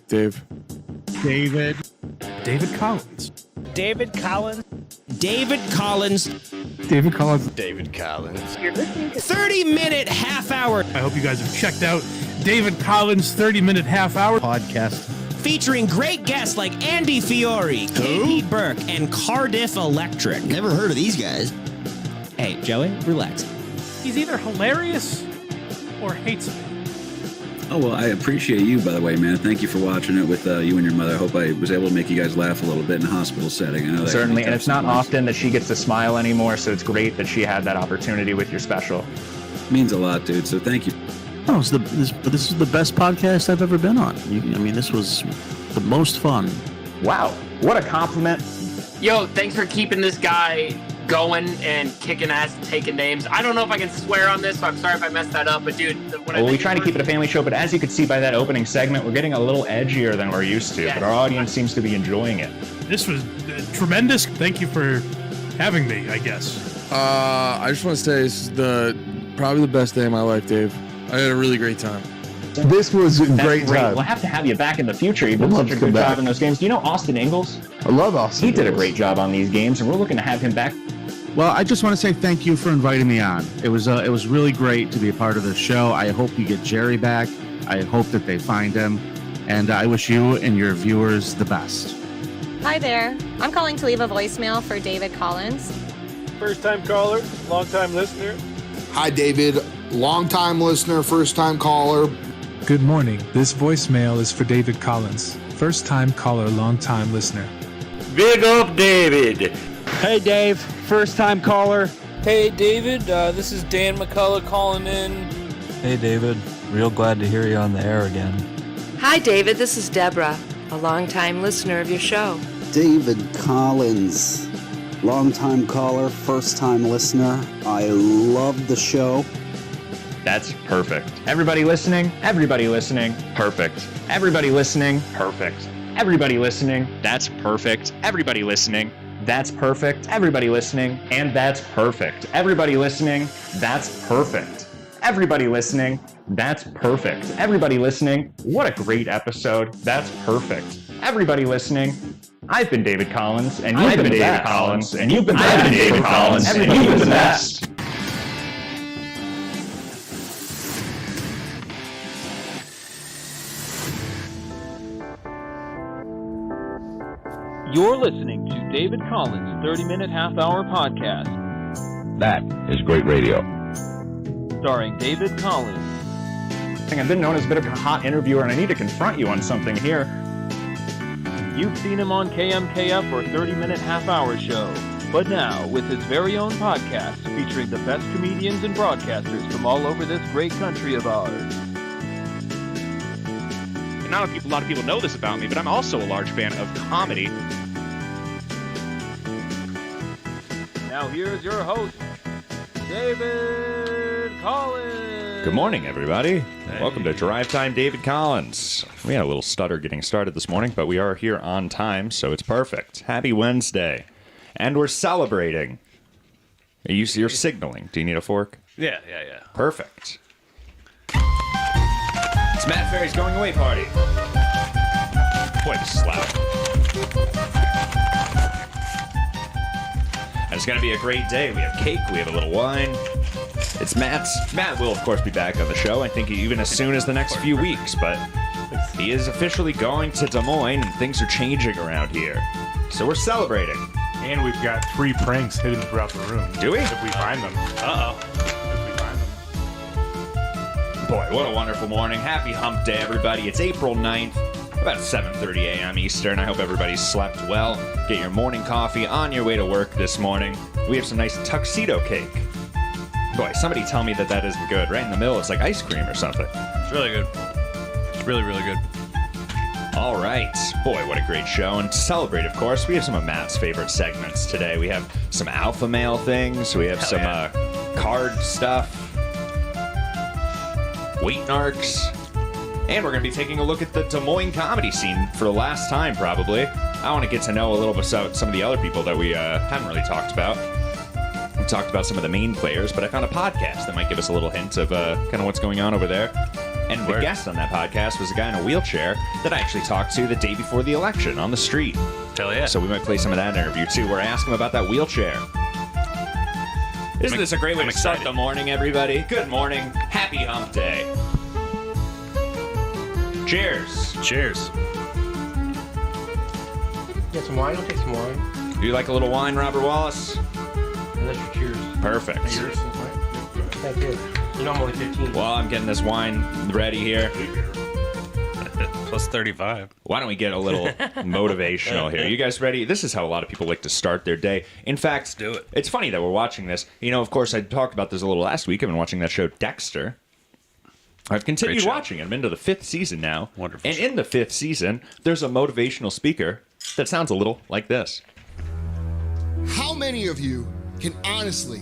Dave. David. David Collins. David Collins. David Collins. David Collins. David Collins. You're listening to 30-minute half hour. I hope you guys have checked out David Collins' 30-minute half hour Podcast. Featuring great guests like Andy Fiore, KP Burke, and Cardiff Electric. Never heard of these guys. Hey, Joey, relax. He's either hilarious or hates me. Oh, well, I appreciate you, by the way, man. Thank you for watching it with you and your mother. I hope I was able to make you guys laugh a little bit in a hospital setting. I know that Certainly, and it's not sometimes. often that she gets to smile anymore, so it's great that she had that opportunity with your special. Means a lot, dude, so thank you. Oh, this is the best podcast I've ever been on. This was the most fun. Wow, what a compliment. Yo, thanks for keeping this guy going and kicking ass and taking names. I don't know if I can swear on this, so I'm sorry if I messed that up, but dude... We try to keep it a family show, but as you can see by that opening segment, we're getting a little edgier than we're used to, but our audience seems to be enjoying it. This was tremendous. Thank you for having me, I guess. I just want to say this is probably the best day of my life, Dave. I had a really great time. This was a great time. We'll have to have you back in the future. You've done such a good job in those games. Do you know Austin Ingalls? I love Austin. He did a great job on these games, and we're looking to have him back. Well, I just want to say thank you for inviting me on. It was really great to be a part of the show. I hope you get Jerry back. I hope that they find him. And I wish you and your viewers the best. Hi there. I'm calling to leave a voicemail for David Collins. First-time caller, long-time listener. Hi, David. Long-time listener, first-time caller. Good morning. This voicemail is for David Collins. First-time caller, long-time listener. Big up, David. Hey, Dave. First-time caller. Hey, David. This is Dan McCullough calling in. Hey, David. Real glad to hear you on the air again. Hi, David. This is Deborah, a longtime listener of your show. David Collins, longtime caller, first-time listener. I love the show. That's perfect. Everybody listening? Everybody listening? Perfect. Everybody listening? Perfect. Everybody listening? That's perfect. Everybody listening? That's perfect. Everybody listening? And that's perfect. Everybody listening? That's perfect. Everybody listening? That's perfect. Everybody listening? What a great episode. That's perfect. Everybody listening? I've been David Collins, and you've been David Collins, and you've been David Collins, and you've been the best. You're listening to David Collins' 30-minute half-hour podcast. That is great radio. Starring David Collins. I've been known as a bit of a hot interviewer, and I need to confront you on something here. You've seen him on KMKF for 30-minute half-hour show. But now, with his very own podcast featuring the best comedians and broadcasters from all over this great country of ours. And not a lot of people know this about me, but I'm also a large fan of comedy. Now here's your host, David Collins. Good morning, everybody. Hey. Welcome to Drive Time David Collins. We had a little stutter getting started this morning, but we are here on time, so it's perfect. Happy Wednesday. And we're celebrating. You're signaling. Do you need a fork? Yeah. Perfect. It's Matt Ferry's going away party. Boy, this is loud. And it's going to be a great day. We have cake. We have a little wine. It's Matt will, of course, be back on the show. I think even as soon as the next few weeks. But he is officially going to Des Moines, and things are changing around here. So we're celebrating. And we've got 3 pranks hidden throughout the room. Do we? If we find them. Uh-oh. If we find them. Boy, what a wonderful morning. Happy hump day, everybody. It's April 9th, about 7:30 a.m. Eastern. I hope everybody slept well. Get your morning coffee on your way to work this morning. We have some nice tuxedo cake. Boy, somebody tell me that isn't good. Right in the middle, it's like ice cream or something. It's really good. It's really, really good. All right. Boy, what a great show. And to celebrate, of course, we have some of Matt's favorite segments today. We have some alpha male things. We have some card stuff. Weight narcs. And we're going to be taking a look at the Des Moines comedy scene for the last time, probably. I want to get to know a little bit about some of the other people that we haven't really talked about. We talked about some of the main players, but I found a podcast that might give us a little hint of kind of what's going on over there. And the guest on that podcast was a guy in a wheelchair that I actually talked to the day before the election on the street. Hell yeah. So we might play some of that interview too, where I ask him about that wheelchair. Isn't this a great way to start the morning, everybody? Good morning. Happy hump day. Cheers. Cheers. Get some wine? I'll take some wine. Do you like a little wine, Robert Wallace? That's your cheers. Perfect. Yours? Thank you. You know I'm only 15. Well, I'm getting this wine ready here. Plus 35. Why don't we get a little motivational here? You guys ready? This is how a lot of people like to start their day. In fact, Let's do it. It's funny that we're watching this. You know, of course, I talked about this a little last week. I've been watching that show Dexter. I've continued watching it. I'm into the 5th season now. Wonderful. And in the 5th season, there's a motivational speaker that sounds a little like this. How many of you can honestly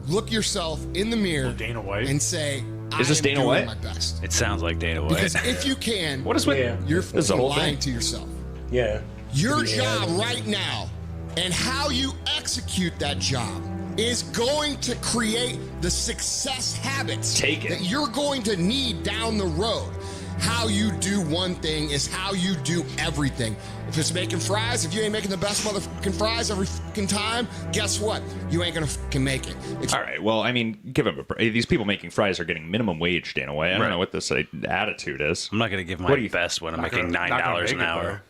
look yourself in the mirror Dana White and say, Is this Dana White? my best? It sounds like Dana White. Because if you can, What is with you're this is the whole lying thing. to yourself. Yeah. Your job right now and how you execute that job is going to create the success habits that you're going to need down the road. How you do one thing is how you do everything. If it's making fries, if you ain't making the best motherfucking fries every fucking time, guess what? You ain't gonna fucking make it. All right. Well, I mean, give him a break. These people making fries are getting minimum wage, Dana White. I don't know what this attitude is. I'm not going to give my best when I'm making $9 an hour.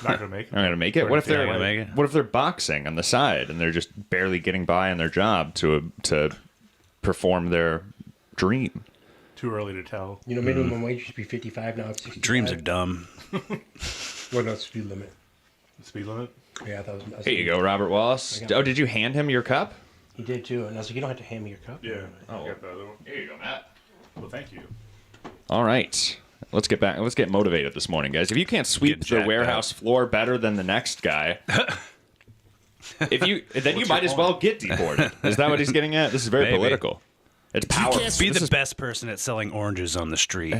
Not gonna make it. I'm gonna make it. What if they're gonna make it? What if they're boxing on the side and they're just barely getting by on their job to perform their dream? Too early to tell. You know, minimum wage should be 55 now. It's 65. Dreams are dumb. What about speed limit? The speed limit? Yeah, that was. Here you go, Robert Wallace. Oh, did you hand him your cup? He did too, and I was like, "You don't have to hand me your cup." Yeah. Oh, Got that little... here you go, Matt. Well, thank you. All right. Let's get back. Let's get motivated this morning, guys. If you can't sweep the warehouse floor better than the next guy, then you might as well get deported. Is that what he's getting at? This is very political. It's power. Be the best person at selling oranges on the street.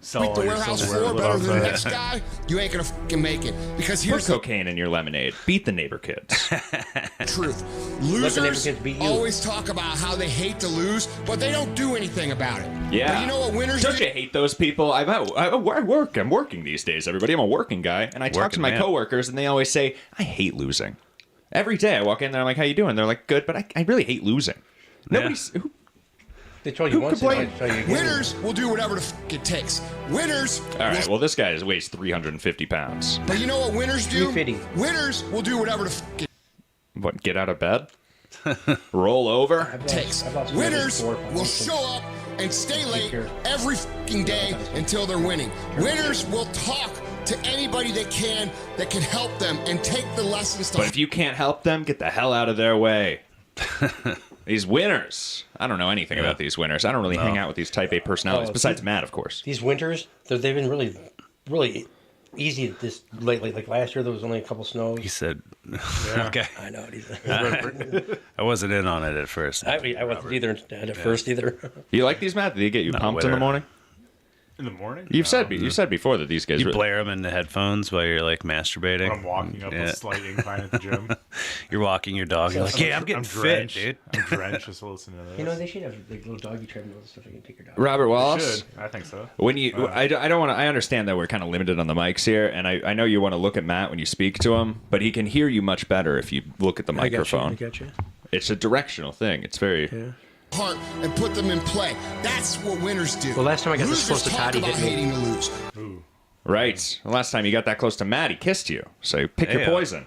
Sweep the warehouse floor better than the next guy, you ain't gonna fucking make it. Because Put here's the cocaine in your lemonade. Beat the neighbor kids. truth. Let the neighbor Losers kids beat you. always talk about how they hate to lose, but they don't do anything about it. Yeah. But you know what winners Don't do? you hate those people? I work. I'm working these days, everybody. I'm a working guy. And I talk to Working my man. coworkers, and they always say, I hate losing. Every day I walk in there, I'm like, how you doing? They're like, good, but I really hate losing. Nobody's... They told you Who once, complained? and I tell you again. Winners will do whatever the it takes. Winners. All right, well, this guy weighs 350 pounds. But you know what winners do? 350. Winners will do whatever the it What, get out of bed? Roll over? takes. Winners will show up and stay late every fucking day until they're winning. Winners will talk to anybody they can that can help them and take the lessons to But if you can't help them, get the hell out of their way. These winners. I don't know anything about these winners. I don't really hang out with these type A personalities, besides Matt, of course. These winters, they've been really easy this lately. Like last year, there was only a couple snows. He said, okay. I know. I wasn't in on it at first. I wasn't either at first either. You like these, Matt? Did they get you Not pumped in the winner. morning? In the morning? You said before that these guys You blare them in the headphones while you're like masturbating. I'm walking up a slight incline at the gym. You're walking your dog. You're like, yeah, I'm getting fit, drenched. dude. I'm drenched just listening to this. You know, they should have like little doggy treadmills and stuff you can take your dog. Robert Wallace? Should. I think so. When you, I don't want to. I understand that we're kind of limited on the mics here, and I know you want to look at Matt when you speak to him, but he can hear you much better if you look at the microphone. I got you. It's a directional thing. It's very. heart and put them in play. That's what winners do. Well, last time I got this Losers close to talk Todd, he about hit me. hating to lose. Right. The last time you got that close to Matt, he kissed you. So pick your Yeah. poison.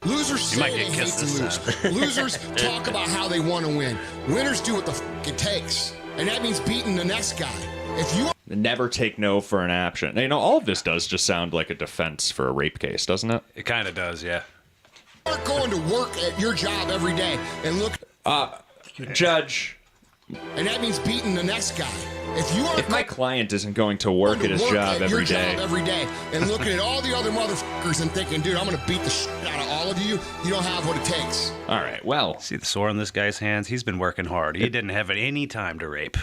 Losers You might say they get hate kissed to this lose. Losers talk about how they want to win. Winners do what the it takes, and that means beating the next guy. If you Never take no for an action. You know, all of this does just sound like a defense for a rape case, doesn't it? It kind of does, yeah. are going to work at your job every day and look, Judge, and that means beating the next guy. If you are if my client isn't going to work at his job every day, and looking at all the other motherfuckers and thinking, dude, I'm going to beat the shit out of all of you, you don't have what it takes. all right, well, See the sore on this guy's hands? He's been working hard. He didn't have any time to rape.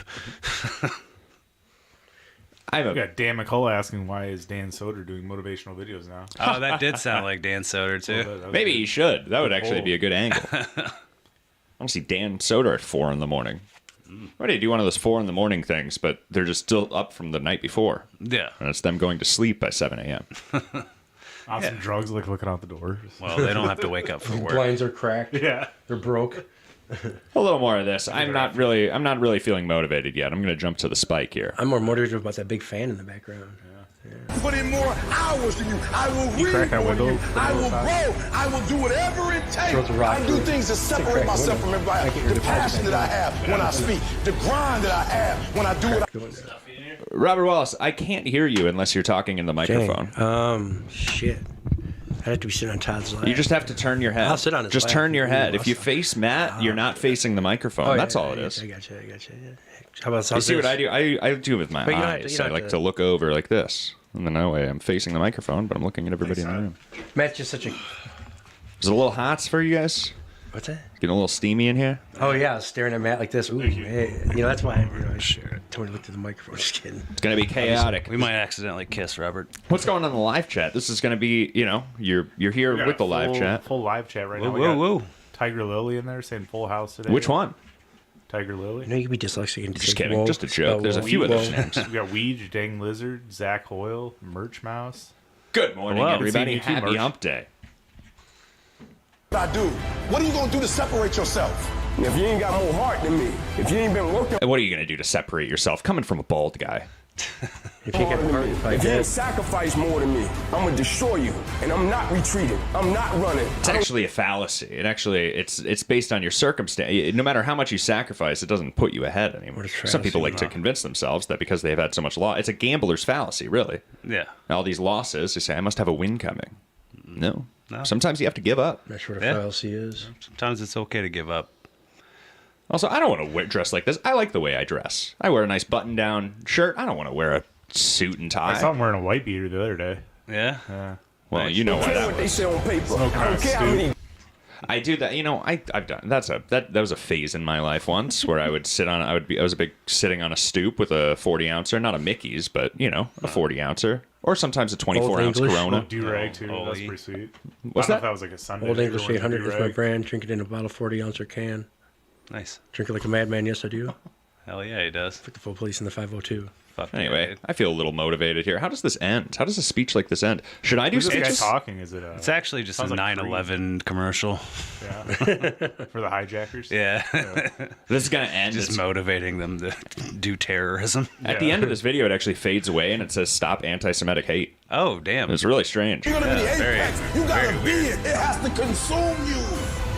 I We got Dan McCullough asking why is Dan Soder doing motivational videos now? Oh, that did sound like Dan Soder, too. maybe he should. That would actually Oh. be a good angle. I want to see Dan Soder at 4 in the morning. Ready to do one of those 4 a.m. things, but they're just still up from the night before. Yeah. And it's them going to sleep by 7 a.m. On some drugs, like looking out the door. Well, they don't have to wake up for work. Blinds are cracked. Yeah. They're broke. A little more of this. I'm not really feeling motivated yet. I'm going to jump to the spike here. I'm more motivated about that big fan in the background. Put in more hours than you. I will You read crack that more than window? you. I will grow. I will do whatever it Throws takes. a rock I do through. things to separate Crack myself from window. everybody. Make it your The passion that I have when I speak. The grind that I have when I do what I... Robert Wallace, I can't hear you unless you're talking in the microphone. Shit. I'd have to be sitting on Todd's lap. You just have to turn your head. I'll sit on his Just lap. turn your head. Ooh, If you face Matt, you're not facing the microphone. That's all it is. I got you. Yeah. How about You see what I do? I do it with my But you don't have eyes. to- I like to look over like this. And then that way I'm facing the microphone, but I'm looking at everybody in the room. Matt's just such a... Is it a little hot for you guys? What's that? Getting a little steamy in here? Oh, yeah. I was staring at Matt like this. Ooh, hey. That's why I told me to look through the microphone. Just kidding. It's going to be chaotic. We might accidentally kiss, Robert. What's going on in the live chat? This is going to be, you're here We got with the a live chat. Full live chat right now. Whoa, We got Tiger Lily in there saying Full House today. Which one? Tiger Lily. You know you can be dyslexic and Just kidding. Just a joke. There's a few of those names. We got Weege, Dang Lizard, Zach Hoyle, Merch Mouse. Good morning, Hello. everybody. Good seeing you too, Happy Merch. Hump Day. I do. What are you going to do to separate yourself? If you ain't got more heart than me, if you ain't been working And what are you going to do to separate yourself? Coming from a bald guy. If you harder get than me, if you ain't sacrificed more than me, I'm gonna destroy you, and I'm not retreating. I'm not running. It's actually a fallacy. It's based on your circumstance. No matter how much you sacrifice, it doesn't put you ahead anymore. Some people like to convince themselves that because they've had so much loss, it's a gambler's fallacy, really. Yeah. All these losses, they say, I must have a win coming. No. Sometimes you have to give up. Not sure what a fallacy is. Sometimes it's okay to give up. Also, I don't want to dress like this. I like the way I dress. I wear a nice button-down shirt. I don't want to wear a suit and tie. I saw him wearing a white beater the other day. Yeah? Yeah. Well, you know what that they was. say on paper. Smoke I don't on care how many. I do that. I've done that was a phase in my life once where I would I was a big sitting on a stoop with a 40-ouncer, not a Mickey's, but a 40-ouncer, or sometimes a 24-ounce Corona. Do-rag too. That's pretty sweet. What's I that? don't know if that was like a Sunday. Old English or 800 is my do-rag. brand. Drink it in a bottle 40-ouncer can. Nice. Drink it like a madman. Yes, I do. Hell yeah, he does. Put the full police in the 502. Fuck Anyway, yeah. I feel a little motivated here. How does this end? How does a speech like this end? Should I do Who's this guy speeches? talking? Is it? It's actually just a sounds like 9/11 commercial. Yeah. For the hijackers. Yeah. This is gonna end. Just It's- motivating them to do terrorism. At the end of this video, it actually fades away and it says "Stop anti-Semitic hate." Oh, damn. It's really strange. You're going to be the very- apex. You got to very be weird. it. It has to consume you.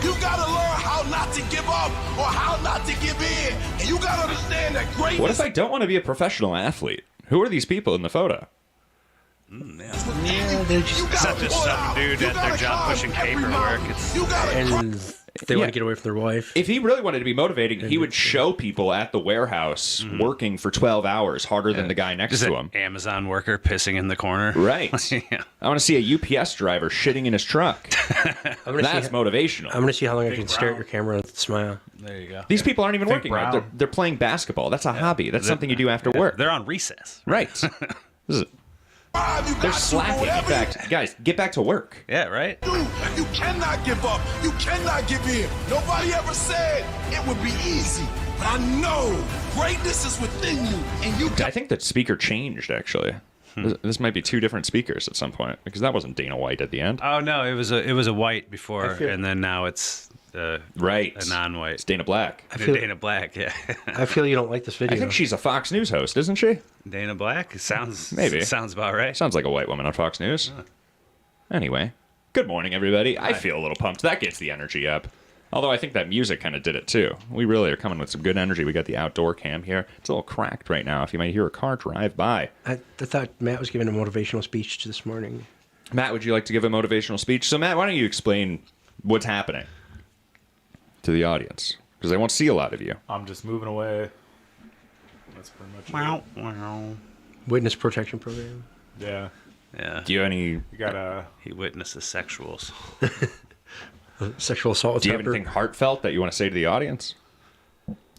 You got to learn how not to give up or how not to give in. And you got to understand that greatness... What if I don't want to be a professional athlete? Who are these people in the photo? Yeah, they're just... It's not just some dude at their job pushing paperwork. It's And they want to get away from their wife. If he really wanted to be motivating, he would show people at the warehouse working for 12 hours harder than the guy next just to an him. Amazon worker pissing in the corner. Right. Yeah. I want to see a UPS driver shitting in his truck. That's motivational. I'm going to see how long I can stare at your camera and smile. There you go. These people aren't even Think working. Right? Brown. They're playing basketball. That's a hobby. That's something you do after work. They're on recess. Right. This is, they're slacking. In fact, guys, get back to work. Yeah, right? You cannot give up. You cannot give in. Nobody ever said it would be easy. But I know greatness is within you. And you I think that speaker changed, actually. This might be two different speakers at some point, because that wasn't Dana White at the end. Oh no, it was a white before, and then now it's right a non-white. It's Dana Black. Dana Black, yeah. I feel you don't like this video. I think she's a Fox News host, isn't she? Dana Black sounds about right. Sounds like a white woman on Fox News. Anyway, good morning, everybody. I feel a little pumped. That gets the energy up. Although I think that music kind of did it too. We really are coming with some good energy. We got the outdoor cam here. It's a little cracked right now. If you might hear a car drive by. I thought Matt was giving a motivational speech this morning. Matt, would you like to give a motivational speech? So, Matt, why don't you explain what's happening to the audience? Because they won't see a lot of you. I'm just moving away. That's pretty much it. Witness protection program. Yeah. Yeah. Do you have any... You got He witnesses sexuals. Sexual assault. Do you have anything heartfelt that you want to say to the audience?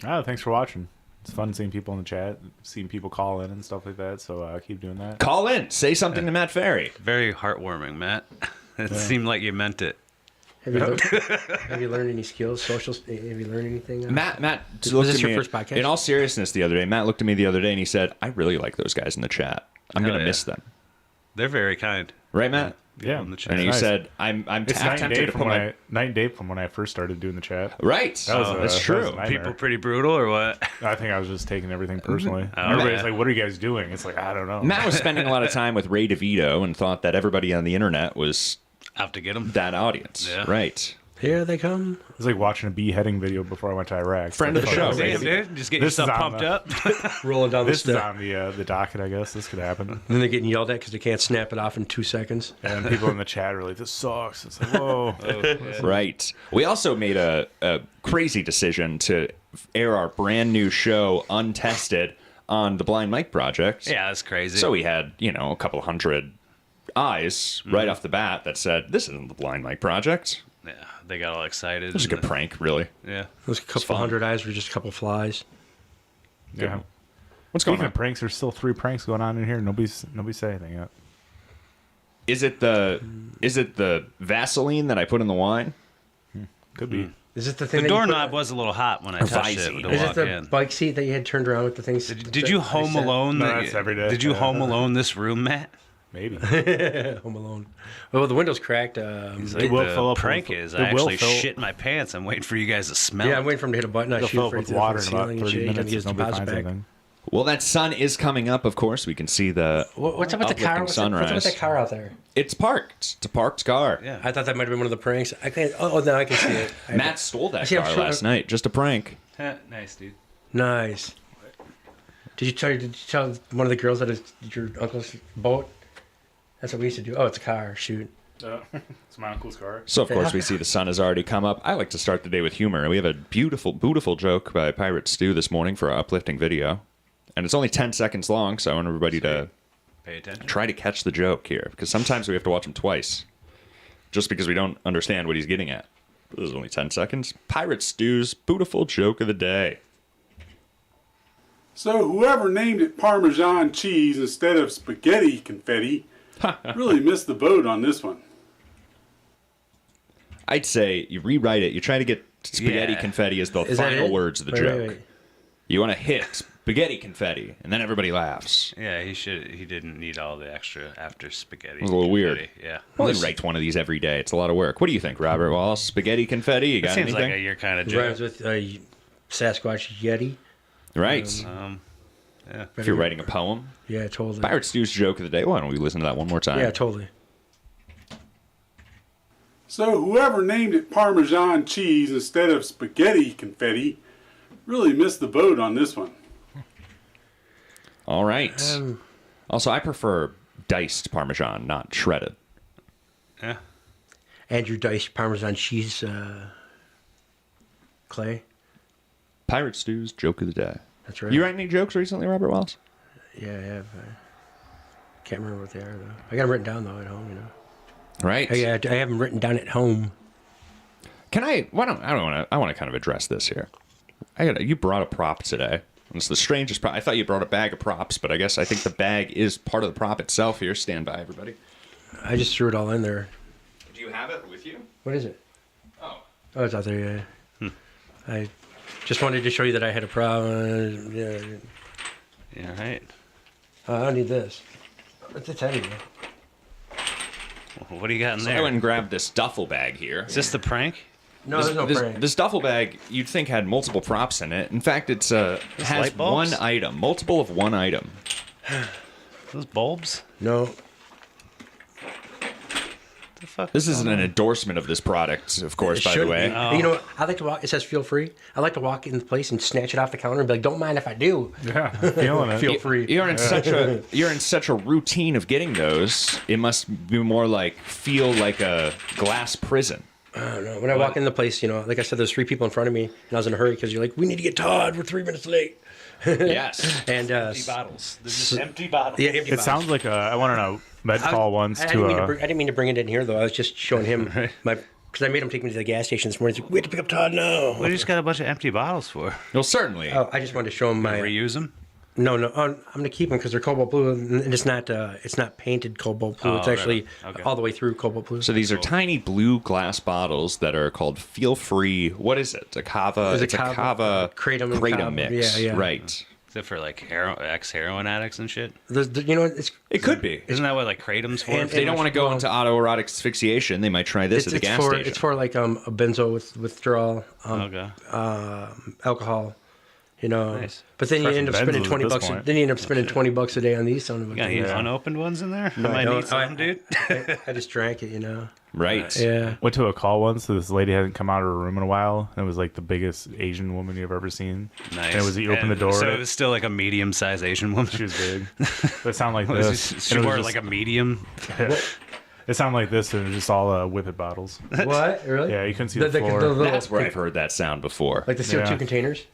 Oh, thanks for watching. It's fun seeing people in the chat, seeing people call in and stuff like that. So keep doing that. Call in. Say something to Matt Ferry. Very heartwarming, Matt. It seemed like you meant it. Have you learned any skills? Social? Have you learned anything? Matt was looked this at your me. first podcast? In all seriousness, the other day, Matt looked at me the other day and he said, "I really like those guys in the chat. I'm going to miss them." They're very kind. Right, Matt? Yeah. In the chat. And you Nice. said, "I'm It's night and tempted day to from put when my." night and day from when I first started doing the chat. Right. That was That's that true. was a nightmare. People pretty brutal or what? I think I was just taking everything personally. Oh, Everybody's yeah. like, "What are you guys doing?" It's like, I don't know. Matt was spending a lot of time with Ray DeVito and thought that everybody on the internet was Out to get them. that audience. Yeah. Right. Here they come. It was like watching a beheading video before I went to Iraq. Friend of the show, Damn, baby. dude. Just get This yourself is on pumped the- up. Rolling down the This is step. on the docket, I guess. This could happen. And then they're getting yelled at because they can't snap it off in 2 seconds. And people in the chat are like, "This sucks." It's like, whoa. Right. We also made a crazy decision to air our brand new show, Untested, on the Blind Mike Project. Yeah, that's crazy. So we had, a couple hundred eyes right off the bat that said, "This isn't the Blind Mike Project." Yeah, they got all excited. It was a good prank, really. Yeah. Those couple hundred eyes were just a couple flies. Yeah. What's going Speaking on? of pranks, there's still 3 pranks going on in here. Nobody said anything yet. Is it the Vaseline that I put in the wine? Could be. Is it the thing The that you doorknob was a little hot when I Or touched Visine. it to Is it walk the in. bike seat that you had turned around with the things? Did you Home Alone? No, that's every day. Did you Home Alone this room, Matt? Maybe. Home Alone. Well, the window's cracked. He's It like, will fill the up prank with- is it I will actually fill- shit my pants. I'm waiting for you guys to smell Yeah, it. I'm waiting for him to hit a button. I It'll shoot fill up right with to the water in about ceiling and 30 shit. He's gonna minutes get if some nobody deposit finds back. anything. Well, that sun is coming up, of course. We can see the What's up with the car? uplifting What's sunrise. up with that car out there? It's parked. It's a parked car. Yeah. I thought that might have been one of the pranks. I can't. Oh, now I can see it. Matt stole that See, I'm car sure- last night. Just a prank. Nice, dude. Nice. Did you tell one of the girls that it's your uncle's boat? That's what we used to do. Oh, it's a car. Shoot. It's my uncle's car. So, of course, we see the sun has already come up. I like to start the day with humor. We have a beautiful joke by Pirate Stew this morning for our uplifting video. And it's only 10 seconds long, so I want everybody to Pay attention. try to catch the joke here. Because sometimes we have to watch him twice. Just because we don't understand what he's getting at. But this is only 10 seconds. Pirate Stew's beautiful joke of the day. So whoever named it Parmesan cheese instead of spaghetti confetti really missed the boat on this one. I'd say you rewrite it. You try to get spaghetti Yeah. confetti as the Is that final it? words of the Wait, joke. wait. You want to hit spaghetti confetti, and then everybody laughs. Yeah, he didn't need all the extra after spaghetti. It was a little weird. confetti. Yeah. Well, they write one of these every day. It's a lot of work. What do you think, Robert Wallace? Spaghetti confetti? You It got seems anything? like your kind of It joke. rhymes with Sasquatch Yeti. Right. Yeah. If you're writing a poem. Yeah, totally. Pirate Stew's joke of the day. Why don't we listen to that one more time? Yeah, totally. So whoever named it Parmesan cheese instead of spaghetti confetti really missed the boat on this one. All right. Also, I prefer diced Parmesan, not shredded. Yeah. Andrew Dice Parmesan cheese clay. Pirate Stew's joke of the day. That's right. You write any jokes recently, Robert Wallace? Yeah, I have. Can't remember what they are though. I got them written down though at home. You know. Right. I have them written down at home. Can I? I want to kind of address this here. You brought a prop today. And it's the strangest prop. I thought you brought a bag of props, but I think the bag is part of the prop itself. Here, stand by, everybody. I just threw it all in there. Do you have it with you? What is it? Oh, it's out there. Yeah. I just wanted to show you that I had a problem. Yeah. Yeah, right. I don't need this. It's a teddy. What do you got in So there? I went and grabbed this duffel bag here. Is this the prank? No, there's no prank. This duffel bag, you'd think had multiple props in it. In fact, it has light bulbs? one item, multiple of one item. Those bulbs? No. The fuck? This isn't an endorsement of this product, of course, It by the should way. be. You know what? I like to walk. It says feel free. I like to walk in the place and snatch it off the counter and be like, "Don't mind if I do." Yeah, feeling it. Feel free. You're in such a routine of getting those. It must be more like feel like a glass prison. I don't know. When I walk in the place, like I said, there's 3 people in front of me, and I was in a hurry because you're like, "We need to get Todd. We're 3 minutes late." Yes. And Empty bottles. They're just empty bottles. Yeah, empty It sounds like I went on a med call once I to didn't mean to bring it in here though. I was just showing him because I made him take me to the gas station this morning. He's like, "We have to pick up Todd now." What do you just got a bunch of empty bottles for? Well, certainly. Oh, I just wanted to show him my. Reuse them? No, I'm gonna keep them because they're cobalt blue, and it's not painted cobalt blue. It's actually all the way through cobalt blue. So these are tiny blue glass bottles that are called Feel Free. What is it? A kava. It's a kava kratom mix. Yeah. Right. Is it for like ex-heroin addicts and shit? It could be. Isn't that what like kratom's for? If they don't want to go into autoerotic asphyxiation, they might try this at the gas station. It's for like a benzo withdrawal, alcohol. You know, Nice. But then you end up spending $20. Then you end up spending $20 a day on these. You got any unopened ones in there? No, I I might don't. need some, dude. I just drank it, you know. Right. Yeah. Went to a call once, so this lady hadn't come out of her room in a while, and it was like the biggest Asian woman you've ever seen. Nice. And it was, you open the door. So it was still like a medium-sized Asian woman? She was big. But it sounded like this. She wore like a medium? It sounded like this, and it was just all Whippet bottles. What? Really? Yeah, you couldn't see the floor. That's where I've heard that sound before. Like the CO2 containers?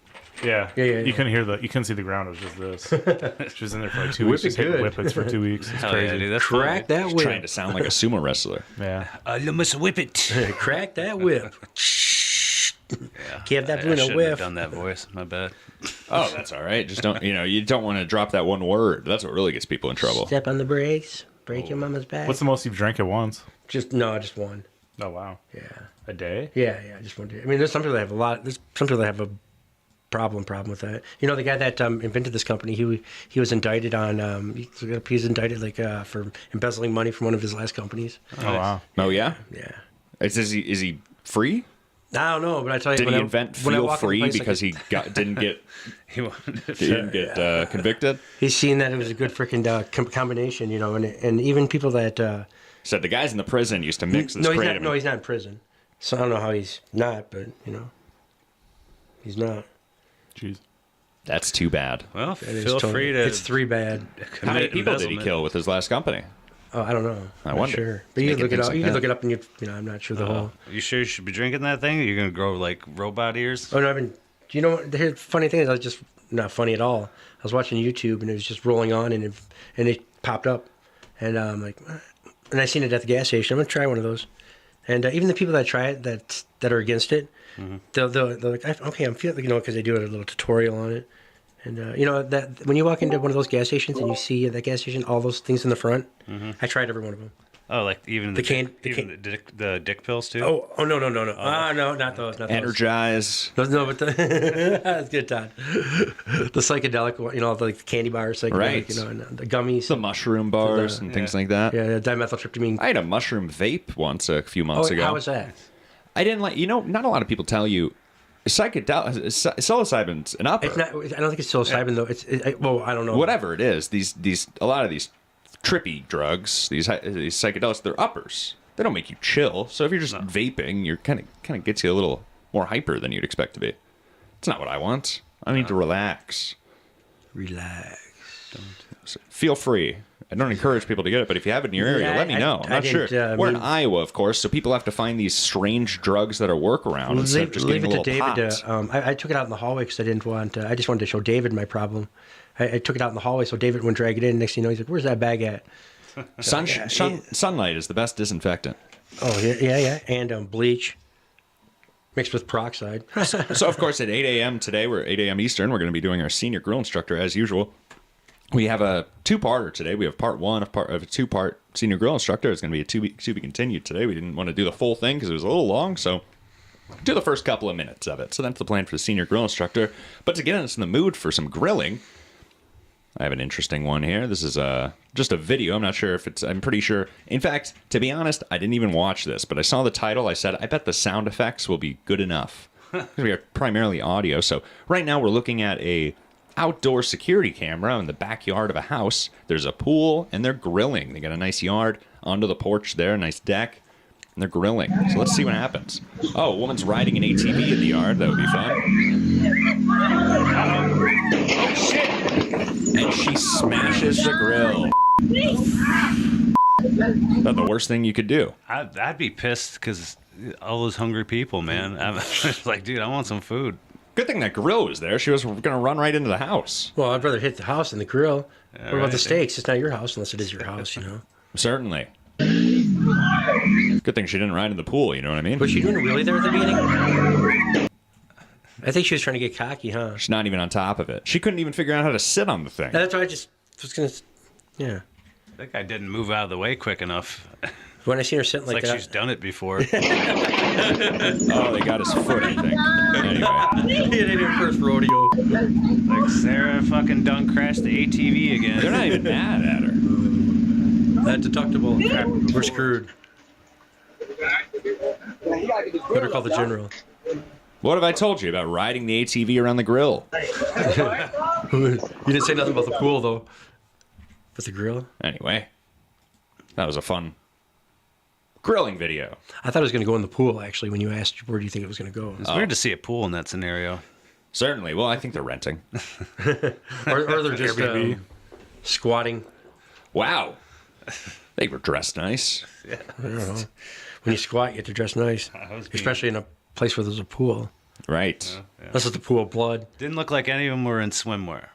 Yeah. You couldn't see the ground. It was just this. She was in there for like 2 weeks. Just hitting whippets for 2 weeks. It's crazy. Yeah, dude, that's Crack that whip. Trying to sound like a sumo wrestler. Yeah. You must whip it. Crack that whip. Give that I balloon a shouldn't whiff. have done that voice. My bad. Oh, that's all right. Just don't. You don't want to drop that one word. That's what really gets people in trouble. Step on the brakes. Break your mama's back. What's the most you've drank at once? Just one. Oh wow. Yeah. A day? Yeah, just one day. I mean, there's some people that have a lot. There's some people that have a problem with that. You know, the guy that invented this company, he was indicted on. He was indicted for embezzling money from one of his last companies. Oh wow. Oh yeah. Yeah. Is he free? I don't know, but I tell you, Did he invent Feel Free because he didn't get convicted? He's seen that it was a good freaking combination, you know, and even people that said the guys in the prison used to mix this. No, he's not in prison. So I don't know how he's not, but you know, he's not. Jeez. That's too bad. Well, feel free to. It's 3 bad. How many people did he kill with his last company? Oh, I don't know. I wonder. Sure. But you can look it up. You can look it up, and you know, I'm not sure the whole. You sure you should be drinking that thing? Or you're gonna grow like robot ears? Oh no, do you know what? The funny thing is, I was just not funny at all. I was watching YouTube, and it was just rolling on, and it popped up, and I'm like, and I seen it at the gas station. I'm gonna try one of those, and even the people that try it that are against it, they're like, okay, I'm feeling, you know, because they do a little tutorial on it. And, you know, that when you walk into one of those gas stations and you see at that gas station all those things in the front, I tried every one of them. Oh, like even the dick pills too? Oh no. No, not those. Energize. No, but that's good, Todd. The psychedelic one, you know, like the candy bars, psychedelic, right. You know, and the gummies. The mushroom bars and things like that. Yeah, dimethyltryptamine. I had a mushroom vape once a few months ago. How was that? I didn't like, you know, not a lot of people tell you psilocybin's an upper. It's not, I don't think it's psilocybin though. Well, I don't know. Whatever it is, a lot of these trippy drugs, these psychedelics, they're uppers. They don't make you chill. So if you're just vaping, you're kind of gets you a little more hyper than you'd expect to be. It's not what I want. I need to relax. Feel free. I don't encourage people to get it, but if you have it in your area, let me know. I'm not sure. We're in Iowa, of course, so people have to find these strange drugs that are workaround instead of just getting a little pot. I took it out in the hallway because I didn't want. I just wanted to show David my problem. I took it out in the hallway so David wouldn't drag it in. Next thing you know, he's like, "Where's that bag at?" Sunlight is the best disinfectant. Oh yeah, and bleach mixed with peroxide. So of course at 8 a.m. today, we're 8 a.m. Eastern. We're going to be doing our senior grill instructor as usual. We have a 2-parter today. We have part 1 of a 2-part senior grill instructor. It's going to be to be continued today. We didn't want to do the full thing because it was a little long, so do the first couple of minutes of it. So that's the plan for the senior grill instructor. But to get us in the mood for some grilling, I have an interesting one here. This is just a video. I'm not sure if it's... I'm pretty sure... In fact, to be honest, I didn't even watch this, but I saw the title. I said, I bet the sound effects will be good enough. We are primarily audio. So right now we're looking at a outdoor security camera in the backyard of a house. There's a pool, and they're grilling. They got a nice yard onto the porch there, a nice deck, and they're grilling. So let's see what happens. Oh, a woman's riding an ATV in the yard. That would be fun. Oh, shit! And she smashes the grill. That's the worst thing you could do. I'd be pissed because all those hungry people, man. I'm like, dude, I want some food. Good thing that grill was there. She was going to run right into the house. Well, I'd rather hit the house than the grill. Yeah, what about the steaks? It's not your house unless it is your house, you know? Certainly. Good thing she didn't ride in the pool, you know what I mean? Was she doing a wheelie there at the beginning? I think she was trying to get cocky, huh? She's not even on top of it. She couldn't even figure out how to sit on the thing. That's why I just was gonna. Yeah. That guy didn't move out of the way quick enough. When I seen her sitting It's like like that, she's done it before. Oh, they got his foot, I think. Anyway. He did her first rodeo. Like Sarah fucking done crashed the ATV again. They're not even mad at her. That deductible. Crap, we're screwed. Better call the general. What have I told you about riding the ATV around the grill? You didn't say nothing about the pool though. With the grill. Anyway, that was a fun grilling video. I thought it was going to go in the pool, actually, when you asked where do you think it was going to go. It's weird to see a pool in that scenario. Certainly. Well, I think they're renting. or they're just squatting. Wow. They were dressed nice. Yeah. I don't know. When you squat, you get to dress nice. Especially in a place where there's a pool. Right. This is the pool of blood. Didn't look like any of them were in swimwear.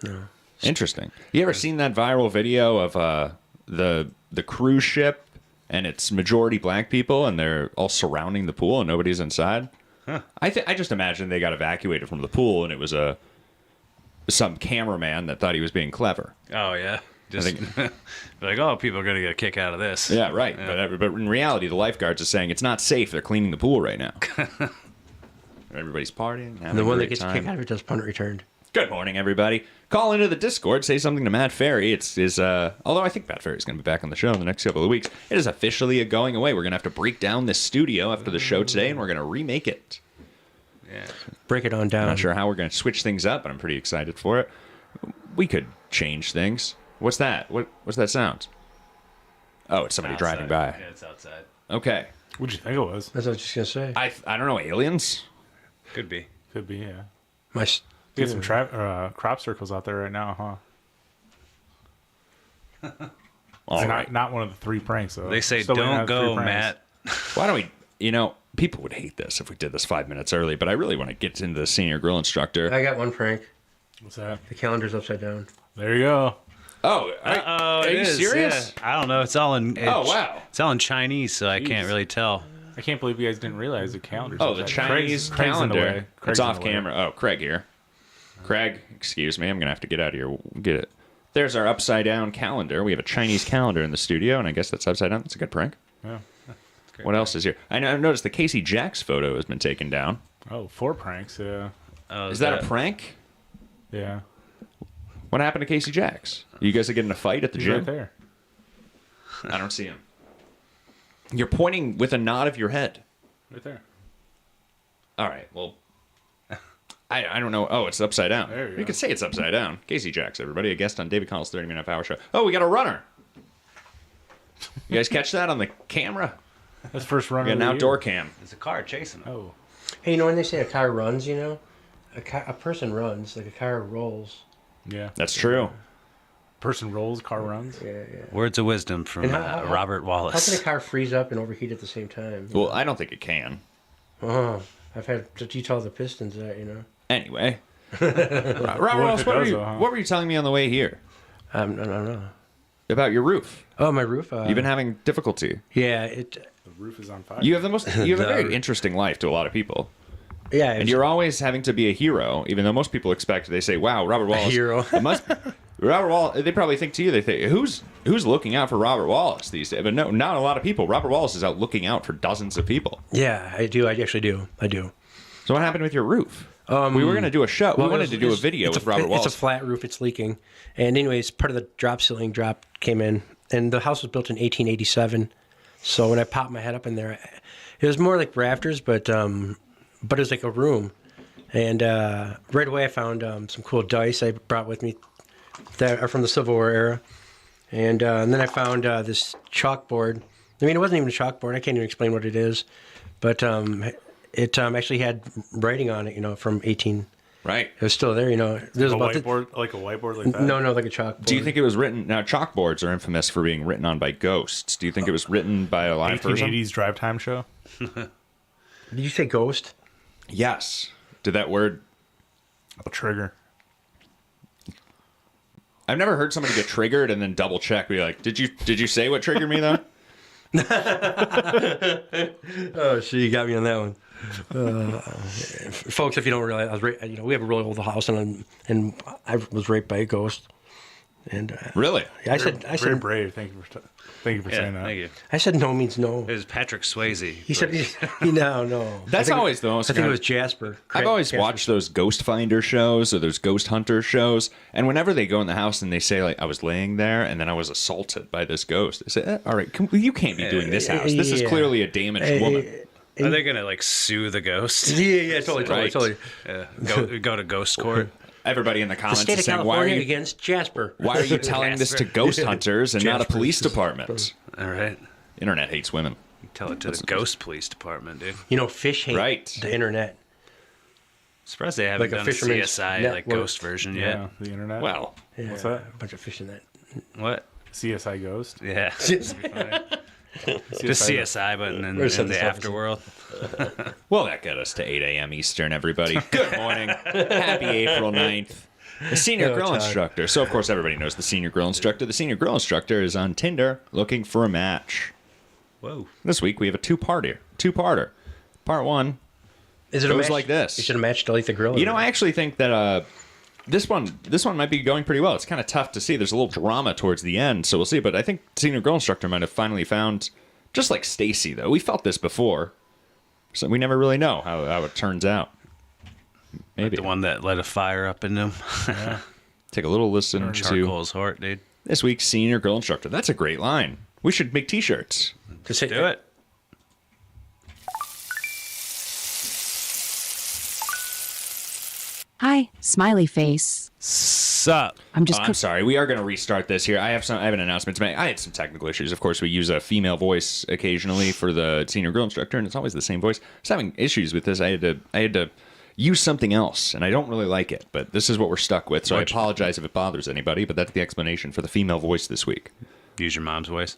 No. Interesting. You ever seen that viral video of the cruise ship and it's majority black people and they're all surrounding the pool and nobody's inside? Huh. I just imagine they got evacuated from the pool and it was some cameraman that thought he was being clever. Oh, yeah. Just like, oh, people are going to get a kick out of this. Yeah, right. Yeah. But in reality, the lifeguards are saying it's not safe. They're cleaning the pool right now. Everybody's partying. And the one that gets a kick out of it does punt returned. Good morning, everybody. Call into the Discord. Say something to Matt Ferry. Although I think Matt Ferry's going to be back on the show in the next couple of weeks. It is officially a going away. We're going to have to break down this studio after the show today, and we're going to remake it. Yeah. Break it on down. I'm not sure how we're going to switch things up, but I'm pretty excited for it. We could change things. What's that? What's that sound? Oh, it's somebody driving by. Yeah, it's outside. Okay. What'd you think it was? That's what I was just going to say. I don't know. Aliens? Could be. Could be, yeah. My We got some crop circles out there right now, huh? All right. Not one of the 3 pranks, though. They say Still waiting don't on the 3 go, pranks. Matt. Why don't we, people would hate this if we did this 5 minutes early, but I really want to get into the senior grill instructor. I got one prank. What's that? The calendar's upside down. There you go. Oh, are you serious? Yeah. I don't know. It's all in. Wow. It's all in Chinese, so I can't really tell. I can't believe you guys didn't realize the calendar. Oh, the Chinese Craig's in the calendar. way. It's Craig's in off the way. camera. Oh, Craig here. Craig, excuse me. I'm going to have to get out of here. Get it. There's our upside down calendar. We have a Chinese calendar in the studio, and I guess that's upside down. That's a good prank. Yeah. What else is here? I've noticed the Casey Jacks photo has been taken down. Oh, 4 pranks, yeah. Is that a prank? Yeah. What happened to Casey Jacks? You guys are getting a fight at the He's gym? right there. I don't see him. You're pointing with a nod of your head. Right there. All right, well, I don't know. Oh, it's upside down. There you You go. could say it's upside down. Casey Jacks, everybody, a guest on David Connell's 30-minute hour show. Oh, we got a runner. You guys catch that on the camera? That's first We runner. got an outdoor cam. There's a car chasing him. Oh. Hey, when they say a car runs, a person runs, like a car rolls. Yeah. That's true. Person rolls, car runs. Yeah. Words of wisdom from And how- Robert How Wallace. can a car freeze up and overheat at the same time? Well, I don't think it can. Oh, I've had to tell the Pistons that, Anyway. What Robert Wallace, if it does, though, what were you telling me on the way here? No. About your roof. Oh, my roof? You've been having difficulty. Yeah, The roof is on fire. You have a very interesting life to a lot of people. Yeah, And you're always having to be a hero, even though most people expect, they say, wow, Robert Wallace. hero. Robert Wallace, they probably think to you, they think, who's looking out for Robert Wallace these days? But no, not a lot of people. Robert Wallace is out looking out for dozens of people. Yeah, I do. I actually do. I do. So what happened with your roof? We were going to do a show. Well, we wanted to do a video with Robert Wallace. It's a flat roof. It's leaking. And anyways, part of the drop ceiling came in. And the house was built in 1887. So when I popped my head up in there, it was more like rafters, but it was like a room. And right away I found some cool dice I brought with me that are from the Civil War era. And then I found this chalkboard. I mean, it wasn't even a chalkboard. I can't even explain what it is. But it actually had writing on it, from 18... Right. It was still there, There's a about whiteboard, like a whiteboard like that? No, like a chalkboard. Do you think it was written... Now, chalkboards are infamous for being written on by ghosts. Do you think it was written by a live person? 1880s drive time show? Did you say ghost? Yes. Did that word... A trigger. I've never heard somebody get triggered and then double check. Be like, did you say what triggered me though? Oh, shit, you got me on that one. Folks, if you don't realize, we have a really old house, and I was raped by a ghost. And really, I said, very brave. Thank you for saying that. Thank you. I said no means no. It was Patrick Swayze. He said, no. That's always the most. I think it was Jasper. I've always watched those ghost finder shows or those ghost hunter shows, and whenever they go in the house and they say like, "I was laying there and then I was assaulted by this ghost," they say, "All right, you can't be doing this house. This is clearly a damaged woman." Are they gonna like sue the ghost? Yeah, totally. Yeah. Go to ghost court. Everybody in the The comments state is of saying, California against Jasper. Why are you telling this to ghost hunters and not a police department? All right. Internet hates women. Tell it to the ghost police department, dude. You know, fish hate the internet. Surprised they haven't Like a done a fisherman's CSI network. ghost version yet. Yeah, the internet. Well, Yeah, what's that? A bunch of fish in that. What? CSI Ghost. Yeah. Just CSI, but in the afterworld. Well, that got us to 8 a.m. Eastern, everybody. Good morning. Happy April 9th. The senior grill instructor. So, of course, everybody knows the senior grill instructor. The senior grill instructor is on Tinder looking for a match. Whoa. This week, we have a two-parter. Part one goes like this. You should have matched Delete the Grill. You know, I actually think that this one might be going pretty well. It's kind of tough to see. There's a little drama towards the end, so we'll see. But I think senior grill instructor might have finally found, just like Stacy, though. We felt this before, so we never really know how it turns out. Maybe the one that let a fire up in him. Yeah. Take a little listen to Charcoal's heart, dude. This week's senior grill instructor. That's a great line. We should make T-shirts. Just do it. Hi, smiley face. Sup? I'm just. I'm sorry. We are going to restart this here. I have an announcement to make. I had some technical issues. Of course, we use a female voice occasionally for the senior grill instructor, and it's always the same voice. I was having issues with this. I had to use something else, and I don't really like it. But this is what we're stuck with. So I apologize if it bothers anybody. But that's the explanation for the female voice this week. Use your mom's voice.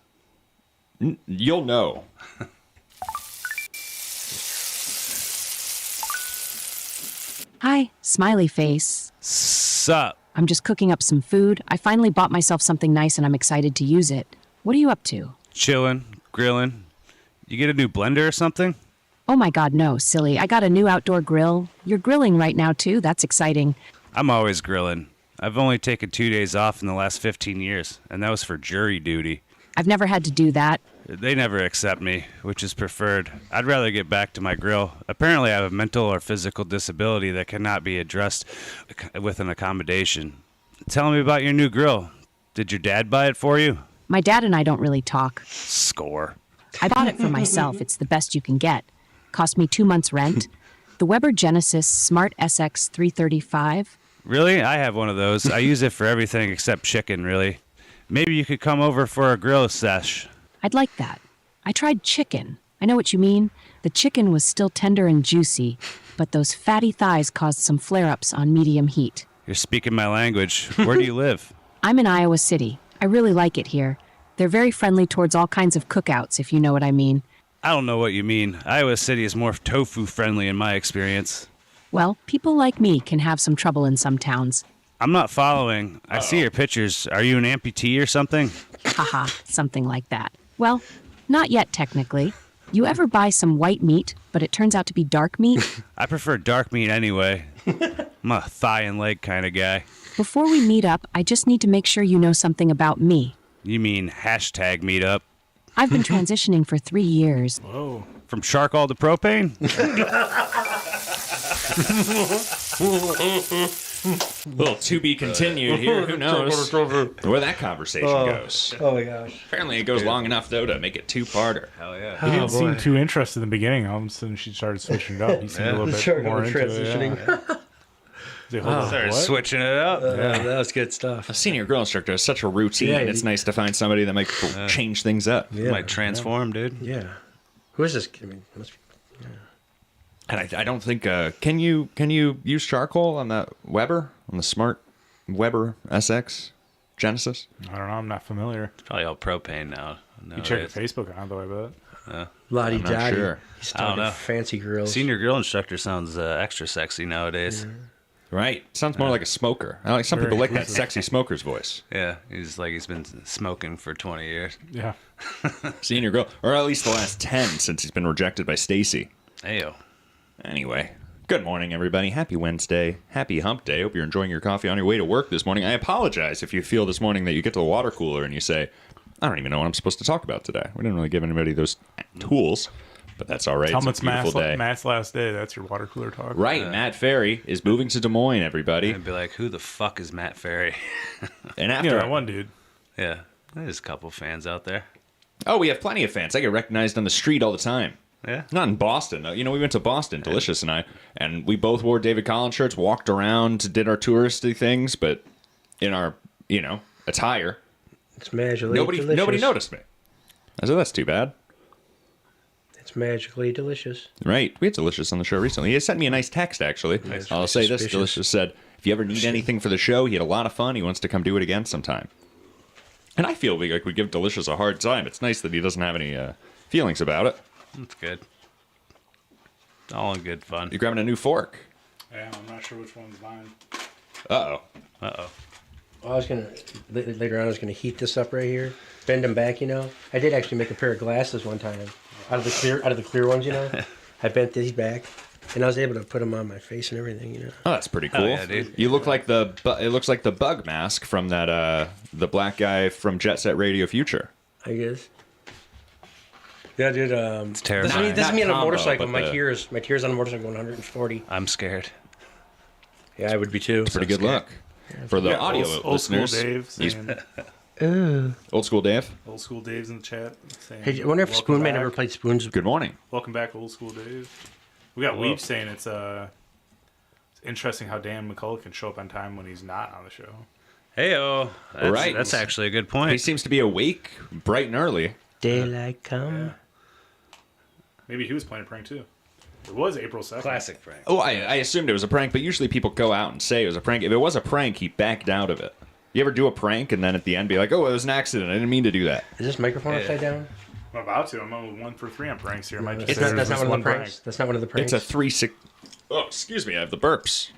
You'll know. Hi, smiley face. Sup? I'm just cooking up some food. I finally bought myself something nice and I'm excited to use it. What are you up to? Chilling, grilling. You get a new blender or something? Oh my god, no, silly. I got a new outdoor grill. You're grilling right now too? That's exciting. I'm always grilling. I've only taken 2 days off in the last 15 years, and that was for jury duty. I've never had to do that. They never accept me, which is preferred. I'd rather get back to my grill. Apparently, I have a mental or physical disability that cannot be addressed with an accommodation. Tell me about your new grill. Did your dad buy it for you? My dad and I don't really talk. Score. I bought it for myself. It's the best you can get. Cost me 2 months' rent. The Weber Genesis Smart SX 335. Really? I have one of those. I use it for everything except chicken, really. Maybe you could come over for a grill sesh. I'd like that. I tried chicken. I know what you mean. The chicken was still tender and juicy, but those fatty thighs caused some flare-ups on medium heat. You're speaking my language. Where do you live? I'm in Iowa City. I really like it here. They're very friendly towards all kinds of cookouts, if you know what I mean. I don't know what you mean. Iowa City is more tofu-friendly in my experience. Well, people like me can have some trouble in some towns. I'm not following. I see your pictures. Are you an amputee or something? Haha, something like that. Well, not yet technically. You ever buy some white meat, but it turns out to be dark meat? I prefer dark meat anyway. I'm a thigh and leg kind of guy. Before we meet up, I just need to make sure you know something about me. You mean hashtag meetup? I've been transitioning for 3 years. Whoa. From charcoal to propane? Well, to be continued here. Who knows where that conversation goes? Oh my gosh! Apparently, it goes long enough though to make it two-parter. Hell yeah! He didn't seem too interested in the beginning. All of a sudden, she started switching it up. He seemed a little bit more into transitioning. It. Started switching it up. That was good stuff. A senior grill instructor is such a routine. Yeah, It's nice to find somebody that might change things up. Yeah. Might transform, dude. Yeah. Who is this? I mean, it must be. And I don't think can you use charcoal on that Weber, on the smart Weber SX Genesis? I don't know. I'm not familiar. It's probably all propane now. You check your Facebook on the way, but Lottie I'm not Dottie. sure. He's I don't talking know. fancy grills. Senior grill instructor sounds extra sexy nowadays. Yeah. Right. Sounds more like a smoker. I like some Very people like that inclusive. sexy smoker's voice. Yeah, he's been smoking for 20 years. Yeah. Seeing your girl, or at least the last 10 since he's been rejected by Stacy. Ayo. Anyway, good morning, everybody. Happy Wednesday. Happy hump day. Hope you're enjoying your coffee on your way to work this morning. I apologize if you feel this morning that you get to the water cooler and you say, I don't even know what I'm supposed to talk about today. We didn't really give anybody those tools, but that's all right. Tell It's them a it's beautiful day. Matt's last day. That's your water cooler talk. Right, Matt Ferry is moving to Des Moines, everybody. I'd be like, who the fuck is Matt Ferry? And after that one dude. Yeah, there's a couple fans out there. Oh, we have plenty of fans. I get recognized on the street all the time. Yeah. Not in Boston. You know, we went to Boston, Delicious and I, and we both wore David Collins shirts, walked around, did our touristy things, but in our, attire. It's magically delicious. Nobody noticed me. I said, that's too bad. It's magically delicious. Right. We had Delicious on the show recently. He sent me a nice text, actually. I'll say this. Delicious said, if you ever need anything for the show, he had a lot of fun. He wants to come do it again sometime. And I feel like we give Delicious a hard time. It's nice that he doesn't have any feelings about it. That's good. All in good fun. You grabbing a new fork? Yeah, I'm not sure which one's mine. Uh-oh. Uh-oh. Well, later on, I was gonna heat this up right here, bend them back. I did actually make a pair of glasses one time out of the clear ones. I bent these back, and I was able to put them on my face and everything. Oh, that's pretty cool. Yeah, dude. You look like it looks like the bug mask from that the black guy from Jet Set Radio Future. I guess. Yeah, dude. It's terrifying. This is me on a Not motorcycle. combo, My but tears on a motorcycle going 140. I'm scared. Yeah, I would be too. Pretty good look. For the audio old school listeners, Dave he's- saying, Old School Dave. Old School Dave's in the chat. Saying, Hey, I wonder if welcome Spoonman back. ever played Spoons. Good morning. Welcome back, Old School Dave. We got Weeb saying it's interesting how Dan McCullough can show up on time when he's not on the show. Heyo. Right. That's actually a good He point. seems to be awake bright and early. Daylight come. Yeah. Maybe he was playing a prank too. It was April 2nd. Classic prank. Oh, I assumed it was a prank, but usually people go out and say it was a prank. If it was a prank, he backed out of it. You ever do a prank and then at the end be like, oh, it was an accident. I didn't mean to do that. Is this microphone upside down? I'm about to. I'm on 1 for 3 on pranks here. I might just That's say not there's one of one the pranks. That's not one of the pranks. It's a 3-6. Oh, excuse me. I have the burps.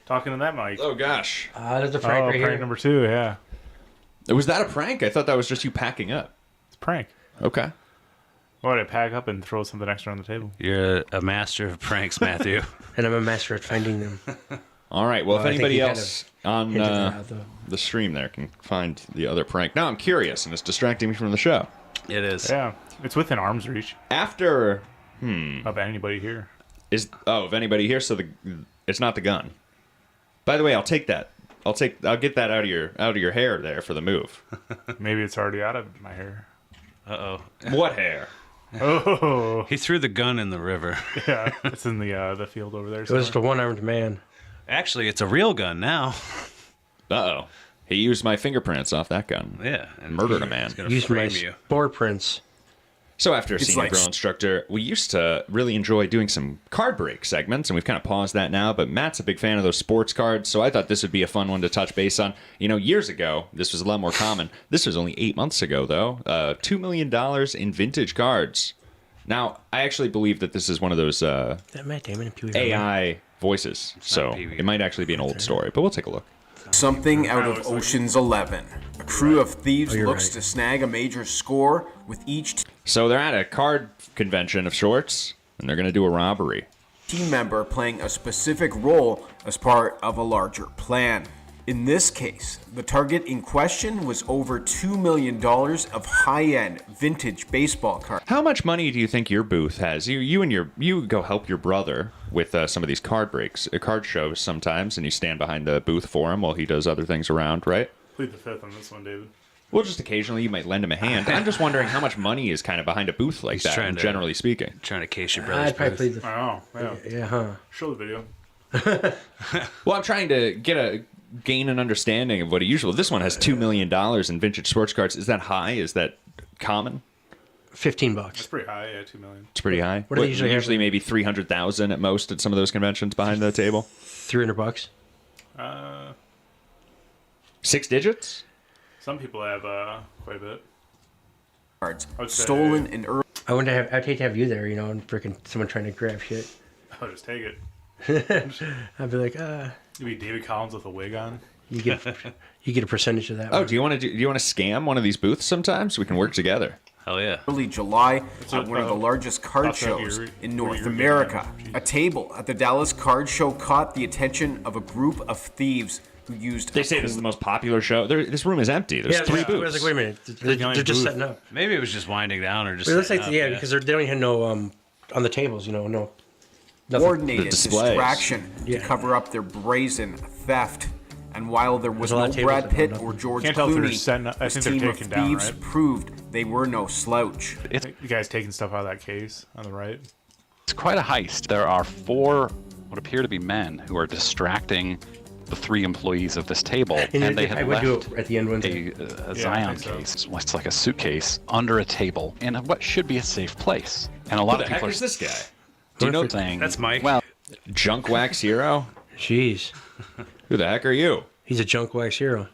Talking to that mic. Oh, gosh. There's a prank right prank here. number 2, yeah. Was that a prank? I thought that was just you packing up. It's a prank. Okay. Why would I pack up and throw something extra on the table? You're a master of pranks, Matthew. And I'm a master at finding them. All right. Well, Well, if I think anybody he kind else of on hinted that out, though. the stream there can find the other prank. Now I'm curious, and it's distracting me from the show. It is. Yeah. It's within arm's reach After, of anybody here. of anybody here, so it's not the gun. By the way, I'll take that. I'll get that out of your hair there for the move. Maybe it's already out of my hair. Uh-oh. What hair? Oh. He threw the gun in the river. Yeah, it's in the field over there. It was the somewhere. one-armed man. Actually, it's a real gun now. Uh-oh. He used my fingerprints off that gun. Yeah. And murdered a man. He's gonna Used my frame you. spore prints. So after a senior like- drill instructor, we used to really enjoy doing some card break segments, and we've kind of paused that now, but Matt's a big fan of those sports cards, so I thought this would be a fun one to touch base on. Years ago, this was a lot more common. This was only 8 months ago, though. $2 million in vintage cards. Now, I actually believe that this is one of those That Matt Damon and Pee Wee Herman. AI voices, so it might actually be an old story, but we'll take a look. Something out of Ocean's 11. A crew of thieves you're looks right. to snag a major score with each So they're at a card convention of sorts, and they're going to do a robbery. team member playing a specific role as part of a larger plan. In this case, the target in question was over $2 million of high-end vintage baseball cards. How much money do you think your booth has? You go help your brother with some of these card breaks, card shows sometimes, and you stand behind the booth for him while he does other things around, right? Plead the fifth on this one, David. Well, just occasionally you might lend him a hand. I'm just wondering how much money is kind of behind a booth like that, trying to- generally speaking. Trying to case your brother's I'd probably booth. plead the... Oh, yeah. Yeah, huh. Show the video. Well, I'm trying to gain an understanding of what a usual. This one has $2 million in vintage sports cards. Is that high? Is that common? $15. That's pretty high, yeah, $2 million. It's pretty high. What do they usually have? maybe 300,000 at most at some of those conventions behind the table. $300. 6 digits? Some people have quite a bit. Cards I would say- stolen in early. I'd hate to have you there, and freaking someone trying to grab shit. I'll just take it. I'd be like, You'd be David Collins with a wig on. you get a percentage of that. Oh, one. do you want to scam one of these booths sometimes? We can work together. Hell yeah. Early July at one of the largest card shows in North America. A table at the Dallas Card Show caught the attention of a group of thieves who used. They say this is the most popular show. This room is empty. There's 3 booths. I was like, wait a minute, they're just setting up. Maybe it was just winding down or just. It looks setting like up, because they don't even know on the tables, no. Nothing. Coordinated distraction to cover up their brazen theft. And while there was no Brad Pitt or George Clooney, this team of thieves proved they were no slouch. You guys taking stuff out of that case on the right? It's quite a heist. There are 4 what appear to be men who are distracting the 3 employees of this table, and they had left at the end a Zion case. It's like a suitcase under a table in what should be a safe place. And a lot Who of the people heck are is this guy? Do you know saying that's Mike? Well, Junk Wax Hero. Jeez. Who the heck are you? He's a junk wax hero.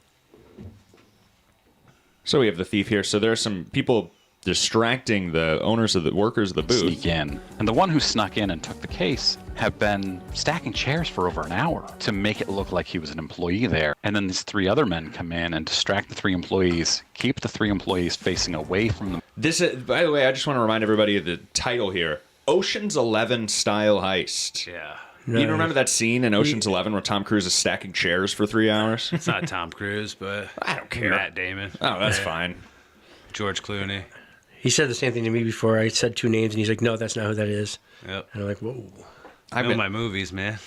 So we have the thief here. So there are some people distracting the owners of the workers of the booth. Sneak in. And the one who snuck in and took the case have been stacking chairs for over an hour to make it look like he was an employee there. And then these 3 other men come in and distract the 3 employees, keep the 3 employees facing away from them. This, by the way, I just want to remind everybody of the title here: Ocean's 11 style heist. Yeah. You remember that scene in Ocean's 11 where Tom Cruise is stacking chairs for 3 hours? It's not Tom Cruise, but I don't care. Matt Damon. Oh, that's fine. George Clooney. He said the same thing to me before. I said 2 names, and he's like, "No, that's not who that is." Yep. And I'm like, "Whoa." I know my movies, man.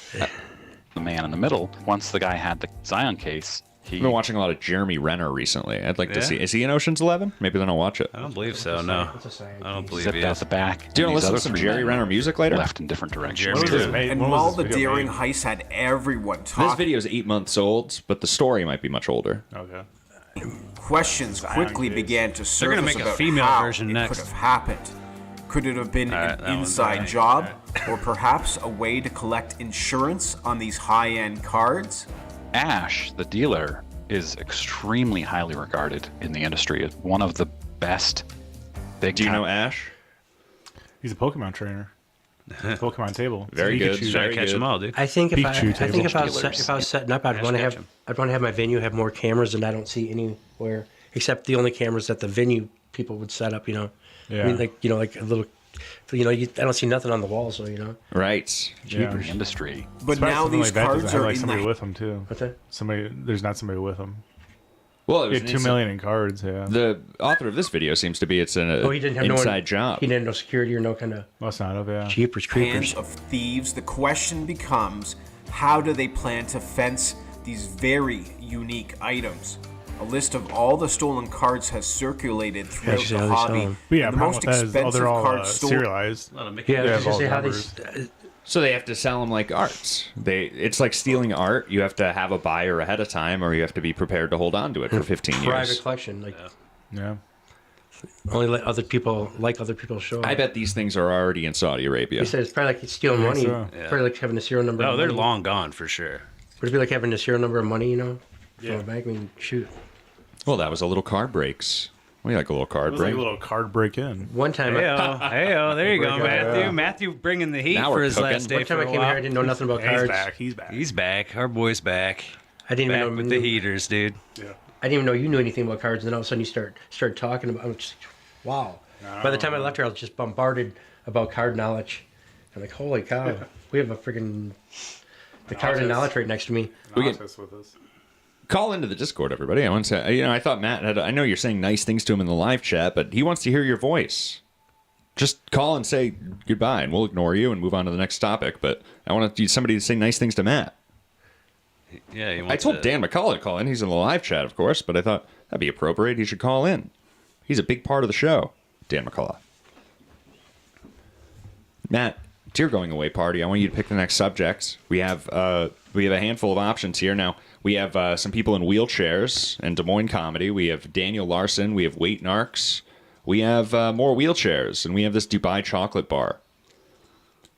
The man in the middle, once the guy had the Zion case, I've been watching a lot of Jeremy Renner recently. I'd like to see. Is he in Ocean's 11? Maybe then I'll watch it. I don't believe so. No, I don't believe zipped he out is. the back. Do you want to listen These to other some 3 Jerry men Renner music later? Left in different directions. And while the daring heist had everyone This talking, video is 8 months old, but the story might be much older. Okay. questions quickly began to They're surface gonna make a about female how version it next. could have happened. Could it have been Alright, an that one's inside alright. job, or perhaps a way to collect insurance on these high-end cards? Ash, the dealer, is extremely highly regarded in the industry. It's one of the best big. Do you know Ash? He's a Pokemon trainer. Pokemon table. Very good. Try to catch them all, dude. I think if Pikachu table. if I was setting up, I'd want to have my venue have more cameras than I don't see anywhere, except the only cameras that the venue people would set up. Yeah. I mean, like a little. I don't see nothing on the wall, so Right. Cheaper industry. But now these cards doesn't have are like in somebody the... with them too. What's that? There's not somebody with them. Well, it He was had 2 million in cards. Yeah. The author of this video seems to be it's an he didn't have inside job. He didn't have no security or no kind of. Must not have. Yeah. Jeepers creepers. hands of thieves. The question becomes, how do they plan to fence these very unique items? A list of all the stolen cards has circulated throughout Actually, the how they sell hobby. them. But yeah, The problem most with that is expensive they're all cards stolen. serialized. Yeah, I was have just all gonna say how numbers. So they have to sell them like arts. It's like stealing art. You have to have a buyer ahead of time, or you have to be prepared to hold on to it for 15 Private years. collection, like Yeah. only let other people show up. I bet these things are already in Saudi Arabia. He said it's probably like stealing I money. think so. It's probably like having a serial number. No, of they're money. long gone for sure. Would it be like having a serial number of money? From Yeah. a bank. I mean, shoot. Well, that was a little card breaks. We like a little It card was like break. a little card break in. One time, Heyo, there you go, Matthew. Yeah. Matthew bringing the heat Now for we're his cooking. last day one time for I a came while. here, I didn't know nothing about He's cards. back. He's back. He's back. Our boy's back. I didn't Back even know with the heaters, dude. Yeah. I didn't even know you knew anything about cards. And then all of a sudden you start talking about. I'm just, wow. By the time I left here, I was just bombarded about card knowledge. I'm like, holy cow, we have a freaking the card of knowledge right next to me. We get- With us. Call into the Discord, everybody. I want to. I thought Matt had. I know you're saying nice things to him in the live chat, but he wants to hear your voice. Just call and say goodbye, and we'll ignore you and move on to the next topic. But I want somebody to say nice things to Matt. Yeah, he I wants told to- Dan McCullough to call in. He's in the live chat, of course, but I thought that'd be appropriate. He should call in. He's a big part of the show, Dan McCullough. Matt, it's your going away party. I want you to pick the next subject. We have a handful of options here now. We have some people in wheelchairs and Des Moines comedy. We have Daniel Larson. We have Wait Narcs. We have more wheelchairs, and we have this Dubai chocolate bar.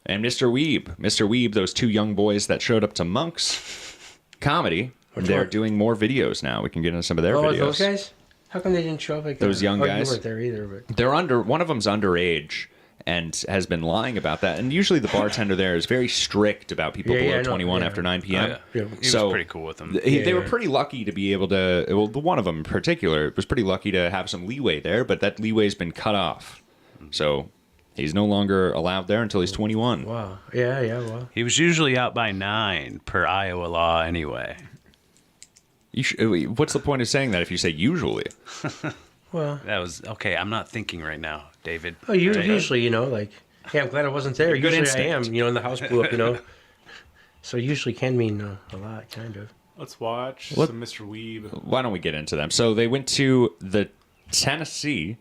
And Mr. Weeb. Mr. Weeb, those 2 young boys that showed up to Monk's comedy, they're doing more videos now. We can get into some of their videos. Those guys? How come they didn't show up like Those young guys? You weren't there either, but They're one of them's underage, and has been lying about that. And usually the bartender there is very strict about people below 21 after 9 p.m. He was pretty cool with them. They were pretty lucky to be able to. Well, the one of them in particular was pretty lucky to have some leeway there, but that leeway's been cut off. So he's no longer allowed there until he's 21. Wow. Yeah. Wow. He was usually out by 9 per Iowa law anyway. What's the point of saying that if you say usually? Well, that was okay. I'm not thinking right now, David. Oh, usually, like, hey, I'm glad I wasn't there. Good Usually I instinct. am, and the house blew up, So usually can mean a lot, kind of. Let's watch What- some Mr. Weeb. Why don't we get into them? So they went to the Tennessee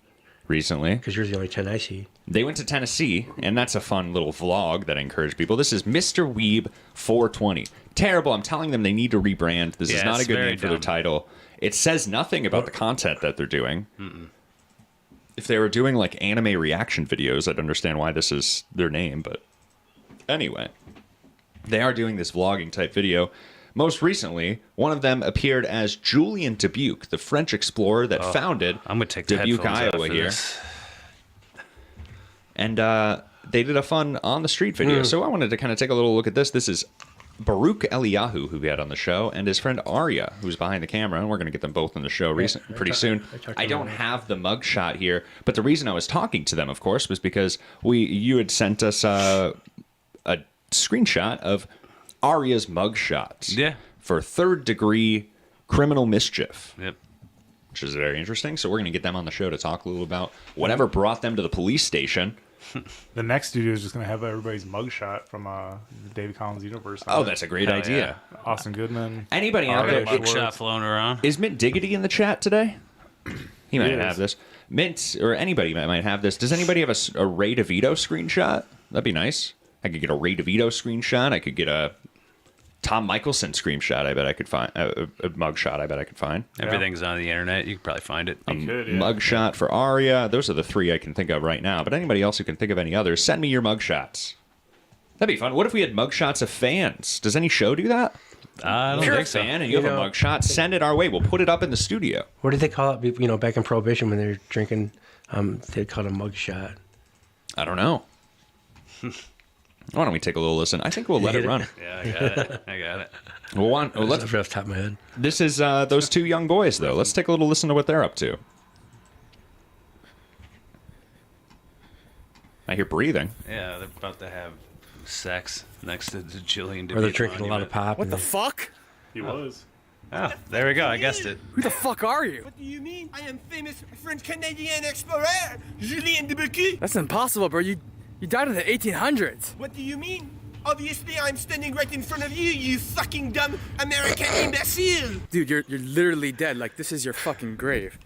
recently. Because you're the only 10 I see. They went to Tennessee, and that's a fun little vlog that I encourage people. This is Mr. Weeb 420. Terrible. I'm telling them they need to rebrand. This is Yeah, not a it's good very name for their dumb. title. It says nothing about the content that they're doing. If they were doing like anime reaction videos, I'd understand why this is their name. But anyway, they are doing this vlogging type video. Most recently, one of them appeared as Julian Dubuque, the French explorer that founded I'm gonna take the Dubuque, headphones out Iowa for here. this. And they did a fun on the street video. So I wanted to kind of take a little look at this. This is Baruch Eliyahu, who we had on the show, and his friend Arya, who's behind the camera, and we're going to get them both on the show pretty soon. I don't have the mugshot here, but the reason I was talking to them, of course, was because you had sent us a screenshot of Arya's mugshot. Yeah. For third-degree criminal mischief. Yep. Which is very interesting. So we're going to get them on the show to talk a little about whatever brought them to the police station. The next studio is just going to have everybody's mugshot from the David Collins universe. Oh, that's a great idea. Yeah. Austin Goodman. Anybody out Arya there? Schwartz. Flown around. Is Mint Diggity in the chat today? He might is. have this. Mint, or anybody might have this. Does anybody have a Ray DeVito screenshot? That'd be nice. I could get a Ray DeVito screenshot. I could get a Tom Michelson screenshot. I bet I could find a mugshot. I bet I could find. Everything's on the internet. You could probably find it. Mugshot for Arya. Those are the three I can think of right now. But anybody else who can think of any others, send me your mugshots. That'd be fun. What if we had mugshots of fans? Does any show do that? I don't if you're think a so. fan and you have a mugshot, send it our way. We'll put it up in the studio. What did they call it, back in Prohibition when they were drinking? They called it a mugshot. I don't know. Why don't we take a little listen? I think we'll let it run. Yeah, I got it. I got it. Well, let's off the top of my head. This is those two young boys, though. Let's take a little listen to what they're up to. I hear breathing. Yeah, they're about to have sex next to the Julian Or they're Dubuque drinking a lot of monument. pop. What the fuck? He was. Oh, there we go. I guessed it. Who the fuck are you? What do you mean? I am famous French-Canadian explorer, Julien Dubuque. That's impossible, bro. You died in the 1800s. What do you mean? Obviously, I'm standing right in front of you, you fucking dumb American imbecile. Dude, you're literally dead. Like, this is your fucking grave.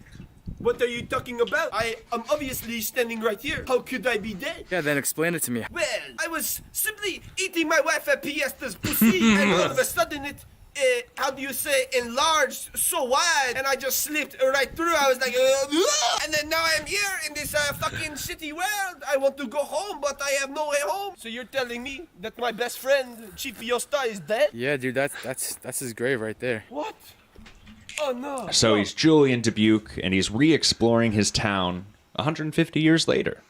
What are you talking about? I am obviously standing right here. How could I be dead? Yeah, then explain it to me. Well, I was simply eating my wife at Piesta's pussy, and all of a sudden it, how do you say, enlarged so wide, and I just slipped right through. I was like, and then now I'm here in this fucking shitty world. I want to go home, but I have no way home. So you're telling me that my best friend, Chief Piosta, is dead? Yeah, dude, that's his grave right there. What? Oh no. So he's Julian Dubuque, and he's re-exploring his town 150 years later.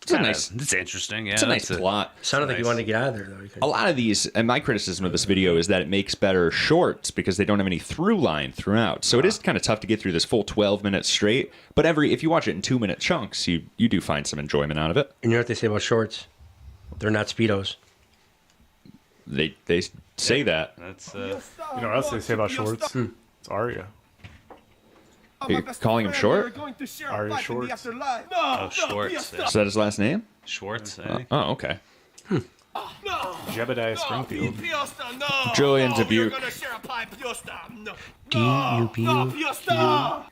It's interesting. Yeah, it's a nice plot. Sounded like you wanted to get out of there, though. A lot of these, and my criticism of this video is that it makes better shorts because they don't have any through line throughout. So it is kind of tough to get through this full 12 minutes straight. But if you watch it in 2-minute chunks, you do find some enjoyment out of it. And you know what they say about shorts? They're not Speedos. They say that. That's You know what else they say about shorts? It's Arya. Are you calling him short? Arya Schwartz. Oh, Schwartz. Is that his last name? Schwartz, eh? Oh, okay. Jebediah Springfield. Julian Dubuque.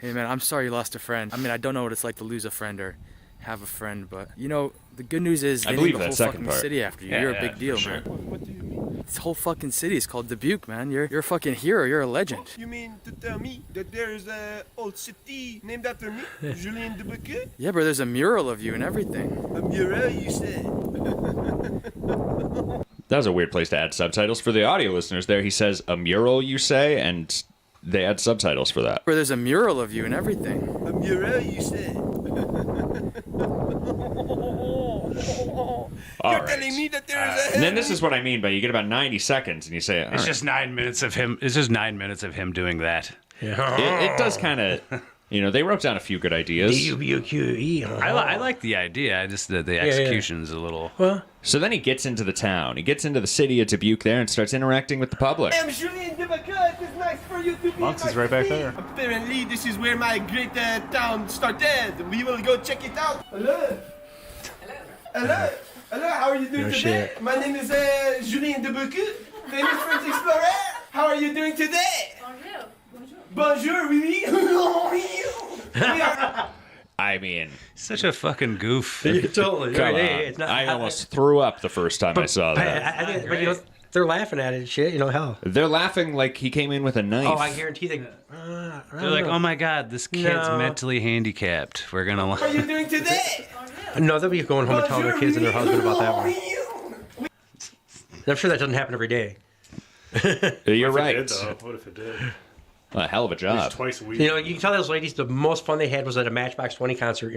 Hey, man, I'm sorry you lost a friend. I mean, I don't know what it's like to lose a friend or have a friend, but, the good news is I they believe named the that whole second fucking part. city after you. Yeah, You're yeah, a big deal, for sure. man. What do you mean? This whole fucking city is called Dubuque, man. You're a fucking hero. You're a legend. You mean to tell me that there is a old city named after me, Julien Dubuque? Yeah, bro, there's a mural of you and everything. A mural, you say? That was a weird place to add subtitles. For the audio listeners there, he says, a mural, you say, and they add subtitles for that. Bro, there's a mural of you and everything. A mural, you say? All You're right. telling me that there is a And then this is what I mean by you get about 90 seconds and you say, all It's right. just 9 minutes of him. It's just 9 minutes of him doing that. It does kind of, they wrote down a few good ideas. D-U-B-O-Q-E. I like the idea. I just the execution's a little. Well, so then he gets into the town. He gets into the city of Dubuque there and starts interacting with the public. I am Julien Dubuque. It is nice for you to be Monks in is my right back city. there. Apparently, this is where my great town started. We will go check it out. Hello. Hello. Hello. How are you doing No today? shit. My name is Julien Dubuque, famous French explorer. How are you doing today? Bonjour. Bonjour. Oui. We are. I mean, such a fucking goof. Totally. Come on. It's not, I almost threw up the first time I saw that. I think, but, they're laughing at it and shit. Hell. They're laughing like he came in with a knife. Oh, I guarantee they. They're like, oh my god, this kid's mentally handicapped. We're gonna. How are you doing today? No, they'll be going home and telling their kids and their husband about that one. I'm sure that doesn't happen every day. You're right. It did, though. What if it did? A hell of a job. Twice a week. You can tell those ladies the most fun they had was at a Matchbox 20 concert.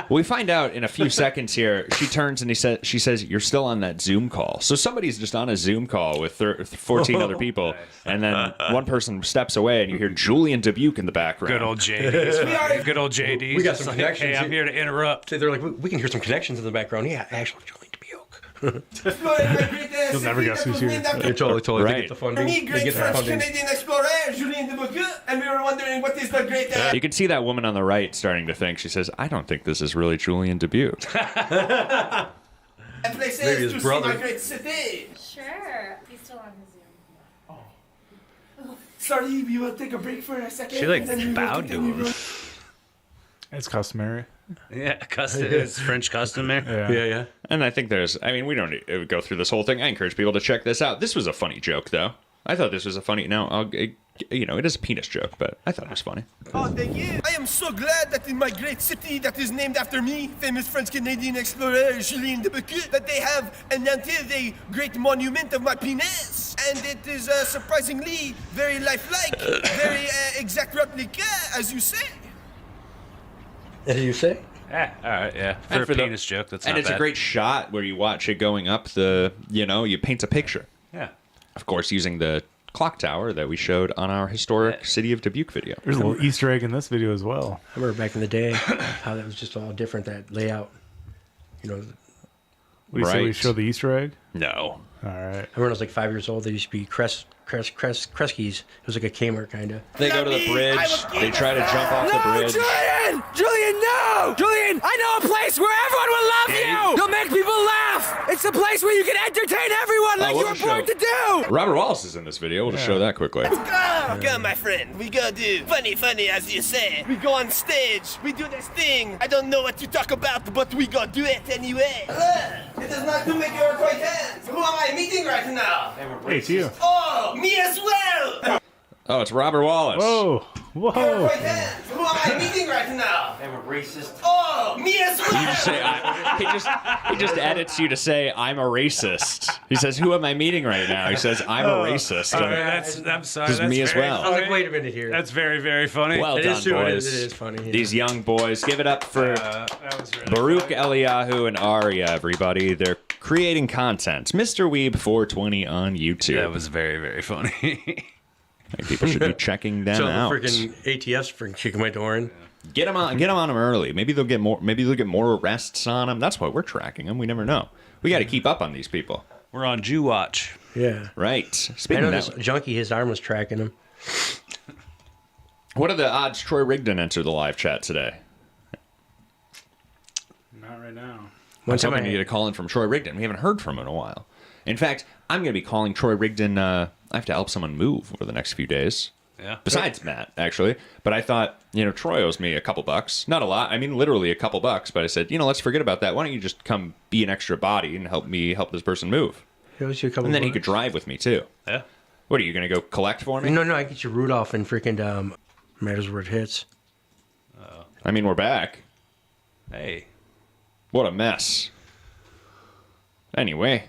We find out in a few seconds here. She turns and she says, "You're still on that Zoom call." So somebody's just on a Zoom call with 14 other people, and then one person steps away, and you hear Julien Dubuque in the background. Good old JD. Good old JD. We got some connections. Hey, I'm here to interrupt. They're like, we can hear some connections in the background. Yeah, actually, Julien Dubuque. You'll never guess who's here. They're totally. Right. They get the funding. Me, They great get the French funding. Canadian explorer, Julien Dubuque, and we were wondering what is the great. You can see that woman on the right starting to think. She says, "I don't think this is really Julien Dubuque." Places Maybe his to brother. see my great city. Sure. He's still on his Zoom. Sorry, we will take a break for a second. She like and then we will bowed to continue him. It's customary. Yeah, custom. It's French custom there. Yeah. And I think we don't need to go through this whole thing. I encourage people to check this out. This was a funny joke, though. I thought this was a funny. It is a penis joke, but I thought it was funny. Oh, thank you. I am so glad that in my great city that is named after me, famous French-Canadian explorer Julien Dubuque, that they have invented a great monument of my penis. And it is surprisingly very lifelike, very exact replica, as you say. As you say? Yeah, all right, yeah. And For a the- penis joke, that's and not it's bad. a great shot where you watch it going up you paint a picture. Yeah. Of course, using the clock tower that we showed on our historic City of Dubuque video. There's a little Easter egg in this video as well. I remember back in the day how that was just all different, that layout. We say we show the Easter egg? No. All right. I remember when I was like 5 years old, there used to be Kresge's. It was like a Kmart kind of. They go to the bridge. They try to jump off the bridge. Julien! Julien, no! Julien, I know a place where everyone will love you! You'll make people laugh! It's a place where you can entertain everyone like you were born to do! Robert Wallace is in this video. We'll just show that quickly. Come, my friend. We go do funny, as you say. We go on stage. We do this thing. I don't know what you talk about, but we go do it anyway. It is not to make your acquaintance. Who am I meeting right now? Hey, it's you. Oh, me as well! Oh, it's Robert Wallace. Whoa. Who am I meeting right now? I'm a racist. Oh, me as well! You just say he just edits you to say I'm a racist. He says, "Who am I meeting right now?" He says, "I'm a racist." All right, I'm sorry. Just That's me as very well. I was like, wait a minute here. That's very, very funny. Well It done, is true, boys. it is funny, yeah. These young boys. Give it up for That was really Baruch funny. Eliyahu and Aria, everybody. They're creating content. Mr. Weeb 420 on YouTube. That was very, very funny. I think people should be checking them So the out. freaking ATF's freaking kicking my door in. Get them on them early. Maybe they'll get more. Maybe they'll get more arrests on them. That's why we're tracking them. We never know. We got to keep up on these people. We're on Jew Watch. Yeah. Right. I Speaking know of this that, junkie, his arm was tracking him. what are the odds Troy Rigdon entered the live chat today? Not right now. I was hoping to get a call in from Troy Rigdon. We haven't heard from him in a while. In fact, I'm going to be calling Troy Rigdon. I have to help someone move over the next few days. Yeah. Besides Matt, actually. But I thought, Troy owes me a couple bucks. Not a lot. I mean, literally a couple bucks. But I said, let's forget about that. Why don't you just come be an extra body and help me help this person move? He owes you a couple And then he bucks. could drive with me, too. Yeah. What, are you going to go collect for me? No, I get you Rudolph and freaking Matters Where It Hits. I mean, we're back. Hey. What a mess. Anyway,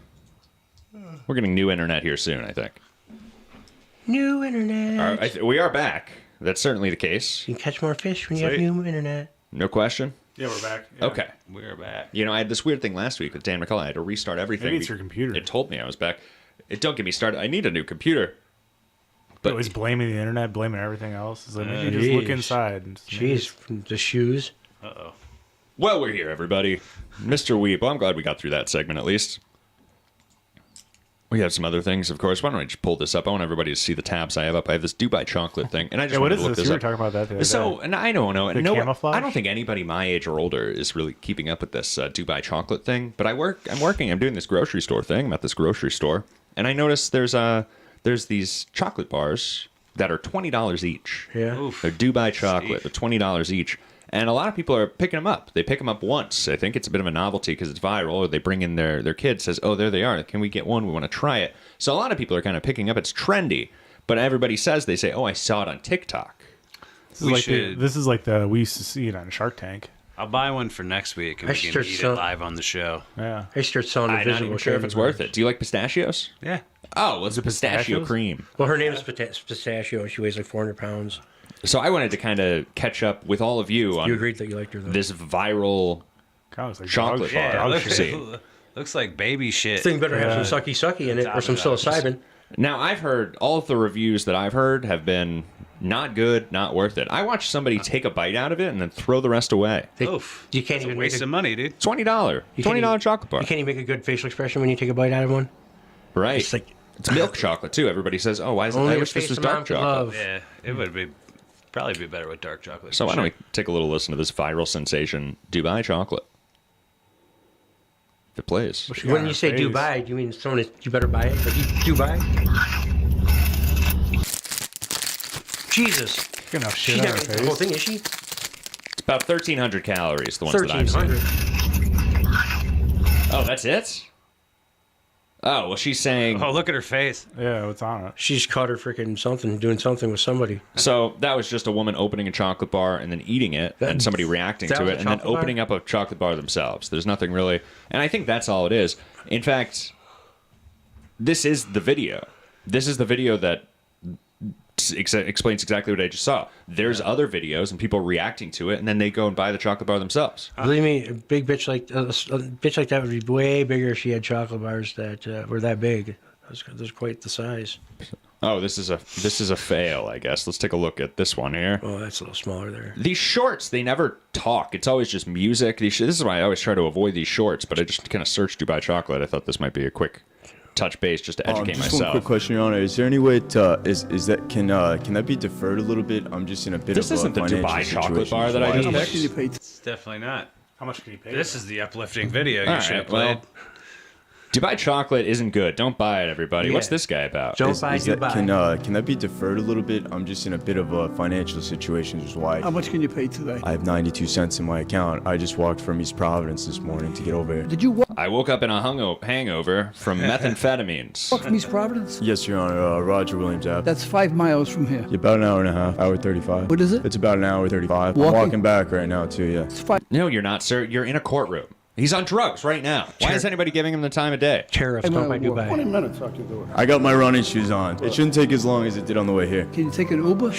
we're getting new internet here soon, I think. New internet. We are back. That's certainly the case. You can catch more fish when you have Sweet. new internet. No question. Yeah, we're back. Yeah. Okay. We're back. You know, I had this weird thing last week with Dan McCullough. I had to restart everything. Maybe it's your computer. It told me I was back. Don't get me started. I need a new computer. But always blaming the internet, blaming everything else. It's like, maybe just look inside. And Jeez, the shoes. Uh-oh. Well, we're here, everybody. Mr. Weep. Well, I'm glad we got through that segment at least. We have some other things, of course. Why don't I just pull this up? I want everybody to see the tabs I have up. I have this Dubai chocolate thing, and I just what wanted is to look this? this You were up. talking about that the other So, day. and I don't know. The No, camouflage? I don't think anybody my age or older is really keeping up with this Dubai chocolate thing. But I'm working. I'm doing this grocery store thing. I'm at this grocery store, and I noticed there's these chocolate bars that are $20 each. Yeah. They're Dubai chocolate. They're $20 each. And a lot of people are picking them up. They pick them up once. I think it's a bit of a novelty because it's viral. Or they bring in their kid, says, oh, there they are. Can we get one? We want to try it. So a lot of people are kind of picking up. It's trendy. But everybody says, they say, oh, I saw it on TikTok. This is like we used to see it on Shark Tank. I'll buy one for next week, and I we can start eat sell- it live on the show. Yeah. I start selling I'm not invisible even sure if it's worth it. Do you like pistachios? Yeah. Oh, well, it's a pistachio pistachios? cream. Well, her name is Pistachio. She weighs like 400 pounds. So I wanted to kind of catch up with all of you on You agreed that you liked her, though. this viral chocolate bar. Yeah, See. looks like baby shit. This thing better have some sucky in it or some psilocybin. Now, I've heard all of the reviews that I've heard have been not good, not worth it. I watched somebody take a bite out of it and then throw the rest away. Oof. You can't even waste make of money, dude. $20. You can't $20 chocolate bar. You can't even make a good facial expression when you take a bite out of one. Right. It's like It's milk chocolate, too. Everybody says, oh, why is it? Only I a wish this face was a dark mom can chocolate. love. Yeah, it would probably be better with dark chocolate. So for why don't sure. we take a little listen to this viral sensation, Dubai chocolate? If it plays. When you say Dubai, do you mean someone is, you better buy it? Like Dubai? Jesus. Enough She's shit on not her gonna eat the whole thing, is she? It's about 1,300 calories, the ones that I've seen. 1,300. Oh, that's it? Oh, well, she's saying... Oh, look at her face. Yeah, what's on it? She's caught her freaking something, doing something with somebody. So that was just a woman opening a chocolate bar and then eating it, and somebody reacting that to was it, a and then chocolate bar? opening up a chocolate bar themselves. There's nothing really... And I think that's all it is. In fact, this is the video. This is the video that explains exactly what I just saw. There's other videos and people reacting to it, and then they go and buy the chocolate bar themselves. Believe me, a big bitch like a bitch like that would be way bigger if she had chocolate bars that were that big. Those quite the size. Oh, this is a fail, I guess. Let's take a look at this one here. Oh, that's a little smaller there. These shorts, they never talk. It's always just music. This is why I always try to avoid these shorts, but I just kind of searched Dubai chocolate. I thought this might be a quick touch base just to educate just myself. one quick question, Your Honor. Is there any way to is that can that be deferred a little bit? I'm just in a bit This of isn't a the financial Dubai chocolate situation. bar that I Why- just picked. It's definitely not. How much can you pay? This is the uplifting video All you should have right, played. well, Dubai chocolate isn't good. Don't buy it, everybody. Yeah. What's this guy about? Don't Is buy that, Dubai. can that be deferred a little bit? I'm just in a bit of a financial situation. Is why How much can you pay today? I have 92 cents in my account. I just walked from East Providence this morning to get over here. Did you walk I woke up in a hangover from methamphetamines. from East Providence? Yes, Your Honor. Roger Williams Ave. That's 5 miles from here. About an hour and a half, hour 35. What is it? It's about an hour 35. Walking? I'm walking back right now too. Yeah. It's 5. No, you're not, sir. You're in a courtroom. He's on drugs right now. Why is anybody giving him the time of day? Tariffs, don't buy 20 Dubai. minutes I can do it. I got my running shoes on. It shouldn't take as long as it did on the way here. Can you take an Uber?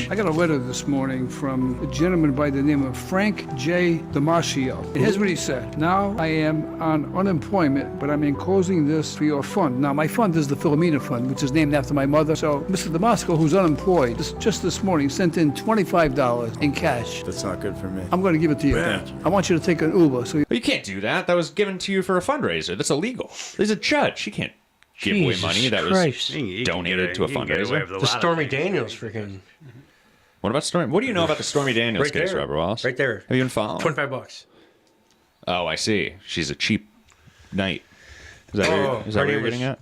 I got a letter this morning from a gentleman by the name of Frank J. DeMarcio. And here's what he said. Now I am on unemployment, but I'm enclosing this for your fund. Now, my fund is the Philomena Fund, which is named after my mother. So Mr. DeMarcio, who's unemployed, just this morning sent in $25 in cash. That's not good for me. I'm going to give it to you. Thank you. I want you to take an Uber. So But you can't do that. That was given to you for a fundraiser. That's illegal. There's a judge. He can't give away Jesus money that Christ. was donated to a fundraiser. The Stormy Daniels freaking What about Stormy? What do you know about the Stormy Daniels right case, there. Robert Wallace? Right there. Have you been following? $25. Oh, I see. She's a cheap knight. Is that, Oh, what, is that her what you're name was- getting at?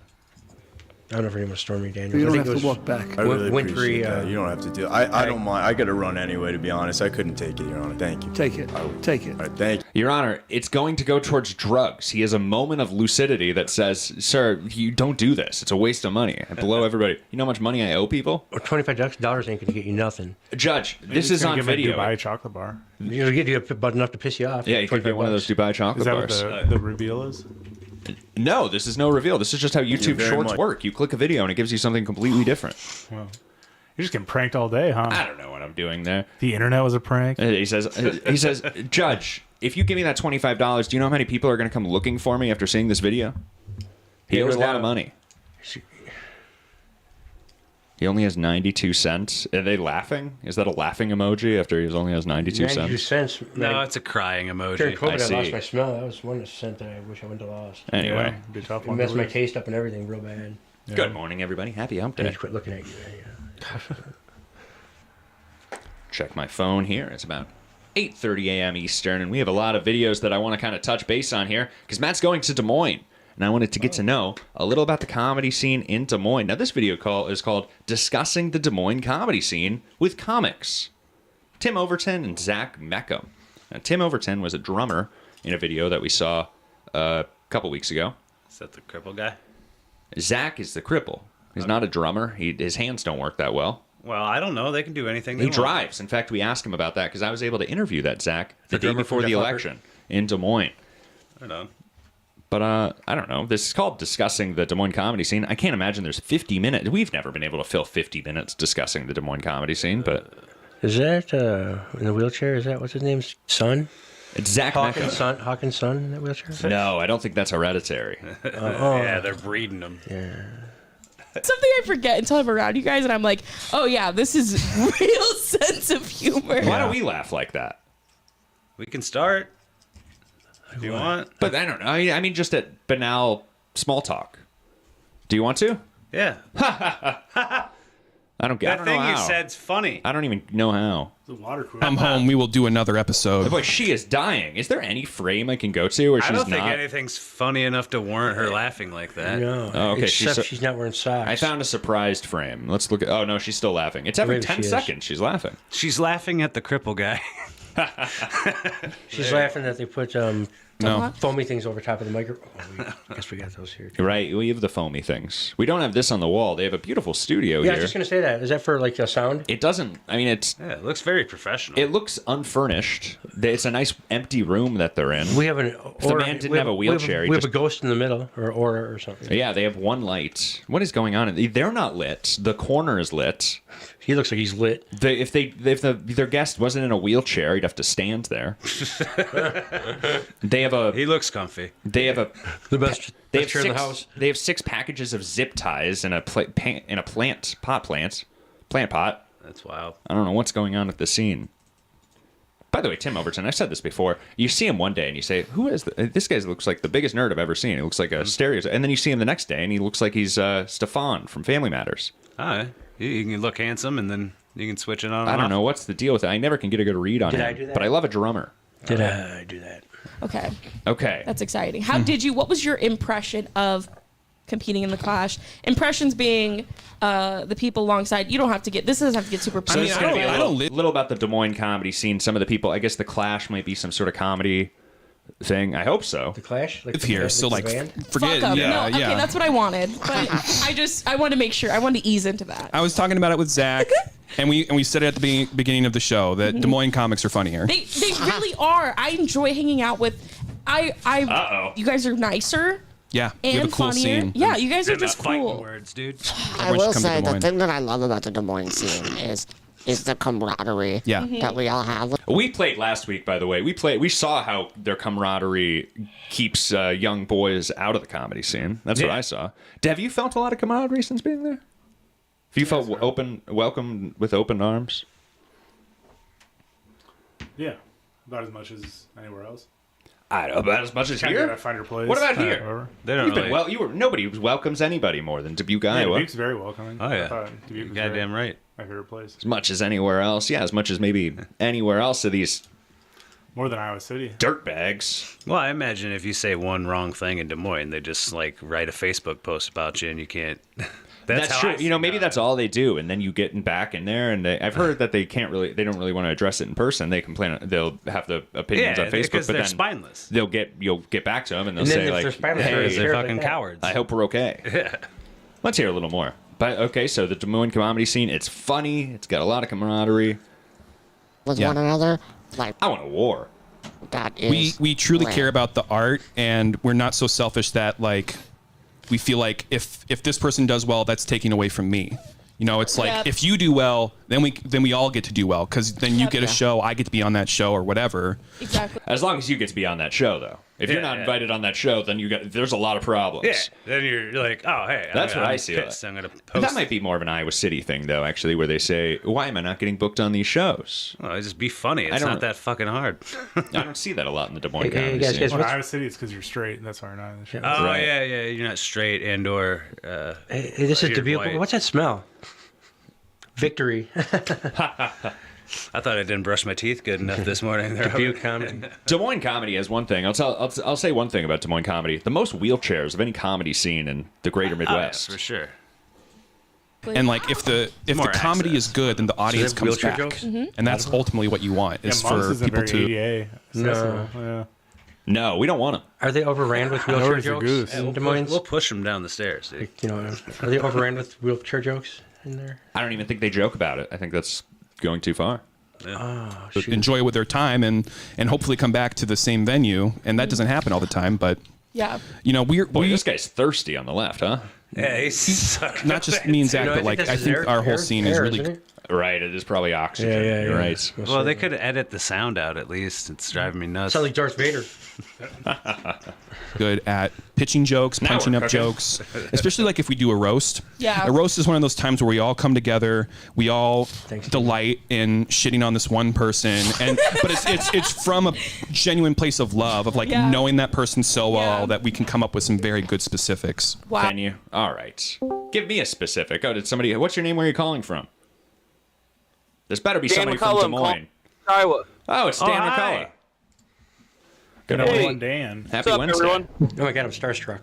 I don't know if her name was Stormy Daniels. you I don't think have it to was walk back. I really Wintry, appreciate that. You don't have to do. I don't mind. I got to run anyway. To be honest, I couldn't take it, Your Honor. Thank you. Take it. Take it. All right, thank you. Your Honor, it's going to go towards drugs. He has a moment of lucidity that says, sir, you don't do this. It's a waste of money. I blow everybody. You know how much money I owe people? Or $25 ain't going to get you nothing. Judge, this He's is gonna on give him a video. Dubai chocolate bar. It'll get you but enough to piss you off. Yeah, you could get one of those Dubai chocolate Is that bars. what the reveal is? No, this is no reveal. This is just how YouTube very Shorts much. work. You click a video and it gives you something completely different. Well, You're just getting pranked all day, huh? I don't know what I'm doing there. The internet was a prank. He says, Judge, if you give me that $25, do you know how many people are going to come looking for me after seeing this video? He owes a lot of money. He only has 92 cents. Are they laughing? Is that a laughing emoji after he only has 92 cents? 92 cents. No, it's a crying emoji. During COVID, I see. lost my smell. That was one cent that I wish I wouldn't have lost. Anyway. It messed my taste up and everything real bad. Good morning, everybody. Happy hump I day. need to quit looking at you. Check my phone here. It's about 8:30 a.m. Eastern, and we have a lot of videos that I want to kind of touch base on here because Matt's going to Des Moines, and I wanted to get to know a little about the comedy scene in Des Moines. Now, this video is called Discussing the Des Moines Comedy Scene with Comics. Tim Overton and Zach Meckham. Now, Tim Overton was a drummer in a video that we saw a couple weeks ago. Is that the cripple guy? Zach is the cripple. He's not a drummer. His hands don't work that well. Well, I don't know. They can do anything. He drives. In fact, we asked him about that because I was able to interview that Zach the day before the election in Des Moines. I know. But I don't know. This is called Discussing the Des Moines Comedy Scene. I can't imagine there's 50 minutes. We've never been able to fill 50 minutes discussing the Des Moines Comedy Scene, but... Is that in the wheelchair? Is that what's his name? Son? It's Zach Hawkins' son in that wheelchair? No, I don't think that's hereditary. Yeah, they're breeding them. Yeah. Something I forget until I'm around you guys, and I'm like, oh yeah, this is real sense of humor. Why don't we laugh like that? We can start if you want. But I don't know. I mean, just at banal small talk. Do you want to? Yeah. I don't get. That I don't know thing you how. said's funny. I don't even know how. The water cooler. I'm home. We will do another episode. Boy, she is dying. Is there any frame I can go to where she's I don't think not? anything's funny enough to warrant her laughing like that. No. Oh, okay, Except she's not wearing socks. I found a surprised frame. Let's look at. Oh no, she's still laughing. It's every Maybe 10 she is. seconds she's laughing. She's laughing at the cripple guy. She's laughing that they put No. foamy things over top of the microphone. Oh, I guess we got those here. You're right. We have the foamy things. We don't have this on the wall. They have a beautiful studio Yeah, here. I was just gonna say that. Is that for like a sound? It doesn't. I mean, it's. Yeah, it looks very professional. It looks unfurnished. It's a nice empty room that they're in. We have an. The man didn't have a wheelchair. We have a ghost in the middle, or aura, or something. Yeah, they have one light. What is going on? They're not lit. The corner is lit. He looks like he's lit. If their guest wasn't in a wheelchair, he'd have to stand there. They have a. He looks comfy. They have a. The best. They best have chair in six. the house. They have 6 packages of zip ties in a plant pot. That's wild. I don't know what's going on at the scene. By the way, Tim Overton, I've said this before. You see him one day and you say, "Who is this guy? Looks like the biggest nerd I've ever seen. He looks like a stereo." And then you see him the next day and he looks like he's Stefan from Family Matters. All right. You can look handsome and then you can switch it on. I don't know what's the deal with it. I never can get a good read on Did him. I do that? But I love a drummer. Did I do that? Okay, Okay. that's exciting. How did you? What was your impression of competing in the Clash? Impressions being the people alongside. You don't have to get. This doesn't have to get super. So it's going to be a little about the Des Moines comedy scene. Some of the people. I guess the Clash might be some sort of comedy thing. I hope so. The Clash? Like It's here, so like, forget. Fuck 'em. Yeah, no, yeah. okay, that's what I wanted. But I wanted to make sure. I wanted to ease into that. I was talking about it with Zach, and we said it at the beginning of the show that Des Moines comics are funnier. They really are. I enjoy hanging out with. You guys are nicer. Yeah, we And have a cool funnier. scene. Yeah, you guys are just cool. Words, dude. I will say the thing that I love about the Des Moines scene is the camaraderie that we all have. We played last week, by the way. We saw how their camaraderie keeps young boys out of the comedy scene. That's what I saw. Have you felt a lot of camaraderie since being there? Have you felt welcomed with open arms? Yeah, about as much as anywhere else. I don't know, about as much as Kinda here. gotta find your place. What about here? Whatever. They don't You've really. been nobody welcomes anybody more than Dubuque, Yeah, Iowa. Dubuque's very welcoming. Oh, yeah. I thought Dubuque was Goddamn right. my favorite place. As much as anywhere else. Yeah, as much as maybe anywhere else of these More than Iowa City. dirtbags. Well, I imagine if you say one wrong thing in Des Moines, they just like write a Facebook post about you, and you can't. That's how true. I You know, maybe that's all they do, and then you get back in there, and I've heard that they don't really want to address it in person. They complain. They'll have the opinions Yeah, on Facebook, because but they're then spineless. You'll get back to them, and they'll And then say if like, they're spineless, "Hey, they're like fucking that. cowards. I hope we're okay." Yeah. Let's hear a little more. But okay, so the Des Moines comedy scene, it's funny. It's got a lot of camaraderie. With Yeah. one another, like I want a war. that is. We truly rare. care about the art, and we're not so selfish that like we feel like if this person does well, that's taking away from me. You know, it's like Yep. if you do well, then we all get to do well because then you get a show, I get to be on that show or whatever. Exactly. As long as you get to be on that show, though. If you're not invited on that show, then there's a lot of problems. Yeah. Then you're like, oh, hey. That's what I I'm see. pissed. I'm gonna That post. might be more of an Iowa City thing, though, actually, where they say, why am I not getting booked on these shows? Well, just be funny. It's not that fucking hard. I don't see that a lot in the Des Moines Hey, comedy guys, scene. guys, Well, Iowa City, it's because you're straight, and that's why you're not in the show. Oh, yeah, you're not straight and or. Hey, this is you're Dubuque. white. What's that smell? Victory. I thought I didn't brush my teeth good enough this morning. Dubuque comedy. Des Moines comedy has one thing. I'll say one thing about Des Moines comedy: the most wheelchairs of any comedy scene in the Greater Midwest. For sure. And like if the More comedy is good, then the audience have comes wheelchair back, jokes? and that's ultimately what you want is Monks for isn't people very to. ADA accessible. Yeah. No, we don't want them. Are they overran with wheelchair Nor is the jokes goose. in Des Moines? We'll push them down the stairs, dude. You know, are they overran with wheelchair jokes in there? I don't even think they joke about it. I think that's going too far. Oh, enjoy it with their time and hopefully come back to the same venue, and that doesn't happen all the time. But Yeah. you know, This guy's thirsty on the left, huh? Yeah, he's not just me and Zach, but like I think our whole scene is really right. It is probably oxygen. Yeah. You're right. Well, they could edit the sound out at least. It's driving me nuts. Sounds like Darth Vader. good at pitching jokes, Now punching we're up cooking. jokes, especially like if we do a roast. Yeah. A roast is one of those times where we all come together, we all delight in shitting on this one person, but it's from a genuine place of love, of like Yeah. knowing that person so well that we can come up with some very good specifics. Wow. Can you? All right. Give me a specific. Oh, did somebody? What's your name? Where are you calling from? There's better be Dan somebody McCullough, from Des Moines. Iowa. Oh, it's Dan hi. McCullough. Good Hey. morning, One Dan. Happy What's up, Wednesday. everyone? Oh my god, I'm starstruck.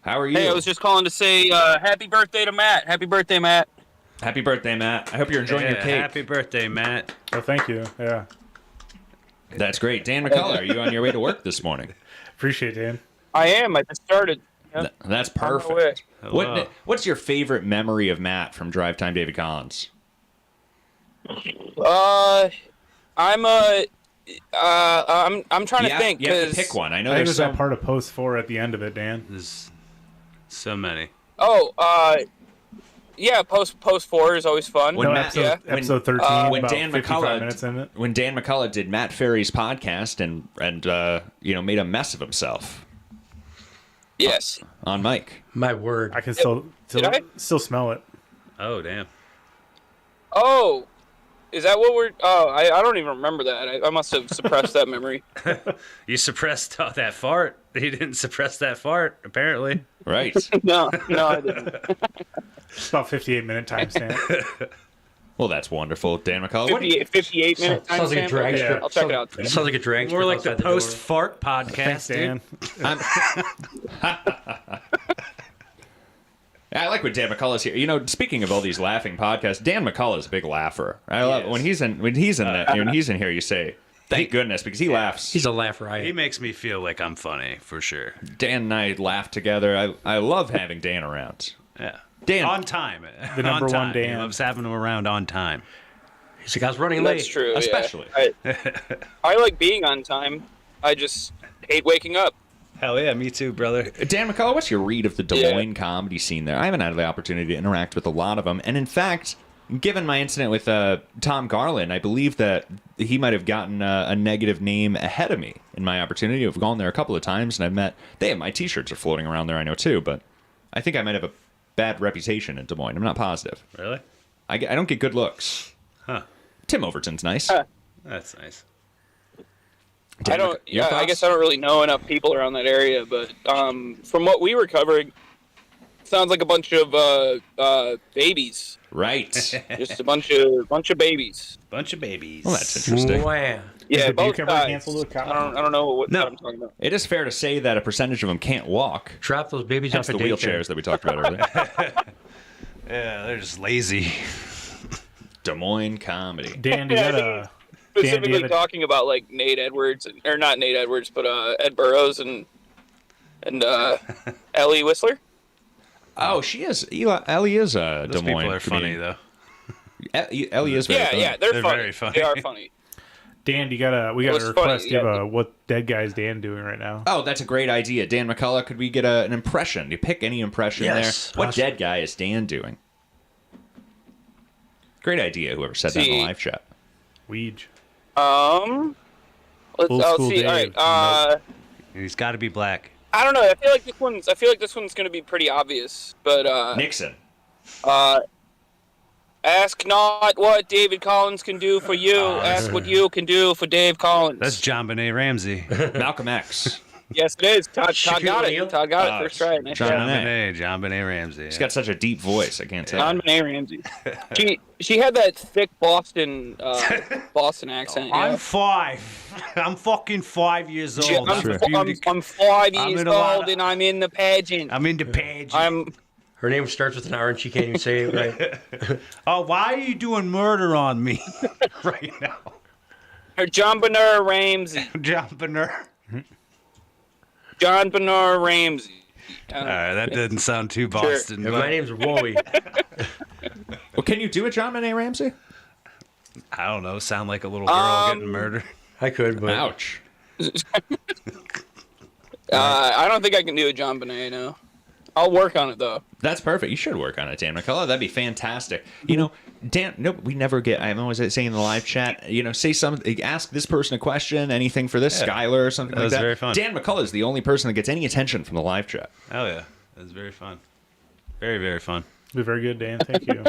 How are you? Hey, I was just calling to say happy birthday to Matt. Happy birthday, Matt. Happy birthday, Matt. I hope you're enjoying your cake. Happy birthday, Matt. Oh, thank you. Yeah. That's great. Dan McCullough, are you on your way to work this morning? Appreciate it, Dan. I am. I just started. Yep. That's On my way. perfect. Hello. What's your favorite memory of Matt from Drive Time David Collins? I'm trying to think. You have to 'cause- pick one. I know I think there's there's some. that part of post 4 at the end of it, Dan. There's so many. Oh, yeah. Post 4 is always fun. When No, Matt- episode, when- episode 13, when about Dan 55 minutes in it. When Dan McCullough did Matt Ferry's podcast and made a mess of himself Yes. on mic. My word. I can still smell it. Oh, damn. Oh, is that what we're? Oh, I don't even remember that. I must have suppressed that memory. You suppressed that fart. He didn't suppress that fart, apparently. Right. No, I didn't. It's about 58-minute timestamp. Well, that's wonderful, Dan McCullough. What do you- 58 minute time Sounds like a stamp? drag Okay, strip. I'll check it out. Sounds like a drag strip. More like the outside door. post-fart podcast, Thanks, Dan. I like what Dan McCullough's here. You know, speaking of all these laughing podcasts, Dan McCullough's a big laugher. I love when he's in here. You say, "Thank goodness," because he laughs. He's a laugh riot. He makes me feel like I'm funny, for sure. Dan and I laugh together. I love having Dan around. Yeah. Dan. On time. The number On one time. He Dan. loves having him around on time. He's like, I was running late. That's true. Especially. Yeah. I like being on time. I just hate waking up. Hell yeah, me too, brother. Dan McCullough, what's your read of the Des Moines comedy scene there? I haven't had the opportunity to interact with a lot of them. And in fact, given my incident with Tom Garland, I believe that he might have gotten a negative name ahead of me in my opportunity. I've gone there a couple of times, and I've met... They have my T-shirts are floating around there, I know, too. But I think I might have a bad reputation in Des Moines. I'm not positive. Really? I don't get Huh. good Tim Overton's nice. That's nice. I don't. Yeah, I guess I don't really know enough people around that area, but from what we were covering, sounds like a bunch of babies. Right. Just a bunch of babies. Bunch of babies. Well, that's interesting. Wow. Yeah, Did both Duke ever sides. cancel the cop? I don't know what I'm talking about. It is fair to say that a percentage of them can't walk. Drop those babies Hence off the at wheelchairs that we talked about earlier. Yeah, they're just lazy. Des Moines comedy. Dan, do you got a... Specifically talking about like Nate Edwards, or not Nate Edwards, but Ed Burrows and Ellie Whistler. Oh, she is. Ellie is a Those Des Moines people are funny, comedian. though. Ellie is very funny. Yeah, they're funny. very funny. They are funny. Dan, we got a request. Funny, You have what dead guy is Dan doing right now? Oh, that's a great idea. Dan McCullough, could we get an impression? You pick any impression Yes. there. What dead guy is Dan doing? Great idea, whoever said that in the live chat. Weege. Let's Old school see. All Dave. right. He's got to be black. I don't know. I feel like this one's going to be pretty obvious, but Nixon. Ask not what David Collins can do for you. Ask what you can do for Dave Collins. That's John Benet Ramsey. Malcolm X. Yes, it is. Todd got it. Todd got it first try. Nice try. John Benet Ramsey. He's got such a deep voice. I can't tell. John Benet Ramsey. She had that thick Boston accent. Yeah. I'm 5. I'm fucking 5 years old. I'm 5 years old and I'm in the pageant. I'm in the pageant. Her name starts with an R and she can't even say it right. Oh, why are you doing murder on me right now? Or John Benet Ramsey. John Benet. John Benet Ramsey. All right, that doesn't sound too Boston. Sure. My name's Roy. Well, can you do a John Benet Ramsey? I don't know. Sound like a little girl getting murdered. I could, but ouch. I don't think I can do a John Benet. No, I'll work on it though. That's perfect. You should work on it, Dan McCullough. That'd be fantastic. You know, Dan. No, we never get. I'm always saying in the live chat. You know, say something. Ask this person a question. Anything for this, Skylar or something like that. That was very fun. Dan McCullough is the only person that gets any attention from the live chat. Oh yeah, that was very fun. Very, very fun. Be very good, Dan. Thank you.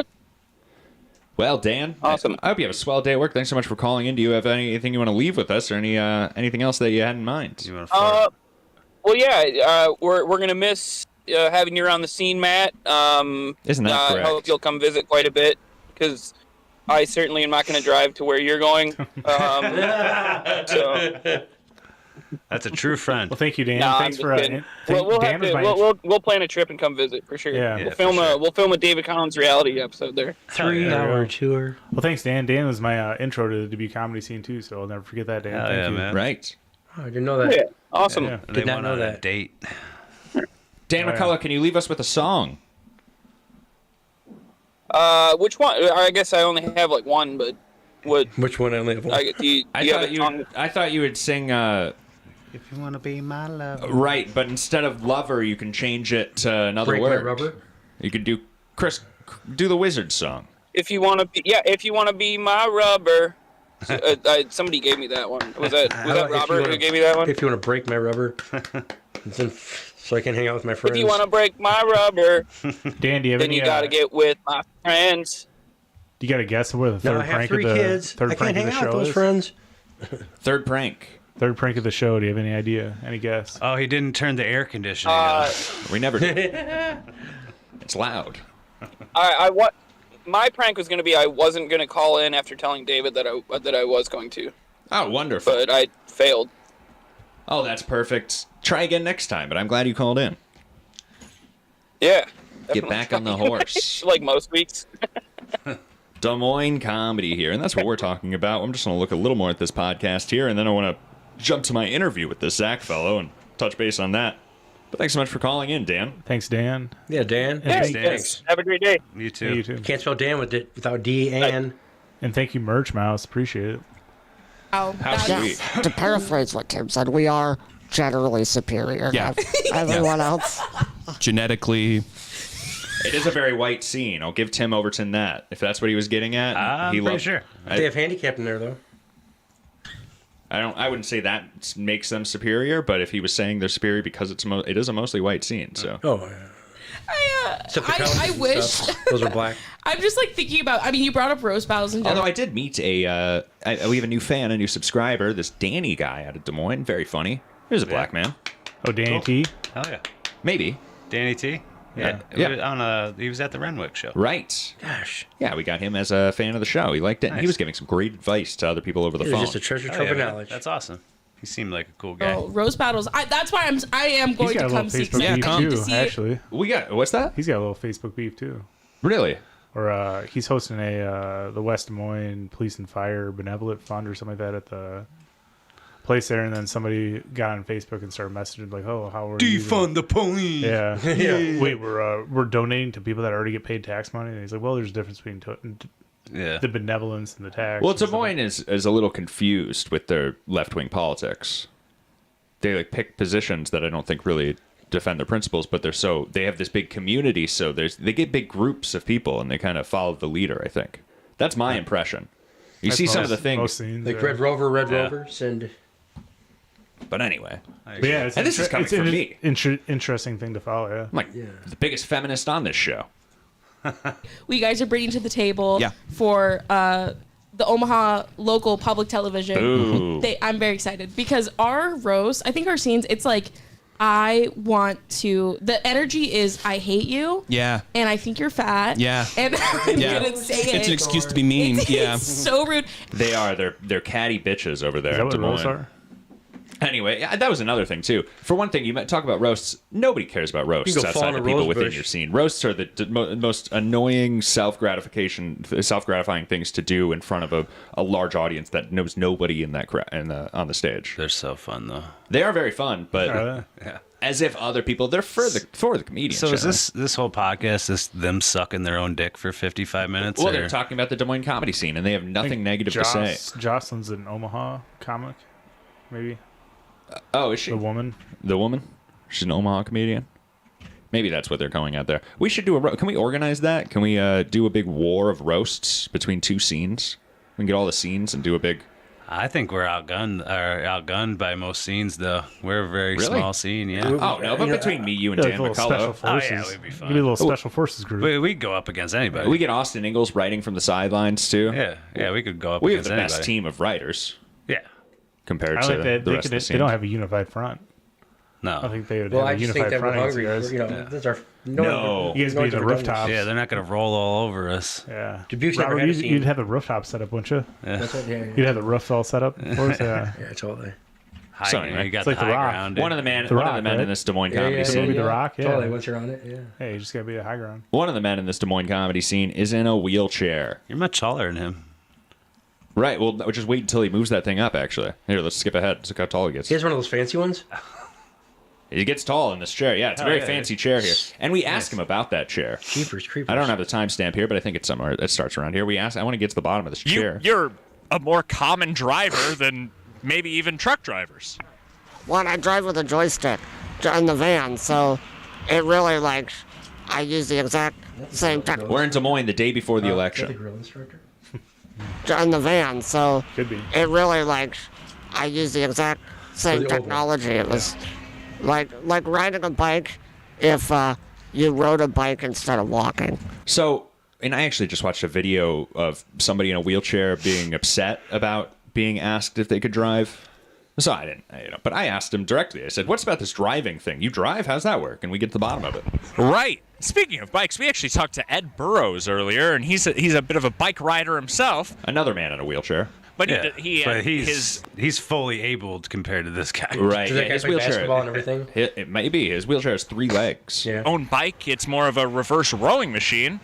Well, Dan, awesome. I hope you have a swell day at work. Thanks so much for calling in. Do you have anything you want to leave with us, or anything else that you had in mind? You want to fart? Well, yeah, we're gonna miss having you around the scene, Matt. Isn't that correct? I hope you'll come visit quite a bit because I certainly am not going to drive to where you're going. So. That's a true friend. Well, thank you, Dan. Nah, Thanks for we'll plan a trip and come visit for sure. Yeah. We'll film a David Collins reality episode there. 3-hour tour. Well, thanks, Dan. Dan was my intro to the debut comedy scene too, so I'll never forget that, Dan. Hell Thank yeah, you. man. Right. Oh, I didn't know that. Yeah, awesome. Yeah. Did not know that. Date. Dan McCullough, can you leave us with a song? Which one? I guess I only have like one, but what? Which one I only have one? I thought you would sing. If you want to be my lover. Right, but instead of lover, you can change it to another Break word. My rubber? You could do do the Wizard song. If you want to be my rubber. So, somebody gave me that one. Was that Robert who gave me that one? If you want to break my rubber, so I can hang out with my friends. If you want to break my rubber, Dan, do you have then any? you got to get with my friends. Do you got to guess where the No, third I have prank 3 of the kids. third I prank can't of hang the out show with those is? friends. Third prank. Third prank of the show. Do you have any idea? Any guess? Oh, he didn't turn the air conditioning on. We never did. It's loud. My prank was going to be I wasn't going to call in after telling David that I was going to. Oh, wonderful. But I failed. Oh, that's perfect. Try again next time, but I'm glad you called in. Yeah. Get back on the horse. Like most weeks. Des Moines comedy here, and that's what we're talking about. I'm just going to look a little more at this podcast here, and then I want to jump to my interview with this Zach fellow and touch base on that. But thanks so much for calling in, Dan. Thanks, Dan. Yeah, Dan. Thanks. Have a great day. You too. Yeah, you too. Can't spell Dan without D-A-N. And thank you, Merch Mouse. Appreciate it. How sweet. To paraphrase what Tim said, we are generally superior Yeah. to everyone else. Genetically. It is a very white scene. I'll give Tim Overton that. If that's what he was getting at, I'm pretty sure. They have handicap in there, though. I wouldn't say that makes them superior, but if he was saying they're superior because it is a mostly white scene, so. Oh, yeah. I wish. Those are black. I'm just like thinking about. I mean, you brought up roast battles and. Although I did meet we have a new fan, a new subscriber, this Danny guy out of Des Moines. Very funny. He was a black man. Oh, Danny T. Hell yeah. Maybe. Danny T. Yeah. He was at the Renwick show. Right. Gosh. Yeah, we got him as a fan of the show. He liked it. Nice. He was giving some great advice to other people over the He phone. was just a treasure trove of knowledge. That's awesome. He seemed like a cool guy. Oh, roast battles. That's why I am going He's got to a come little see. Facebook beef I need to too, see it. actually. We got what's that? He's got a little Facebook beef too. Really? Or he's hosting the West Des Moines Police and Fire Benevolent Fund or something like that at the place there, and then somebody got on Facebook and started messaging like, "Oh, how are you?" Defund the police. Yeah. Wait, we're donating to people that already get paid tax money. And he's like, "Well, there's a difference between the benevolence and the tax. Well, Des Moines is a little confused with their left-wing politics. They like pick positions that I don't think really defend their principles, but they have this big community, so they get big groups of people and they kind of follow the leader. I think that's my impression. You see some of the things like Red Rovers, and. But anyway, but yeah, and this is coming from me. Interesting thing to follow. Yeah, I'm like the biggest feminist on this show. We guys are bringing to the table for the Omaha local public television. Ooh. I'm very excited because our roast, I think our scenes, it's like I want to. The energy is I hate you. Yeah. And I think you're fat. Yeah. And I'm gonna say it. It's an excuse to be mean. It's so rude. They are. They're catty bitches over there. Is that in what Des Moines. roasts are? Anyway, that was another thing too. For one thing, you might talk about roasts. Nobody cares about roasts outside the people within your scene. Roasts are the most annoying, self-gratifying things to do in front of a large audience that knows nobody in that on the stage. They're so fun though. They are very fun, but as if other people they're for the comedians. So is this whole podcast them sucking their own dick for 55 minutes? Well, they're talking about the Des Moines comedy scene, and they have nothing negative to say. Jocelyn's an Omaha comic, maybe. Oh, is she? The woman? The woman? She's an Omaha comedian? Maybe that's what they're going at there. We should do Can we organize that? Can we do a big war of roasts between two scenes? We can get all the scenes and do a big... I think we're outgunned by most scenes, though. We're a very small scene, yeah. Oh, no, but between me, you, and Dan McCullough... Oh, yeah, we'd be fun. Maybe a little special forces group. We'd go up against anybody. We get Austin Ingalls writing from the sidelines, too. Yeah, we could go up against anybody. We have the best team of writers. Yeah. Compared to the rest of the They scene. don't have a unified front. No. I think they would have a unified front. We're hungry. No. You guys be the rooftops. Yeah, they're not going to roll all over us. Yeah. Dubuque's never had a scene. You'd have the rooftop set up, wouldn't you? Yeah. That's what, yeah. You'd have the roof all set up. Yeah, totally. So anyway, you got it's like the The high Rock. ground. One of the men in this Des Moines comedy scene. Maybe The Rock, yeah. Totally, once you're on it, yeah. Hey, you just gotta be a high ground. One of the men in this Des Moines comedy scene is in a wheelchair. You're much taller than him. Right, well, just wait until he moves that thing up, actually. Here, let's skip ahead. Let's look how tall he gets. He has one of those fancy ones? He gets tall in this chair. Yeah, it's a very fancy chair here. And we asked him about that chair. Creepers. I don't have the timestamp here, but I think it's somewhere. It starts around here. I want to get to the bottom of this chair. You're a more common driver than maybe even truck drivers. Well, I drive with a joystick in the van, so it really, I use the exact same technology. We're in Des Moines the day before the The election. grill instructor? In the van, so Could be. it really, I use the exact same technology. It was like riding a bike if you rode a bike instead of walking. So, and I actually just watched a video of somebody in a wheelchair being upset about being asked if they could drive. So I didn't, but I asked him directly. I said, "What's about this driving thing? You drive? How's that work?" And we get to the bottom of it. Right. Speaking of bikes, we actually talked to Ed Burrows earlier, and he's a bit of a bike rider himself. Another man in a wheelchair. But he's fully abled compared to this guy. Right. Does that guy play basketball and everything? It may be. His wheelchair has 3 legs. Yeah. Own bike, it's more of a reverse rowing machine.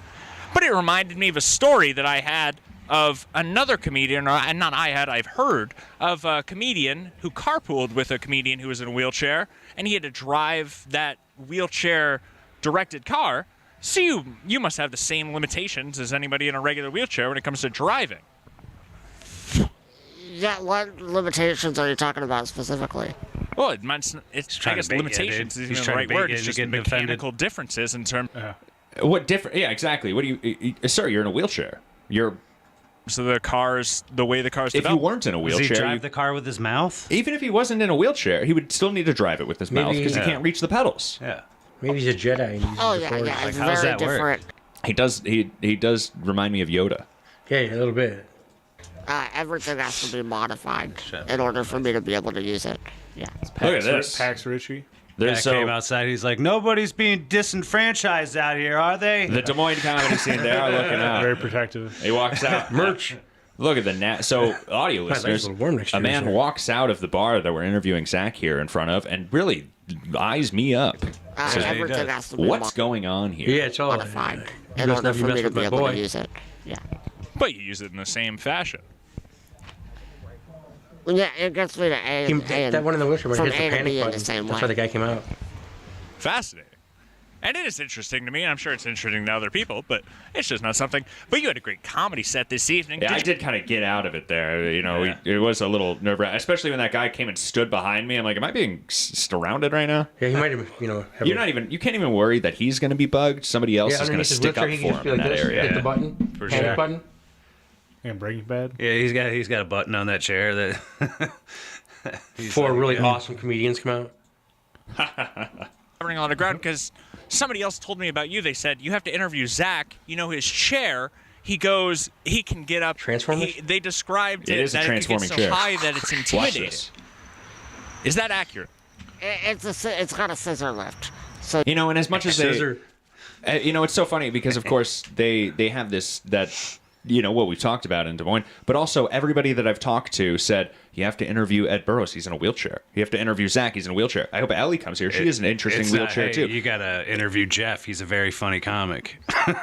But it reminded me of a story that I had of another comedian, I've heard of a comedian who carpooled with a comedian who was in a wheelchair, and he had to drive that wheelchair-directed car. So you must have the same limitations as anybody in a regular wheelchair when it comes to driving. Yeah, what limitations are you talking about specifically? Well, it's I guess limitations isn't even the right word. It's just mechanical differences in terms. What different? Yeah, exactly. What do you, sir? You're in a wheelchair. So the way the car's If developed. you weren't in a wheelchair, Does he drive the car with his mouth? Even if he wasn't in a wheelchair, he would still need to drive it with his mouth because he can't reach the pedals. Yeah. Maybe he's a Jedi. And uses Oh the yeah, Force. yeah, it's how does very that work? different. He does remind me of Yoda. Yeah, a little bit. Everything has to be modified in order for me to be able to use it. Yeah. Look at this. Pax Ritchie. Guy came outside. He's like, nobody's being disenfranchised out here, are they? The Des Moines comedy scene. They are looking out. Very protective. He walks out. Merch. Look at the so audio listeners. A man walks out of the bar that we're interviewing Zach here in front of, and really eyes me up. Says, Everything has to be what's going on here? Yeah, it's all modified in order for me to be able to use it. Yeah. But you use it in the same fashion. Yeah, it gets me to A. That one in the wheelchair, when he from hits the A to panic B in button. the same That's way. why the guy came out. Fascinating. And it is interesting to me, and I'm sure it's interesting to other people, but it's just not something. But you had a great comedy set this evening. Yeah, I did kind of get out of it there. You know, it was a little nerve-wracking, especially when that guy came and stood behind me. I'm like, am I being surrounded right now? Yeah, he might have, You can't even worry that he's going to be bugged. Somebody else is going to stick up for him in that area. Hit the button. For panic sure. button. And Breaking Bad. Yeah, he's got a button on that chair that. Before really awesome comedians come out. Covering a lot of ground because somebody else told me about you. They said you have to interview Zach. You know his chair. He can get up. Transformers? They described It is a that transforming it can get so chair. high that it's Watch intimidating. this. Is that accurate? It's got a scissor lift. So You know, and as much as Scissor. you know, it's so funny because of course they have what we've talked about in Des Moines, but also everybody that I've talked to said you have to interview Ed Burrows. He's in a wheelchair. You have to interview Zach. He's in a wheelchair. I hope Ellie comes here. She is an interesting wheelchair too. You gotta interview Jeff. He's a very funny comic.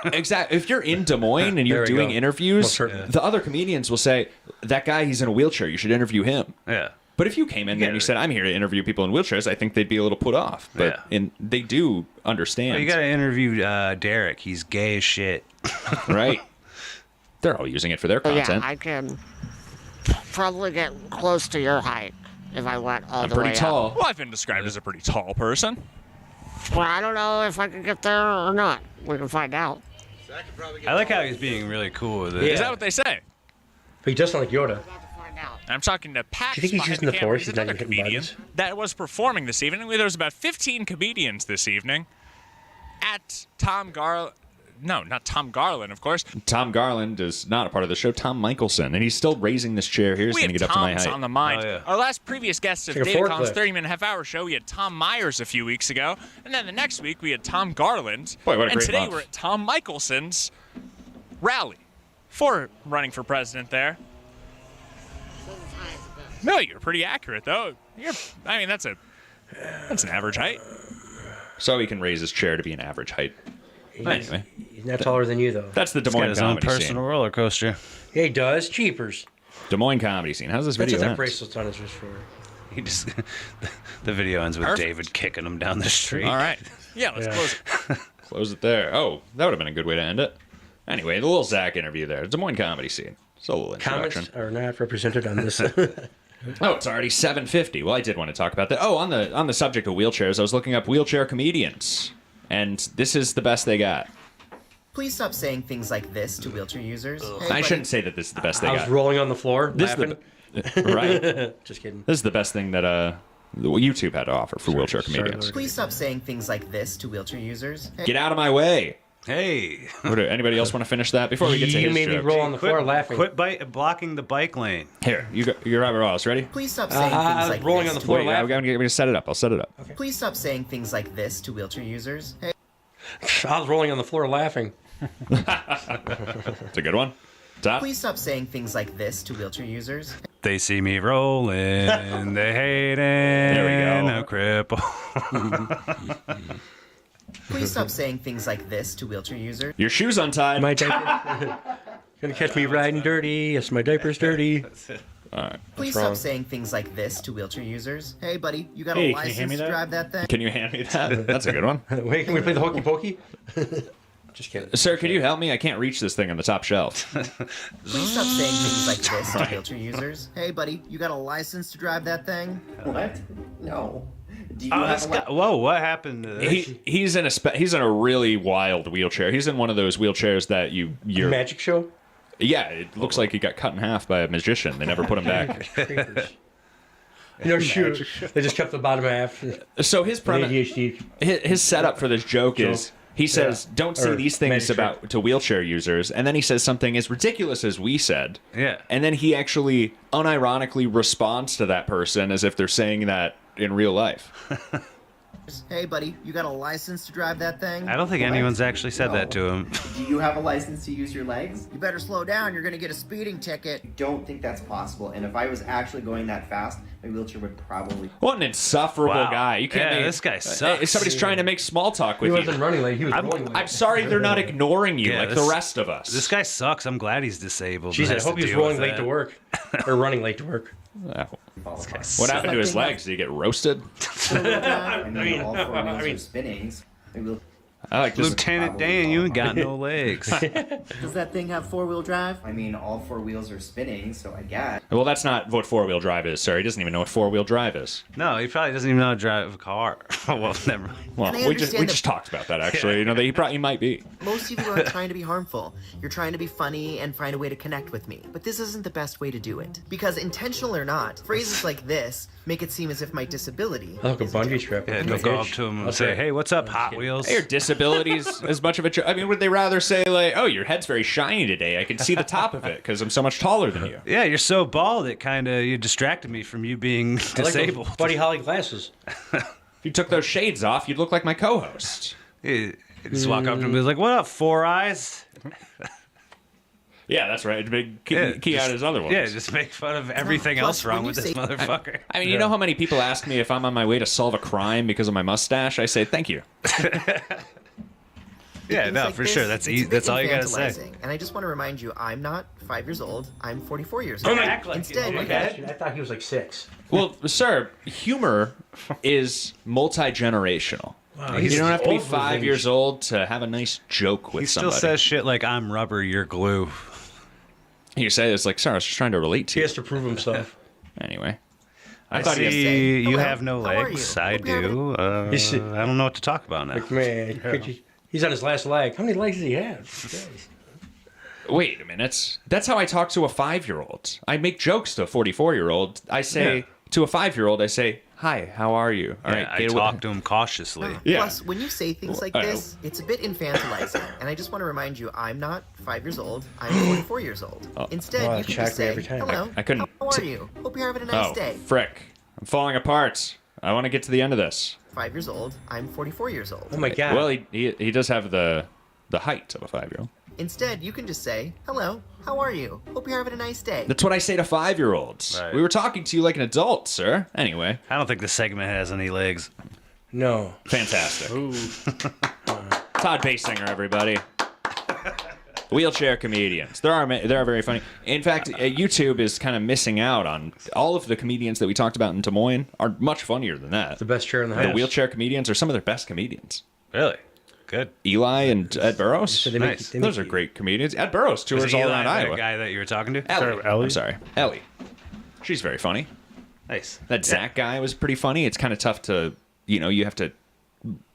Exactly. If you're in Des Moines and you're There we doing go. interviews, Most certainly. the other comedians will say that guy, he's in a wheelchair. You should interview him. Yeah. But if you came in there and you said, I'm here to interview people in wheelchairs, I think they'd be a little put off. But they do understand. Well, you gotta interview Derek. He's gay as shit. Right. They're all using it for their content. yeah, I can probably get close to your height if I went all I'm the way pretty tall. Well, I've been described as a pretty tall person. up. Well, I don't know if I can get there or not. We can find out. I like how he's being really cool with it. Is that what they say? But he does sound like Yoda. I'm talking to Pax. Do you think he's behind using the camera. Force? He's He's not another even hitting comedian buttons? that was performing this evening. There was about 15 comedians this evening at Tom Garland. No, not Tom Garland, of course. Tom Garland is not a part of the show. Tom Michelson. And he's still raising this chair here. He's We going to have get up to my Toms height. on the mind. Oh, yeah. Our last previous guest of It's like a David Collins' forklift. 30-minute half-hour show, we had Tom Myers a few weeks ago. And then the next week, we had Tom Garland. Boy, what a and great today, month. we're at Tom Michelson's rally for running for president there. No, you're pretty accurate, though. That's an average height. So he can raise his chair to be an average height. Anyway, He's not taller than you, though. that's the Des He's got Moines his own comedy personal scene. roller coaster. Yeah, he does. Cheapers. Des Moines comedy scene. How's this That's video what that end? bracelet's on his wrist for. He just the video ends with Perfect. David kicking him down the street. All right. Yeah, let's close it. Close it there. Oh, that would have been a good way to end it. Anyway, the little Zach interview there. Des Moines comedy scene. It's a little introduction. Comments are not represented on this. Oh, it's already 7:50. Well, I did want to talk about that. Oh, on the subject of wheelchairs, I was looking up wheelchair comedians, and this is the best they got. Please stop saying things like this to wheelchair users. Hey, I buddy. shouldn't say that this is the best they I was got. rolling on the floor, This laughing. is the right. Just kidding. This is the best thing that YouTube had to offer for wheelchair comedians. Please stop saying things like this to wheelchair users. Hey, Get out of my way. Hey. Anybody else want to finish that before we get to You his made me jokes? roll on the floor laughing. Quit blocking the bike lane. Here, you're Robert Ross. Ready? Please stop saying things like rolling this. on the to- floor Wait, I'm going to set it up. I'll set it up. Please stop saying things like this to wheelchair users. Hey, I was rolling on the floor laughing. It's a good one. Top. please stop saying things like this to wheelchair users. They see me rolling, they hate it. There we go. A cripple. Please stop saying things like this to wheelchair users. Your shoe's untied. My diaper. Gonna catch me riding dirty. Yes, my diaper's dirty. All right. Please wrong? stop saying things like this to wheelchair users. Hey, buddy, you got Hey, a can you hand license me to that? drive that thing? Can you hand me that? That's a good one. Wait, can we play the hokey pokey? Just kidding. Sir, could you help me? I can't reach this thing on the top shelf. Please stop saying things like this to wheelchair users. Hey, buddy, you got a license to drive that thing? What? No. Do you Oh, have this a guy, whoa, what happened to this? He's in a really wild wheelchair. He's in one of those wheelchairs that you're Magic show? Yeah, it looks like he got cut in half by a magician. They never put him back. No shoot. They just kept the bottom half. So his premise, ADHD. his setup for this joke is he says, "Don't say Or these things magic about to wheelchair users," and then he says something as ridiculous as we said. Yeah. And then he actually unironically responds to that person as if they're saying that in real life. Hey, buddy, you got a license to drive that thing? I don't think anyone's actually said that to him. Do you have a license to use your legs? You better slow down. You're gonna get a speeding ticket. I don't think that's possible. And if I was actually going that fast, my wheelchair would probably. What an insufferable Wow. guy! You can't. Yeah, make, this guy sucks. If somebody's trying to make small talk He with wasn't you. running late. He was rolling late. I'm sorry they're not ignoring you Yeah, like this- the rest of us. This guy sucks. I'm glad he's disabled. Jeez, and I has hope to he's deal rolling with late to that. work. Or running late to work. What happened to his legs? Did he get roasted? I mean, all four wheels are spinnings. My wheel- I like this. Lieutenant Dan, you ain't got no legs. Does that thing have 4-wheel drive? I mean, all 4 wheels are spinning, so I guess. Well, that's not what 4-wheel drive is, sir. He doesn't even know what 4-wheel drive is. No, he probably doesn't even know how to drive a car. Well, never mind. Well, And I we just understand that- talked about that actually. You know, that he might be. Most of you aren't trying to be harmful. You're trying to be funny and find a way to connect with me. But this isn't the best way to do it. Because intentional or not, phrases like this make it seem as if my disability I like a bungee strap. Yeah, they'll go up to him and say, "Hey, what's up, Hot Wheels?" Hey, your disabilities as much of a. I mean, would they rather say like, "Oh, your head's very shiny today. I can see the top of it because I'm so much taller than you." Yeah, you're so bald it kind of you distracted me from you being disabled. Like Buddy Holly glasses. If you took those shades off, you'd look like my co-host. You just walk up to him and be like, "What up, Four Eyes?" Yeah, that's right. Big key out his other ones. Yeah, just make fun of everything else wrong with this motherfucker. I mean, you know how many people ask me if I'm on my way to solve a crime because of my mustache? I say thank you. Yeah, Things no, like for this, sure. That's it's a easy. bit That's all you gotta say. infantilizing. And I just want to remind you, I'm not 5 years old. I'm 44 years old. Don't act like Instead, it. you Okay. I thought he was like 6. Well, sir, humor is multi-generational. Wow, You he's don't have to be old for 5 things. years old to have a nice joke with He still somebody. says shit like, "I'm rubber, you're glue." You say it's like, sir, I was just trying to relate to He you. has to prove himself. Anyway. I thought you see you "Hello, have no how are legs. you? I Hope you're do. I don't know what to talk about now. Like, man, he's on his last leg. How many legs does he have? Jeez. Wait a minute. That's how I talk to a 5-year-old. I make jokes to a 44-year-old. I say to a 5-year-old, I say, "Hi, how are you?" All right, I get talk to him cautiously. Yeah. Plus, when you say things like I know. this, it's a bit infantilizing. And I just want to remind you, I'm not 5 years old. I'm 44 years old. Instead, Well, you can check just me say, every time. "Hello, I couldn't- how are you? Hope you're having a nice Oh, day." frick. I'm falling apart. I want to get to the end of this. 5 years old. I'm 44 years old. Oh my God. Well, he does have the height of a 5-year-old. Instead, you can just say, "Hello, how are you? Hope you're having a nice day." That's what I say to 5-year-olds. Right. We were talking to you like an adult, sir. Anyway, I don't think the segment has any legs. No. fantastic. Todd Basinger, everybody. Wheelchair comedians. They are very funny. In fact, YouTube is kind of missing out on all of the comedians that we talked about in Des Moines are much funnier than that. The best chair in the The house. wheelchair comedians are some of their best comedians. Really? Good. Eli and Ed Burrows. So they make- Nice. they make- Those are great comedians. Ed Burrows tours Was all Eli around that Iowa. guy that you were talking to? Ellie. Ellie? I'm sorry. Ellie. She's very funny. Nice. That Zach guy was pretty funny. It's kind of tough to, you have to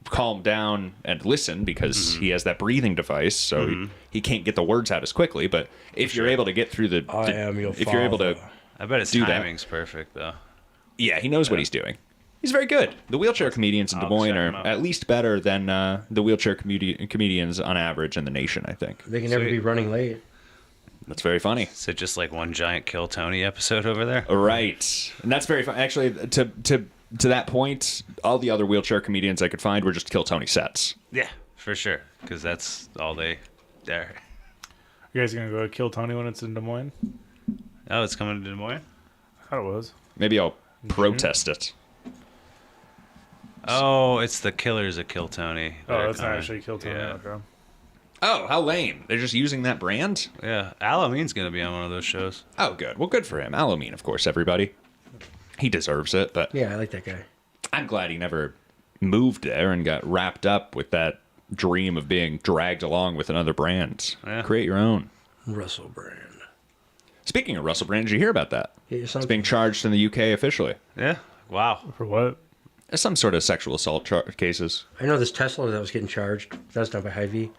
calm down and listen because he has that breathing device, so he can't get the words out as quickly. But if you're able to get through the, I am your if you're able to, I bet his do that. timing's perfect though. yeah, he knows what he's doing. He's very good. The wheelchair comedians in Des Moines check are him out. at least better than the wheelchair comedians on average in the nation, I think. They can never Sweet. be running late. That's very funny. Is it just like one giant Kill Tony episode over there? Right. And that's very fun. Actually, to that point, all the other wheelchair comedians I could find were just Kill Tony sets. Yeah, for sure. Because that's all they there. You guys gonna go kill Tony when it's in Des Moines? Oh, it's coming to Des Moines? I thought it was. Maybe I'll protest it. Oh, it's the Killers of Kill Tony. Oh, that's not actually Kill Tony. Yeah. Okay. Oh, how lame. They're just using that brand? Yeah. Alamene's going to be on one of those shows. Oh, good. Well, good for him. Alameen, of course, everybody. He deserves it, but Yeah, I like that guy. I'm glad he never moved there and got wrapped up with that dream of being dragged along with another brand. Yeah. Create your own. Russell Brand. Speaking of Russell Brand, did you hear about that? Yeah, It's being charged in the UK officially. Yeah. Wow. For what? Some sort of sexual assault cases. I know this Tesla that was getting charged. That was done by Hy-Vee.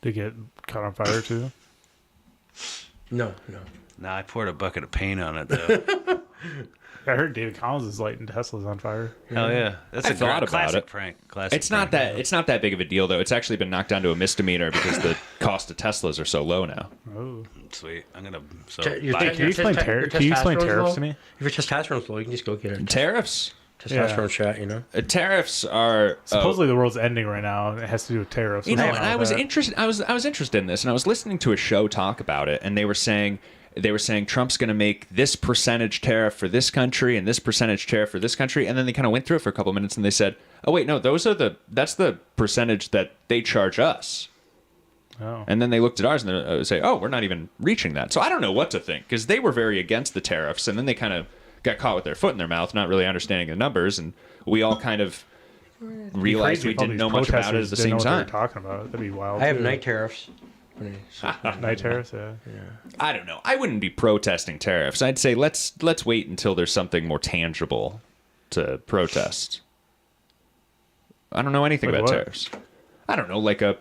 Did it get caught on fire too? No. Nah, I poured a bucket of paint on it though. I heard David Collins is lighting Teslas on fire. Hell yeah. That's I a thought about classic it. prank. Classic It's not prank. that big of a deal though. It's actually been knocked down to a misdemeanor because the cost of Teslas are so low now. Oh, sweet. I'm gonna. So Can you Can you explain tariffs to me? If your testosterone's low, you can just go get a Tariffs? testosterone shot, you know? Tariffs are Supposedly the world's ending right now. And it has to do with tariffs. You know, What's and going on I with was that? interested. I was interested in this, and I was listening to a show talk about it, and they were saying Trump's going to make this percentage tariff for this country and this percentage tariff for this country, and then they kind of went through it for a couple of minutes, and they said, "Oh wait, no, that's the percentage that they charge us." Oh. And then they looked at ours and they say, "Oh, we're not even reaching that." So I don't know what to think because they were very against the tariffs, and then they kind of got caught with their foot in their mouth, not really understanding the numbers, and we all kind of realized we didn't know much about it at the same time. What they were talking about. That'd be wild. I have too. night tariffs. Night tariffs, yeah. I don't know. I wouldn't be protesting tariffs. I'd say let's wait until there's something more tangible to protest. I don't know anything Like about what? tariffs. I don't know, like a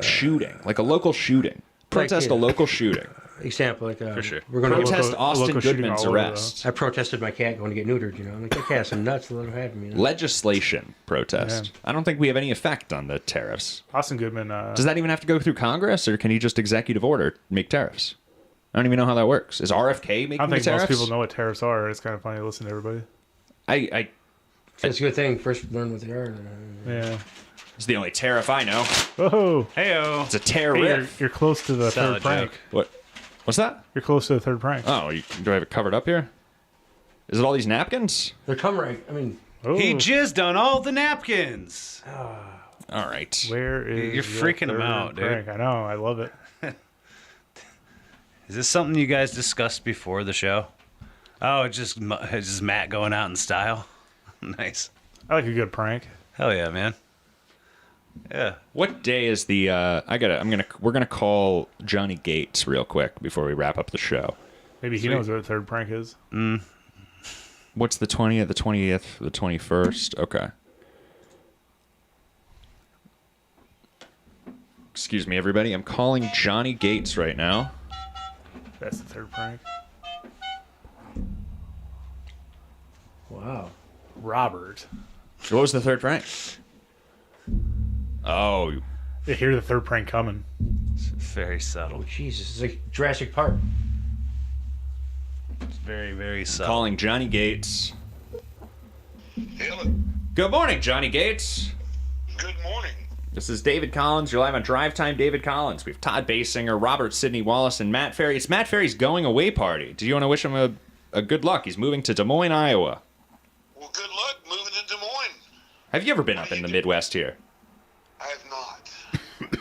shooting, like a local shooting. Protest a local shooting. Example, like For sure. We're going to Protest Austin Goodman's arrest. I protested my cat going to get neutered. You know, I'm like, that cat's some nuts. Let him have me. You know? Legislation protest. I don't think we have any effect on the tariffs. Austin Goodman. Does that even have to go through Congress, or can he just executive order make tariffs? I don't even know how that works. Is RFK making I don't the think tariffs? most people know what tariffs are. It's kind of funny to listen to everybody. It's a good thing. First, learn what they are. Yeah. It's the only tariff I know. Whoa. Heyo. It's a tariff. Hey, you're close to the Solid third prank. joke. What's that? You're close to the third prank. Oh, do I have it covered up here? Is it all these napkins? They're come right. I mean, He jizzed on all the napkins. All right. Where is You're the freaking him third out, dude. prank? I know. I love it. Is this something you guys discussed before the show? Oh, it's just Matt going out in style. Nice. I like a good prank. Hell yeah, man. Yeah. What day is the? We're gonna call Johnny Gates real quick before we wrap up the show. Maybe he knows what the third prank is. What's the 20th, the 20th, the 21st? Okay. Excuse me, everybody. I'm calling Johnny Gates right now. That's the third prank. wow. Robert. What was the third prank? Oh. You hear the third prank coming. It's very subtle. Oh, Jesus, it's like Jurassic Park. It's very, very subtle. Calling Johnny Gates. Good morning, Johnny Gates. Good morning. This is David Collins. You're live on Drive Time, David Collins. We have Todd Basinger, Robert Sidney Wallace, and Matt Ferry. It's Matt Ferry's going away party. Do you want to wish him a good luck? He's moving to Des Moines, Iowa. Well, good luck moving to Des Moines. Have you ever been up in the Midwest here? I have not.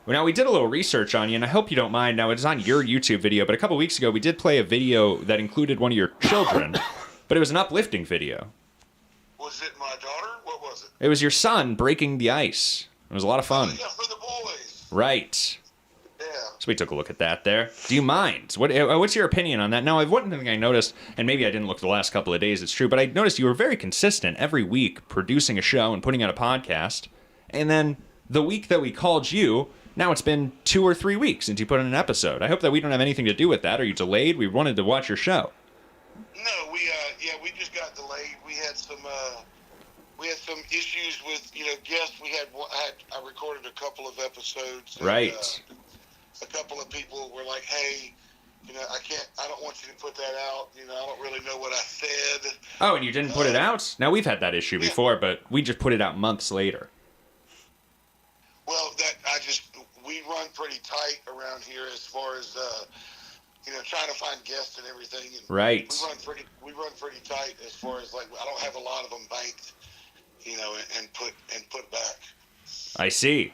Well, now, we did a little research on you, and I hope you don't mind. Now, it's on your YouTube video, but a couple weeks ago, we did play a video that included one of your children, but it was an uplifting video. Was it my daughter? What was it? It was your son breaking the ice. It was a lot of fun. Yeah, for the boys. Right. Yeah. So we took a look at that there. Do you mind? What's your opinion on that? Now, one thing I noticed, and maybe I didn't look the last couple of days, it's true, but I noticed you were very consistent every week producing a show and putting out a podcast. And then the week that we called you, now it's been 2 or 3 weeks since you put in an episode. I hope that we don't have anything to do with that. Are you delayed? We wanted to watch your show. No, we just got delayed. We had some issues with guests. I recorded a couple of episodes. And, Right. A couple of people were like, "Hey, I don't want you to put that out. I don't really know what I said." Oh, and you didn't put it out? Now, we've had that issue before, but we just put it out months later. Well, we run pretty tight around here as far as trying to find guests and everything. And Right. We run pretty tight as far as I don't have a lot of them banked, and put back. I see.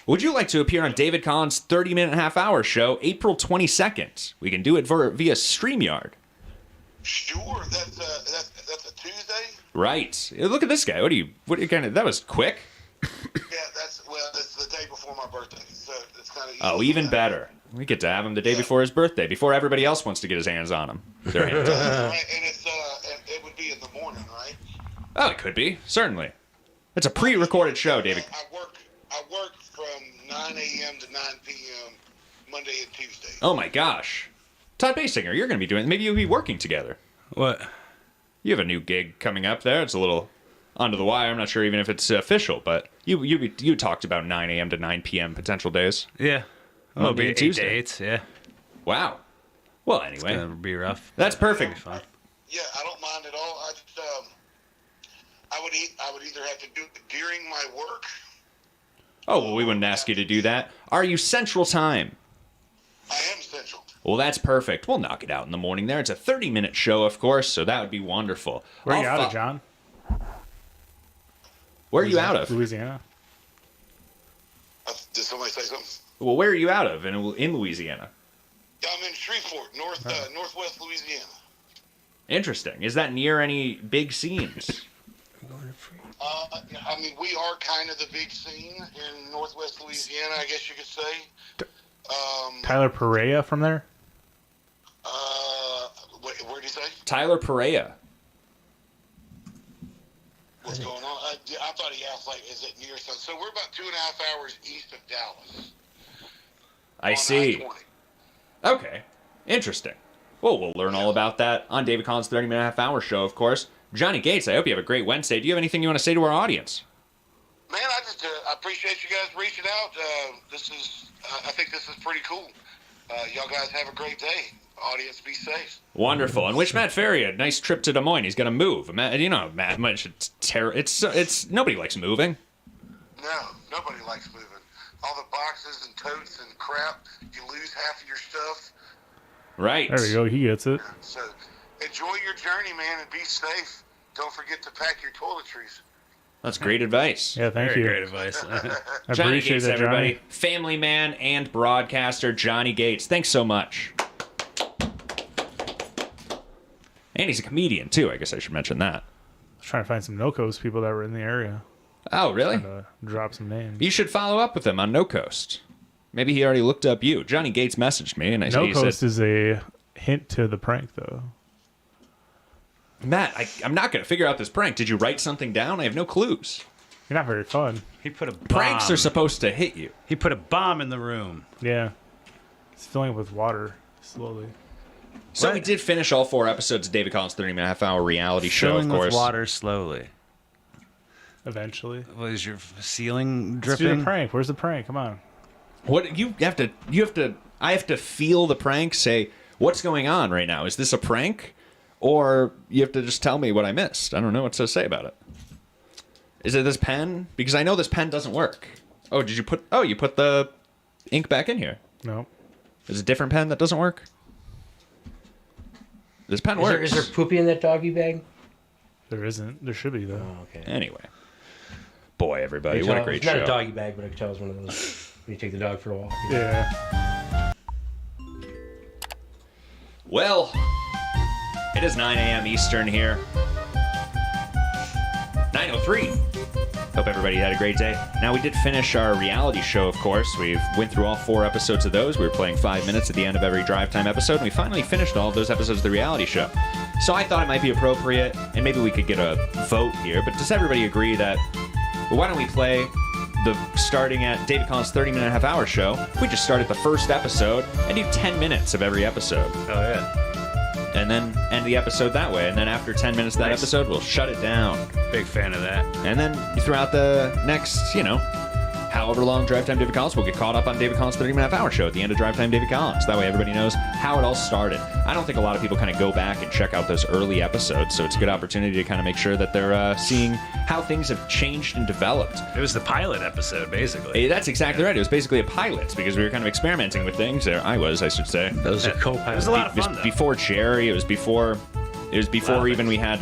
Would you like to appear on David Collins' 30-minute half-hour show, April 22nd? We can do it via StreamYard. Sure. That's a Tuesday. Right. Look at this guy. That was quick. Yeah, it's the day before my birthday, so it's kind of. Oh, even better. We get to have him the day before his birthday, before everybody else wants to get his hands on him. Their hands on him. Right, and it would be in the morning, right? Oh, it could be. Certainly. It's a pre-recorded show, David. I work from 9 a.m. to 9 p.m. Monday and Tuesday. Oh my gosh. Todd Basinger, you're going to be doing. Maybe you'll be working together. What? You have a new gig coming up there. It's a little onto the wire. I'm not sure even if it's official, but you talked about 9 a.m. to 9 p.m. potential days. Yeah. Well, Monday and Tuesday. 8 to 8, yeah. Wow. Well, anyway. It's gonna be rough. That's perfect. Fun. Yeah, I don't mind at all. I just I would either have to do it during my work. Oh, well, we wouldn't ask you to do that. Are you Central Time? I am Central. Well, that's perfect. We'll knock it out in the morning there. It's a 30-minute show, of course, so that would be wonderful. Where are you out of, John? Where are you out of? Louisiana. Did somebody say something? Well, where are you out of in Louisiana? I'm in Shreveport, northwest Louisiana. Interesting. Is that near any big scenes? I mean, we are kind of the big scene in Northwest Louisiana, I guess you could say. Tyler Perea from there? Where did he say? Tyler Perea. What's going on? I thought he asked, like, is it near something? So we're about 2.5 hours east of Dallas. I see. Okay. Interesting. Well, we'll learn all about that on David Collins' 30-minute half-hour show, of course. Johnny Gates, I hope you have a great Wednesday. Do you have anything you want to say to our audience? Man, I appreciate you guys reaching out. I think this is pretty cool. Y'all guys have a great day. Audience, be safe. Wonderful. And wish Matt Ferry a nice trip to Des Moines. He's going to move. Matt, it's nobody likes moving. No, nobody likes moving. All the boxes and totes and crap, you lose half of your stuff. Right. There we go. He gets it. So enjoy your journey, man, and be safe. Don't forget to pack your toiletries. That's great advice. Yeah, thank you. Great advice. I Johnny appreciate Gates, that, everybody. Johnny. Family man and broadcaster Johnny Gates. Thanks so much. And he's a comedian, too. I guess I should mention that. I was trying to find some No-Coast people that were in the area. Oh, really? Trying to drop some names. You should follow up with him on No Coast. Maybe he already looked up you. Johnny Gates messaged me, and he No-Coast said, is a hint to the prank, though. Matt, I'm not going to figure out this prank. Did you write something down? I have no clues. You're not very fun. He put a bomb. Pranks are supposed to hit you. He put a bomb in the room. Yeah. It's filling up with water slowly. So we did finish all 4 episodes of David Collins' 30-minute half-hour reality show, Filling of course. with water slowly. Eventually. Was your ceiling Let's do dripping? the prank. Where's the prank? Come on. What I have to feel the prank, say, what's going on right now? Is this a prank? Or you have to just tell me what I missed. I don't know what to say about it. Is it this pen? Because I know this pen doesn't work. Oh, you put the ink back in here? No. Is it a different pen that doesn't work? This pen works. Is there poopy in that doggy bag? There isn't. There should be, though. Oh, okay. Anyway. Boy, everybody, I what a tell- great it's show. not a doggy bag, but I can tell it's one of those when you take the dog for a walk. Yeah. Well, it is 9 a.m. Eastern here. 9:03. Hope everybody had a great day. Now, we did finish our reality show, of course. We went through all 4 episodes of those. We were playing 5 minutes at the end of every drive time episode, and we finally finished all of those episodes of the reality show. So I thought it might be appropriate, and maybe we could get a vote here, but does everybody agree that, well, why don't we play the starting at David Collins' 30-minute half-hour show? We just start at the first episode and do 10 minutes of every episode. Oh, yeah. And then end the episode that way. And then after 10 minutes of that episode, we'll shut it down. Big fan of that. And then throughout the next, however long Drive Time David Collins, we'll get caught up on David Collins' 30-minute half-hour show at the end of Drive Time David Collins. That way everybody knows how it all started. I don't think a lot of people kind of go back and check out those early episodes, so it's a good opportunity to kind of make sure that they're seeing how things have changed and developed. It was the pilot episode, basically. That's exactly right. It was basically a pilot because we were kind of experimenting with things. I should say. Those are co-pilots. It was a lot of fun, though. Before Jerry. It was before even we had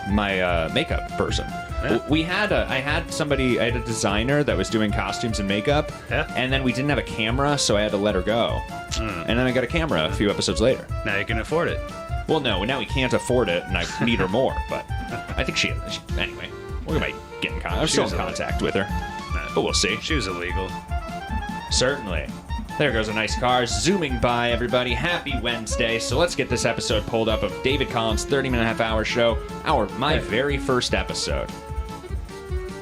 my makeup person. Yeah. I had a designer that was doing costumes and makeup, and then we didn't have a camera, so I had to let her go. And then I got a camera a few episodes later. Now you can afford it. Well, no, now we can't afford it, and I need her more, but I think anyway, we might get in contact. I'm still in contact with her, but we'll see. She was illegal. Certainly. There goes a nice car zooming by, everybody. Happy Wednesday. So let's get this episode pulled up of David Collins' 30-minute half-hour show, my very first episode.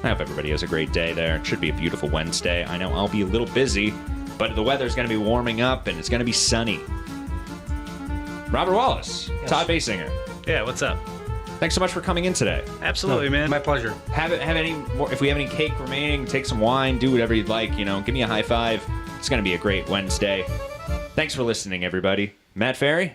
I hope everybody has a great day there. It should be a beautiful Wednesday. I know I'll be a little busy, but the weather's going to be warming up, and it's going to be sunny. Robert Wallace, Yes. Todd Basinger. Yeah, what's up? Thanks so much for coming in today. Absolutely, man. My pleasure. Have any more? If we have any cake remaining, take some wine, do whatever you'd like. Give me a high five. It's going to be a great Wednesday. Thanks for listening, everybody. Matt Ferry?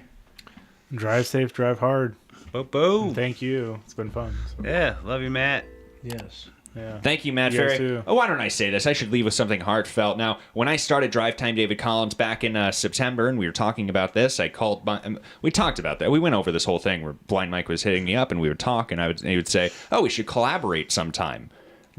Drive safe, drive hard. Bo. Thank you. It's been fun. So. Yeah, love you, Matt. Yes. Yeah. Thank you, Matt You guys Ferry. too. Oh, why don't I say this? I should leave with something heartfelt. Now, when I started Drive Time David Collins back in September, and we were talking about this, we talked about that. We went over this whole thing where Blind Mike was hitting me up, and we would talk, and he would say, oh, we should collaborate sometime.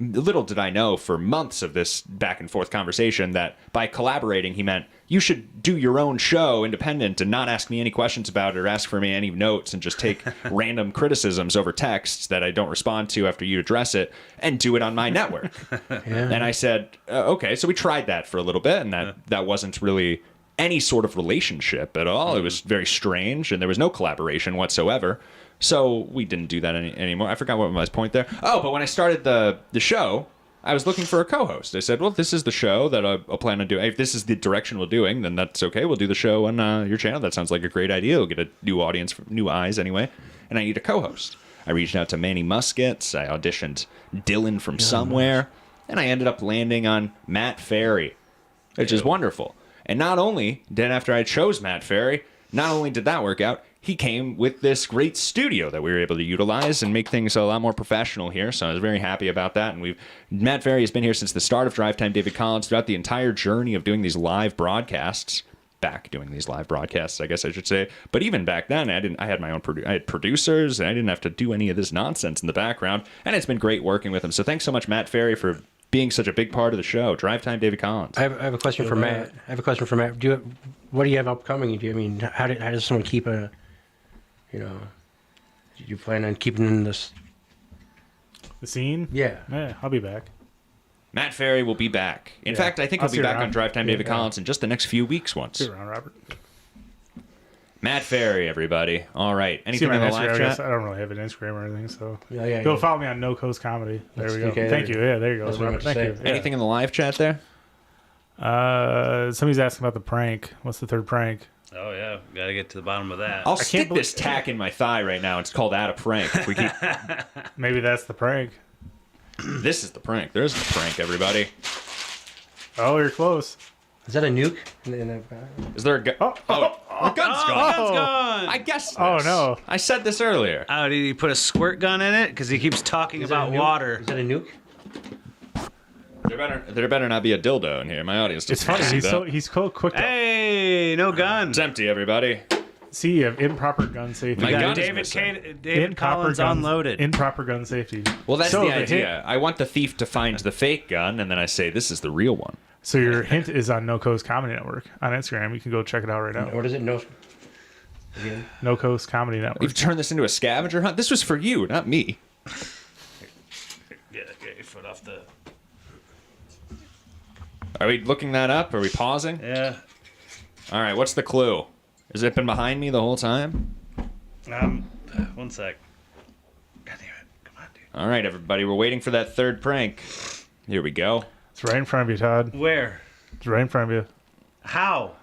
little did I know for months of this back and forth conversation that by collaborating, he meant you should do your own show independent and not ask me any questions about it or ask for me any notes and just take random criticisms over texts that I don't respond to after you address it and do it on my network. And I said, okay, so we tried that for a little bit, and that wasn't really any sort of relationship at all. It was very strange, and there was no collaboration whatsoever. So we didn't do that anymore. I forgot what was my point there. Oh, but when I started the show, I was looking for a co-host. I said, well, if this is the show that I'll plan on doing. If this is the direction we're doing, then that's okay. We'll do the show on your channel. That sounds like a great idea. We'll get a new audience, new eyes anyway. And I need a co-host. I reached out to Manny Muskets. I auditioned Dylan from somewhere. And I ended up landing on Matt Ferry, which is wonderful. And not only did after I chose Matt Ferry, not only did that work out, he came with this great studio that we were able to utilize and make things a lot more professional here. So I was very happy about that. And Matt Ferry has been here since the start of Drive Time David Collins, throughout the entire journey of doing these live broadcasts. Doing these live broadcasts, I guess I should say. But even back then, I had my own I had producers, and I didn't have to do any of this nonsense in the background. And it's been great working with him. So thanks so much, Matt Ferry, for being such a big part of the show. Drive Time David Collins. I have a question for Matt. What do you have upcoming? How does someone keep a, do you plan on keeping in the scene? Yeah, I'll be back. Matt Ferry will be back. In fact, I think he'll be back on Drive Time David Collins in just the next few weeks once. See you around, Robert. Matt Ferry, everybody. All right. Anything in the live chat? I don't really have an Instagram or anything, so yeah. Go follow me on No Coast Comedy. There we go. Okay, Thank you. Yeah, there you go. Robert. Thank you. Anything in the live chat there? Somebody's asking about the prank. What's the third prank? Oh yeah, gotta get to the bottom of that. I'll stick this tack in my thigh right now. It's called Add a Prank. If we keep... Maybe that's the prank. This is the prank. There's the prank, everybody. Oh, you're close. Is that a nuke? Is there a gun? The gun's gone. I guessed this. Oh, no. I said this earlier. Oh, did he put a squirt gun in it? Because he keeps talking about water. Is that a nuke? There better not be a dildo in here. My audience doesn't It's funny. He's so quick. Hey, no gun. It's empty, everybody. See, you have improper gun safety. My gun David Collins unloaded. Improper gun safety. Well, that's the idea. I want the thief to find the fake gun, and then I say, this is the real one. So your hint is on No Coast Comedy Network on Instagram. You can go check it out right now. What is it? No Coast Comedy Network. You've turned this into a scavenger hunt? This was for you, not me. Get your foot off the... Are we looking that up? Are we pausing? Yeah. All right, what's the clue? Has it been behind me the whole time? 1 sec. God damn it. Come on, dude. All right, everybody. We're waiting for that third prank. Here we go. It's right in front of you, Todd. Where? It's right in front of you. How?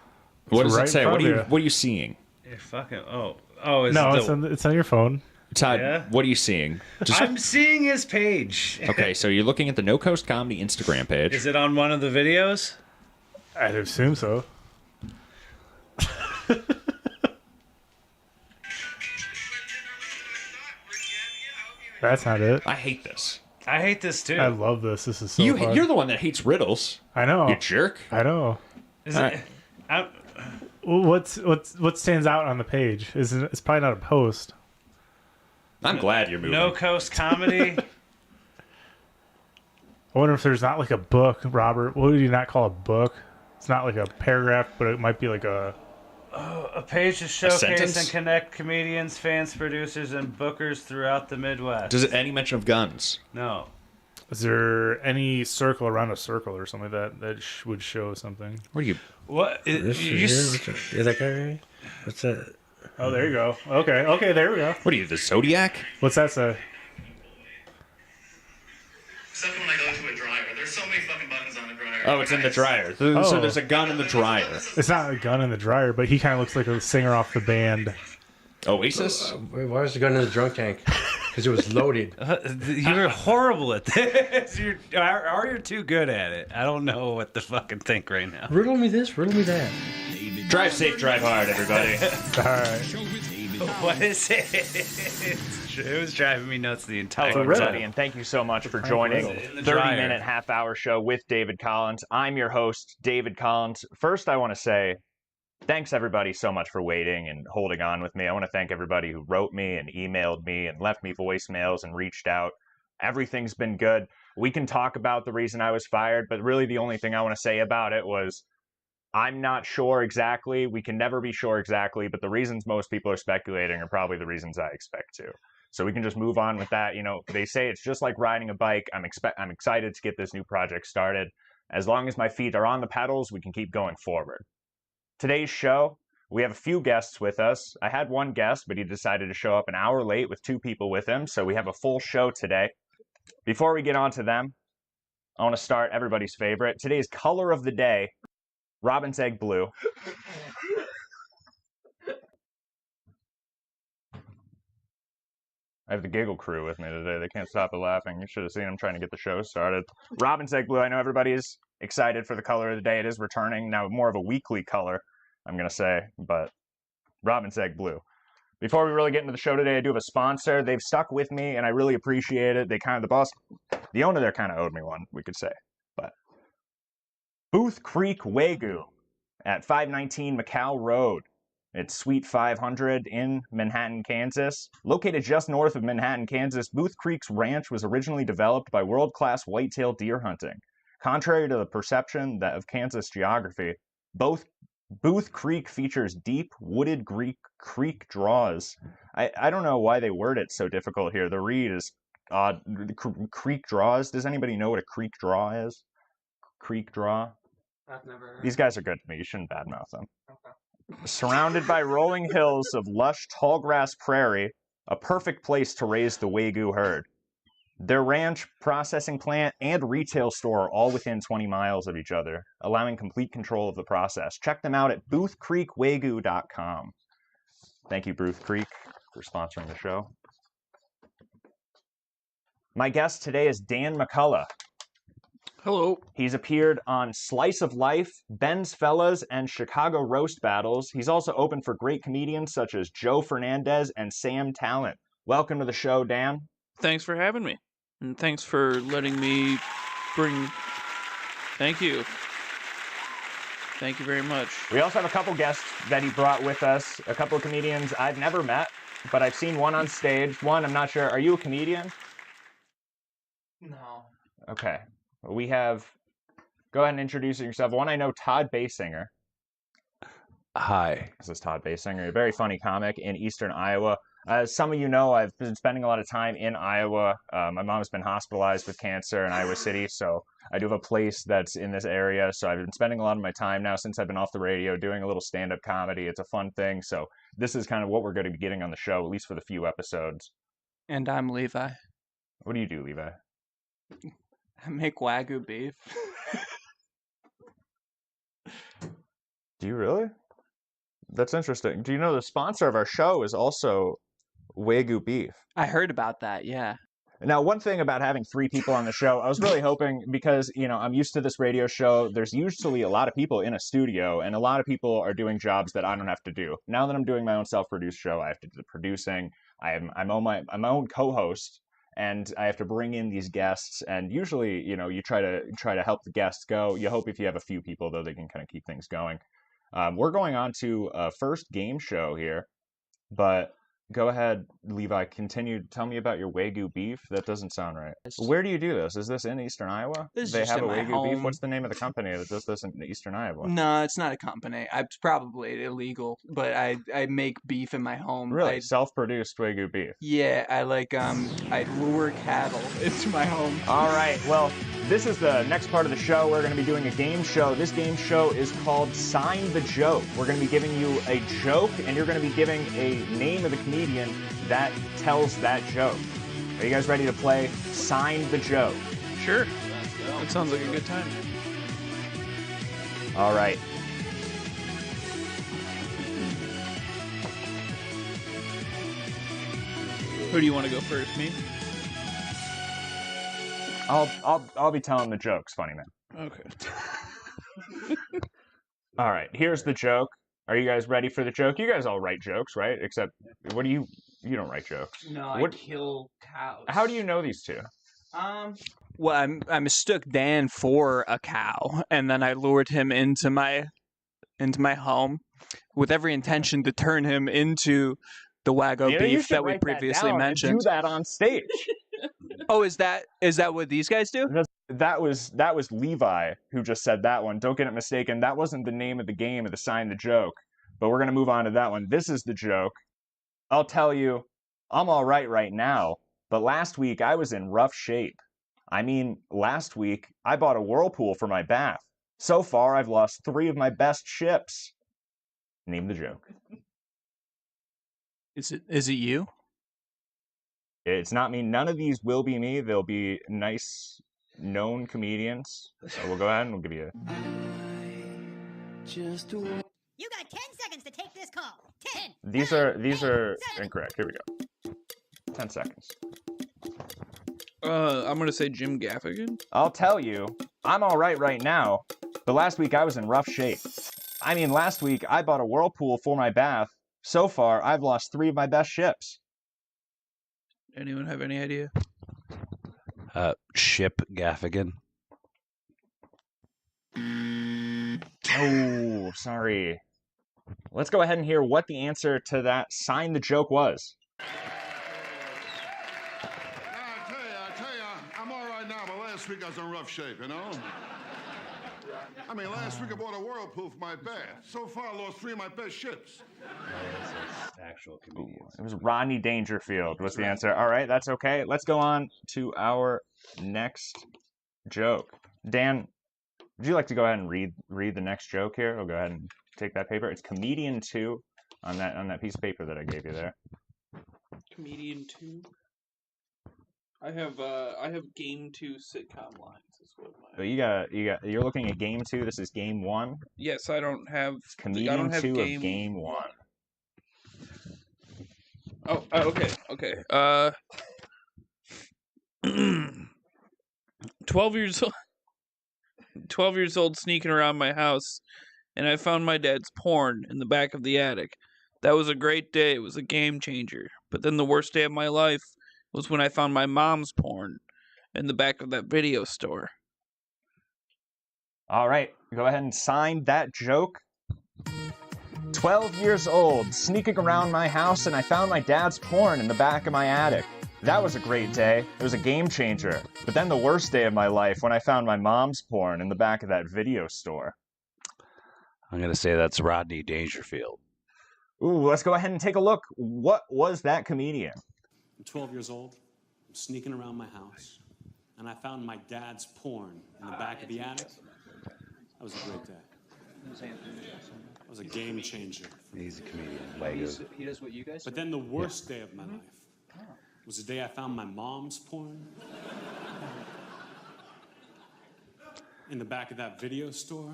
What does it say? What are you seeing? You're fucking... Oh, it's on your phone. Todd, what are you seeing? I'm seeing his page. Okay, so you're looking at the No Coast Comedy Instagram page. Is it on one of the videos? I'd assume so. That's not it. I hate this. I hate this too. I love this. This is so fun. You're the one that hates riddles. I know. You jerk. I know. What stands out on the page? It's probably not a post. I'm glad you're moving. No Coast Comedy. I wonder if there's not like a book, Robert. What would you not call a book? It's not like a paragraph, but it might be like a page to showcase sentence? and connect comedians, fans, producers, and bookers throughout the Midwest. Does it any mention of guns? No. Is there any circle around a circle or something that would show something? What are you? What? Is that guy right? What's that? Oh, there you go. Okay, there we go. What are you, the Zodiac? What's that say? Except when I go to a dryer. There's so many fucking buttons on a dryer. Oh, it's in the dryer. So there's a gun in the dryer. It's not a gun in the dryer, but he kind of looks like a singer off the band Oasis? Why was the gun in the drunk tank? Because it was loaded. You're horrible at this. You're too good at it. I don't know what to fucking think right now. Riddle me this, riddle me that. Drive safe, drive hard, everybody. All right. What is it? It was driving me nuts the entire Hello, time. everybody, and thank you so much for joining 30-minute half-hour show with David Collins. I'm your host, David Collins. First, I want to say thanks, everybody, so much for waiting and holding on with me. I want to thank everybody who wrote me and emailed me and left me voicemails and reached out. Everything's been good. We can talk about the reason I was fired, but really the only thing I want to say about it was I'm not sure exactly. We can never be sure exactly, but the reasons most people are speculating are probably the reasons I expect to. So we can just move on with that. You know, they say it's just like riding a bike. I'm excited to get this new project started. As long as my feet are on the pedals, we can keep going forward. Today's show, we have a few guests with us. I had one guest, but he decided to show up an hour late with 2 people with him, so we have a full show today. Before we get on to them, I want to start everybody's favorite. Today's color of the day, Robin's Egg Blue. I have the Giggle crew with me today. They can't stop laughing. You should have seen them trying to get the show started. Robin's Egg Blue, I know everybody's excited for the color of the day. It is returning, now more of a weekly color, I'm going to say, but Robin's Egg Blue. Before we really get into the show today, I do have a sponsor. They've stuck with me, and I really appreciate it. They kind of, the owner there kind of owed me one, we could say. But Booth Creek Wagyu at 519 McCall Road. It's Suite 500 in Manhattan, Kansas. Located just north of Manhattan, Kansas, Booth Creek's ranch was originally developed by world-class whitetail deer hunting. Contrary to the perception of Kansas geography, Booth Creek features deep, wooded creek draws. I don't know why they word it so difficult here. The read is odd. Creek draws? Does anybody know what a creek draw is? Creek draw? I've never heard. These guys are good to me. You shouldn't badmouth them. Okay. Surrounded by rolling hills of lush tallgrass prairie, a perfect place to raise the Wagyu herd. Their ranch, processing plant, and retail store are all within 20 miles of each other, allowing complete control of the process. Check them out at boothcreekwagyu.com. Thank you, Booth Creek, for sponsoring the show. My guest today is Dan McCullough. Hello. He's appeared on Slice of Life, Ben's Fellas, and Chicago Roast Battles. He's also opened for great comedians such as Joe Fernandez and Sam Talent. Welcome to the show, Dan. Thanks for having me. And thanks for letting me Thank you. Thank you very much. We also have a couple guests that he brought with us, a couple of comedians I've never met, but I've seen one on stage. One, I'm not sure. Are you a comedian? No. Okay. We have, go ahead and introduce yourself. One, I know Todd Basinger. Hi. This is Todd Basinger, a very funny comic in Eastern Iowa. As some of you know, I've been spending a lot of time in Iowa. My mom's been hospitalized with cancer in Iowa City, so I do have a place that's in this area. So I've been spending a lot of my time now since I've been off the radio doing a little stand-up comedy. It's a fun thing. So this is kind of what we're going to be getting on the show, at least for the few episodes. And I'm Levi. What do you do, Levi? I make Wagyu beef. Do you really? That's interesting. Do you know the sponsor of our show is also Wagyu beef? I heard about that, yeah. Now, one thing about having 3 people on the show, I was really hoping, because, you know, I'm used to this radio show, there's usually a lot of people in a studio, and a lot of people are doing jobs that I don't have to do. Now that I'm doing my own self-produced show, I have to do the producing, I'm my own co-host, and I have to bring in these guests, and usually, you know, you try to help the guests go. You hope if you have a few people, though, they can kind of keep things going. We're going on to a first game show here, but go ahead, Levi, continue. Tell me about your Wagyu beef. That doesn't sound right. Where do you do this? Is this in Eastern Iowa? This is they just have in a my Wagyu beef? home. What's the name of the company that does this in Eastern Iowa? No, it's not a company. It's probably illegal, but I make beef in my home. Really? Self-produced Wagyu beef? Yeah, I lure cattle into my home. All right, well, this is the next part of the show. We're going to be doing a game show. This game show is called Sign the Joke. We're going to be giving you a joke, and you're going to be giving a name of the comedian that tells that joke. Are you guys ready to play Sign the Joke? Sure. That sounds like a good time. All right. Who do you want to go first, me? I'll be telling the jokes, funny man. Okay. All right, here's the joke. Are you guys ready for the joke? You guys all write jokes, right? Except, what do you don't write jokes. No, I kill cows. How do you know these two? Well, I mistook Dan for a cow, and then I lured him into my home with every intention to turn him into the Wagyu beef that we previously mentioned. Do that on stage. Oh, is that what these guys do? That was Levi who just said that one. Don't get it mistaken. That wasn't the name of the game of the Sign the Joke. But we're gonna move on to that one. This is the joke. I'll tell you, I'm all right now. But last week I was in rough shape. I mean, last week I bought a whirlpool for my bath. So far I've lost 3 of my best ships. Name the joke. Is it you? It's not me. None of these will be me. They'll be nice, known comedians. So we'll go ahead and we'll give you You got 10 seconds to take this call. 10. These are incorrect. Here we go. 10 seconds. I'm gonna say Jim Gaffigan. I'll tell you, I'm all right now. But last week I was in rough shape. I mean, last week I bought a whirlpool for my bath. So far, I've lost 3 of my best ships. Anyone have any idea? Ship Gaffigan. Oh, sorry. Let's go ahead and hear what the answer to that Sign the Joke was. I tell you, I'm all right now, but last week I was in rough shape, you know? I mean, last week I bought a whirlpool for my bath. So far, I lost 3 of my best ships. Actual comedians. It was Rodney Dangerfield was the answer. All right, that's okay. Let's go on to our next joke. Dan, would you like to go ahead and read the next joke here? I'll go ahead and take that paper. It's Comedian 2 on that piece of paper that I gave you there. Comedian 2. I have Game 2 sitcom lines. Is what So you're looking at Game 2. This is Game 1. Yes, I don't have Comedian I don't have 2 game... of Game 1. Oh, okay. 12 years old sneaking around my house, and I found my dad's porn in the back of the attic. That was a great day. It was a game changer. But then the worst day of my life was when I found my mom's porn in the back of that video store. All right, go ahead and sign that joke. 12 years old, sneaking around my house, and I found my dad's porn in the back of my attic. That was a great day. It was a game changer. But then the worst day of my life when I found my mom's porn in the back of that video store. I'm going to say that's Rodney Dangerfield. Ooh, let's go ahead and take a look. What was that comedian? I'm 12 years old. I'm sneaking around my house, and I found my dad's porn in the back of the attic. That was a great day. It was a game changer. He's a comedian. Legos. He does what you guys do? But then the worst day of my life was the day I found my mom's porn in the back of that video store.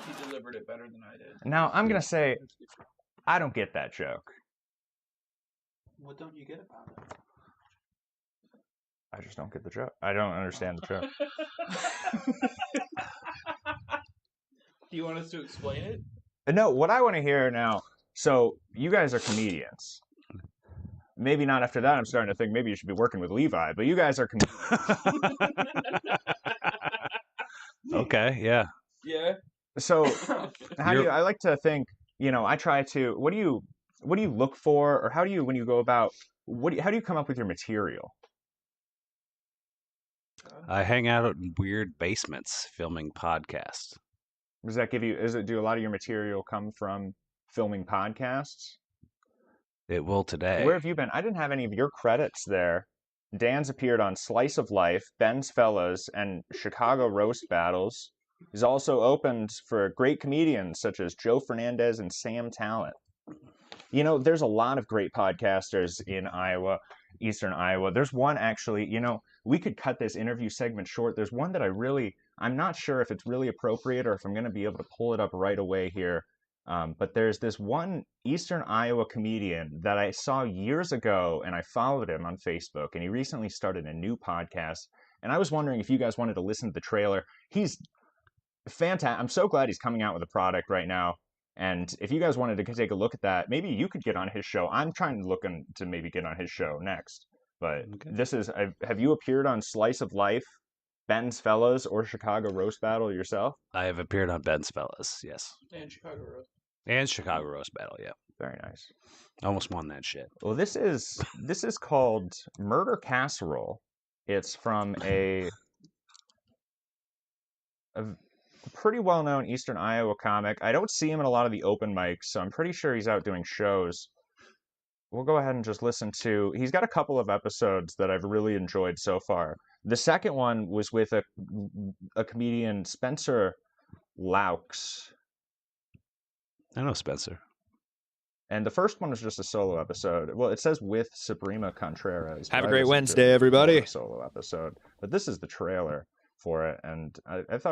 He delivered it better than I did. Now, I'm going to say, I don't get that joke. What don't you get about it? I just don't get the joke. I don't understand the joke. Do you want us to explain it? No, what I want to hear now, so you guys are comedians. Maybe not after that, I'm starting to think maybe you should be working with Levi, but you guys are comedians. Okay, yeah. Yeah. So, I like to think, I try to, what do you look for, or how do you, when you go about, how do you come up with your material? I hang out in weird basements filming podcasts. Does that give you, do a lot of your material come from filming podcasts? It will today. Where have you been? I didn't have any of your credits there. Dan's appeared on Slice of Life, Ben's Fellas, and Chicago Roast Battles. He's also opened for great comedians such as Joe Fernandez and Sam Talent. There's a lot of great podcasters in Iowa, Eastern Iowa. There's one actually, we could cut this interview segment short. There's one that I'm not sure if it's really appropriate or if I'm going to be able to pull it up right away here. But there's this one Eastern Iowa comedian that I saw years ago, and I followed him on Facebook, and he recently started a new podcast. And I was wondering if you guys wanted to listen to the trailer. He's fantastic. I'm so glad he's coming out with a product right now. And if you guys wanted to take a look at that, maybe you could get on his show. I'm trying to look to maybe get on his show next. But This is, have you appeared on Slice of Life, Ben's Fellas, or Chicago Roast Battle yourself? I have appeared on Ben's Fellas, yes. And Chicago Roast. And Chicago Roast Battle, yeah. Very nice. I almost won that shit. Well, this is called Murder Casserole. It's from a pretty well-known Eastern Iowa comic. I don't see him in a lot of the open mics, so I'm pretty sure he's out doing shows. We'll go ahead and just listen to... He's got a couple of episodes that I've really enjoyed so far. The second one was with a comedian, Spencer Laux. I know Spencer. And the first one was just a solo episode. Well, it says with Sabrina Contreras. Have a great Wednesday, everybody. Solo episode. But this is the trailer for it, and I thought